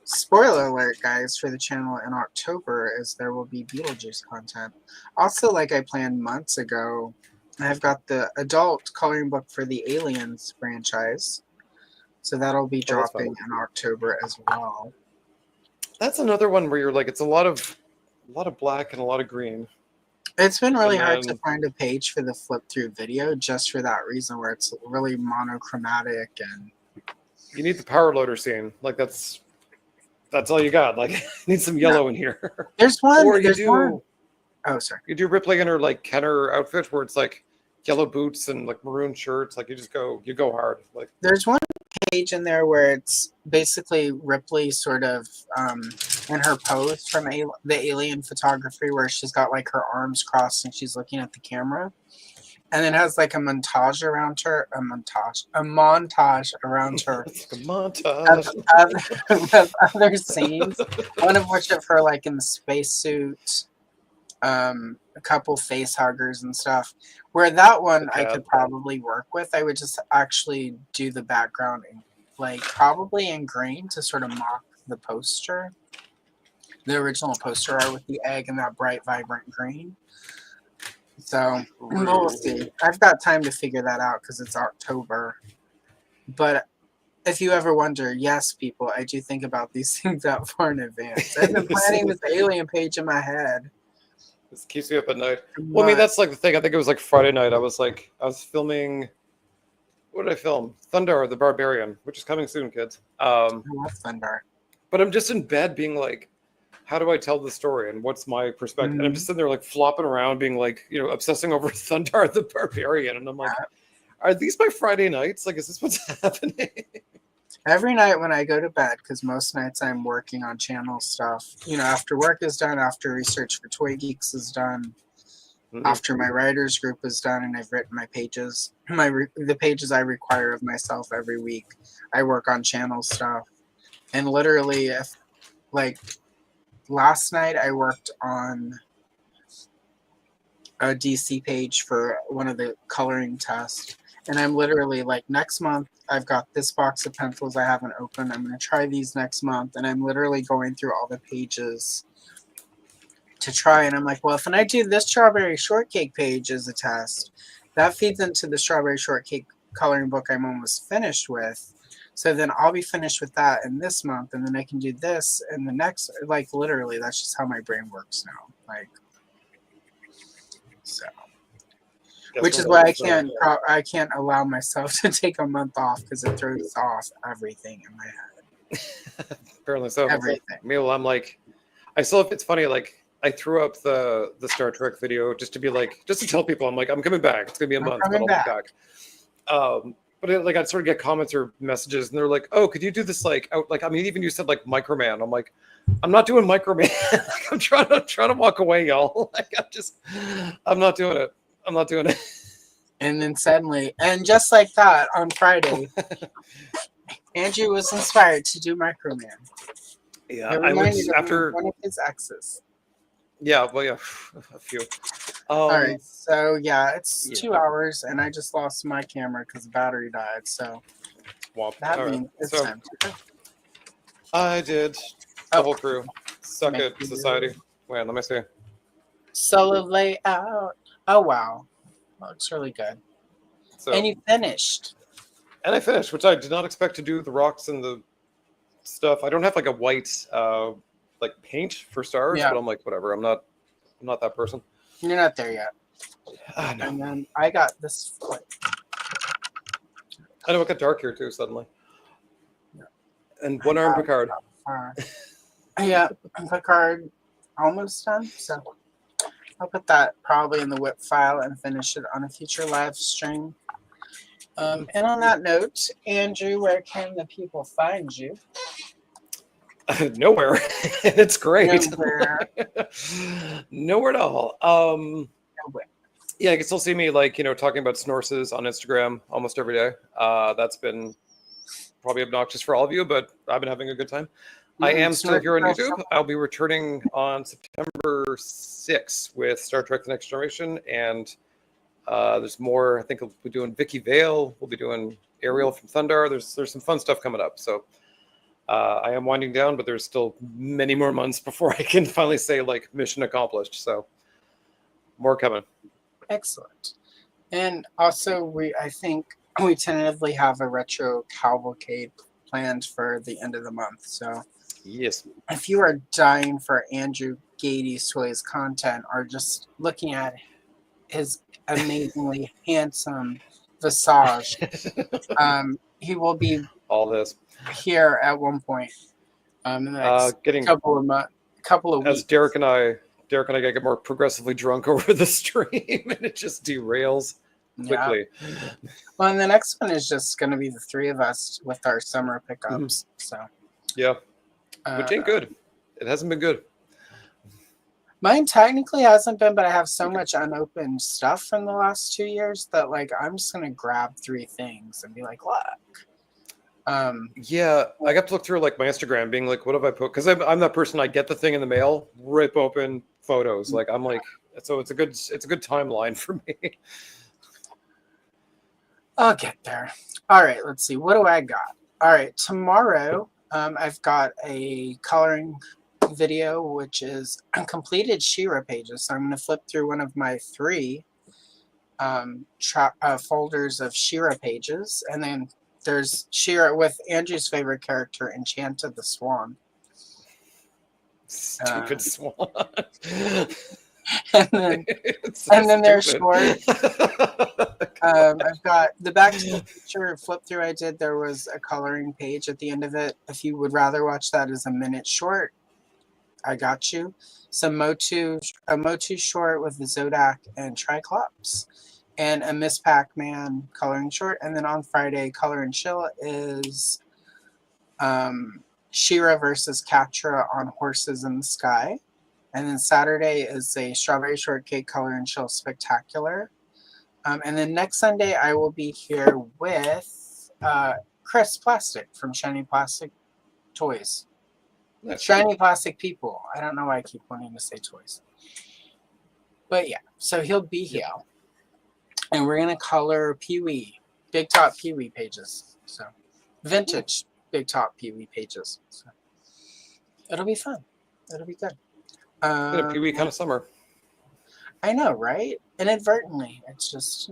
spoiler alert, guys, for the channel in October is there will be Beetlejuice content. Also, like I planned months ago, I've got the adult coloring book for the Aliens franchise. So that'll be dropping in October as well. That's another one where you're like, it's a lot of black and a lot of green. It's been really hard to find a page for the flip through video just for that reason, where it's really monochromatic and you need the power loader scene. Like that's all you got. Like need some yellow in here. There's one. Or there's one. Oh, sorry. You do Ripley in her like Kenner outfit where it's like yellow boots and like maroon shirts. Like you go hard. Like there's one page in there where it's basically Ripley sort of in her pose from the Alien photography, where she's got like her arms crossed and she's looking at the camera, and it has like a montage around her, a montage around her, a montage of other scenes, one of which of her like in the spacesuit, a couple face huggers and stuff, where that one I could probably work with. I would just actually do the background in, like, probably in green to sort of mock the poster, the original poster art with the egg and that bright vibrant green. So we'll see. I've got time to figure that out because it's October. But if you ever wonder, yes, people, I do think about these things that far in advance. I've been planning this alien page in my head. This keeps me up at night. Well, I mean, that's like the thing. I think it was like Friday night. I was filming. What did I film? Thundar the Barbarian, which is coming soon, kids. I love Thundar. But I'm just in bed being like, how do I tell the story and what's my perspective? And I'm just sitting there like flopping around, being like, obsessing over Thundar the Barbarian. And I'm like, are these my Friday nights? Like, is this what's happening? Every night when I go to bed, because most nights I'm working on channel stuff, after work is done, after research for Toy Geeks is done, after my writers group is done, and I've written my pages, the pages I require of myself every week, I work on channel stuff. And literally, if like last night, I worked on a DC page for one of the coloring tests. And I'm literally like, next month, I've got this box of pencils I haven't opened. I'm going to try these next month. And I'm literally going through all the pages to try. And I'm like, well, if I do this strawberry shortcake page as a test, that feeds into the strawberry shortcake coloring book I'm almost finished with. So then I'll be finished with that in this month. And then I can do this in the next, like literally, that's just how my brain works now. Like, so. Which is why I can't allow myself to take a month off, because it throws off everything in my head. Apparently so. Everything. Meanwhile, I'm like, it's funny, like I threw up the Star Trek video just to tell people I'm like, I'm coming back. It's gonna be a month, but I'll be back. But I'd sort of get comments or messages, and they're like, "Oh, could you do this even you said like Microman." I'm like, I'm not doing Microman. Like, I'm trying to walk away, y'all. Like I'm not doing it. I'm not doing it. And then suddenly, and just like that, on Friday, Andrew was inspired to do Microman. Yeah, I was after one of his exes. Yeah, well, yeah, a few. All right, so yeah, it's 2 hours, and I just lost my camera because the battery died. So that means it's time to go. I did the whole crew. Suck it, society. Wait, let me see. Solo layout. Oh wow, looks really good. So, and you finished. And I finished, which I did not expect to do. The rocks and the stuff. I don't have like a white paint for stars, but I'm like, whatever. I'm not that person. You're not there yet. No. And then I got this. I know it got dark here too suddenly. Yeah. And one arm Picard. Yeah, Picard almost done. So I'll put that probably in the whip file and finish it on a future live stream. And on that note, Andrew, where can the people find you? Nowhere. It's great. Nowhere at all. Nowhere. Yeah, you can still see me talking about snorses on Instagram almost every day. That's been probably obnoxious for all of you, but I've been having a good time. I am still here on YouTube. I'll be returning on September 6th with Star Trek: The Next Generation, and there's more. I think we'll be doing Vicky Vale. We'll be doing Ariel from Thundar. There's some fun stuff coming up. So I am winding down, but there's still many more months before I can finally say like mission accomplished. So more coming. Excellent. And also, I think we tentatively have a retro cavalcade planned for the end of the month. So yes, if you are dying for Andrew Gayties Toys content or just looking at his amazingly handsome visage, he will be all this here at one point in the next getting couple of weeks. As Derek and I get more progressively drunk over the stream, and it just derails quickly. Yeah. Well, and the next one is just going to be the three of us with our summer pickups. So yeah, which ain't good. It hasn't been good. Mine technically hasn't been, but I have so much unopened stuff from the last 2 years that like I'm just gonna grab 3 things and be like, look. Yeah, I got to look through like my Instagram, being like, what have I put? Because I'm that person. I get the thing in the mail, rip open photos. Like I'm like, so it's a good timeline for me. I'll get there. All right, let's see. What do I got? All right, tomorrow I've got a coloring video, which is completed She-Ra pages. So I'm going to flip through one of my 3 folders of She-Ra pages, and then there's She-Ra with Andrew's favorite character, Enchanted the Swan. Stupid swan. And then, there's short. I've got the Back to the Future flip through I did. There was a coloring page at the end of it. If you would rather watch that as a minute short, I got you. A Motu short with the Zodak and Triclops, and a Miss Pac-Man coloring short. And then on Friday, Color and Chill is She-Ra versus Catra on Horses in the Sky. And then Saturday is a Strawberry Shortcake Color and Chill Spectacular. And then next Sunday, I will be here with Chris Plastic from Shiny Plastic Toys. Nice. Shiny Plastic People. I don't know why I keep wanting to say toys. But yeah, so he'll be here. And we're going to color Pee-wee, Big Top Pee-wee pages. So vintage Big Top Pee-wee pages. So it'll be fun. It'll be good. It's been a Pee-wee kind of summer. I know, right? Inadvertently. It's just,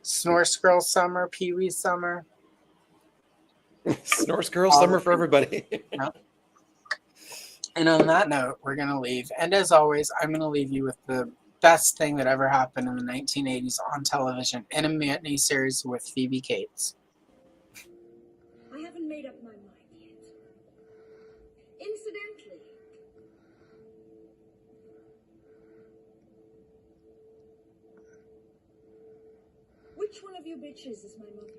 Snorse Girl summer, Pee-wee summer. Snorse Girl summer for everybody. Yeah. And on that note, we're going to leave. And as always, I'm going to leave you with the best thing that ever happened in the 1980s on television in a matinee series with Phoebe Cates. I haven't made up my mind yet. Incidentally, which one of you bitches is my mother?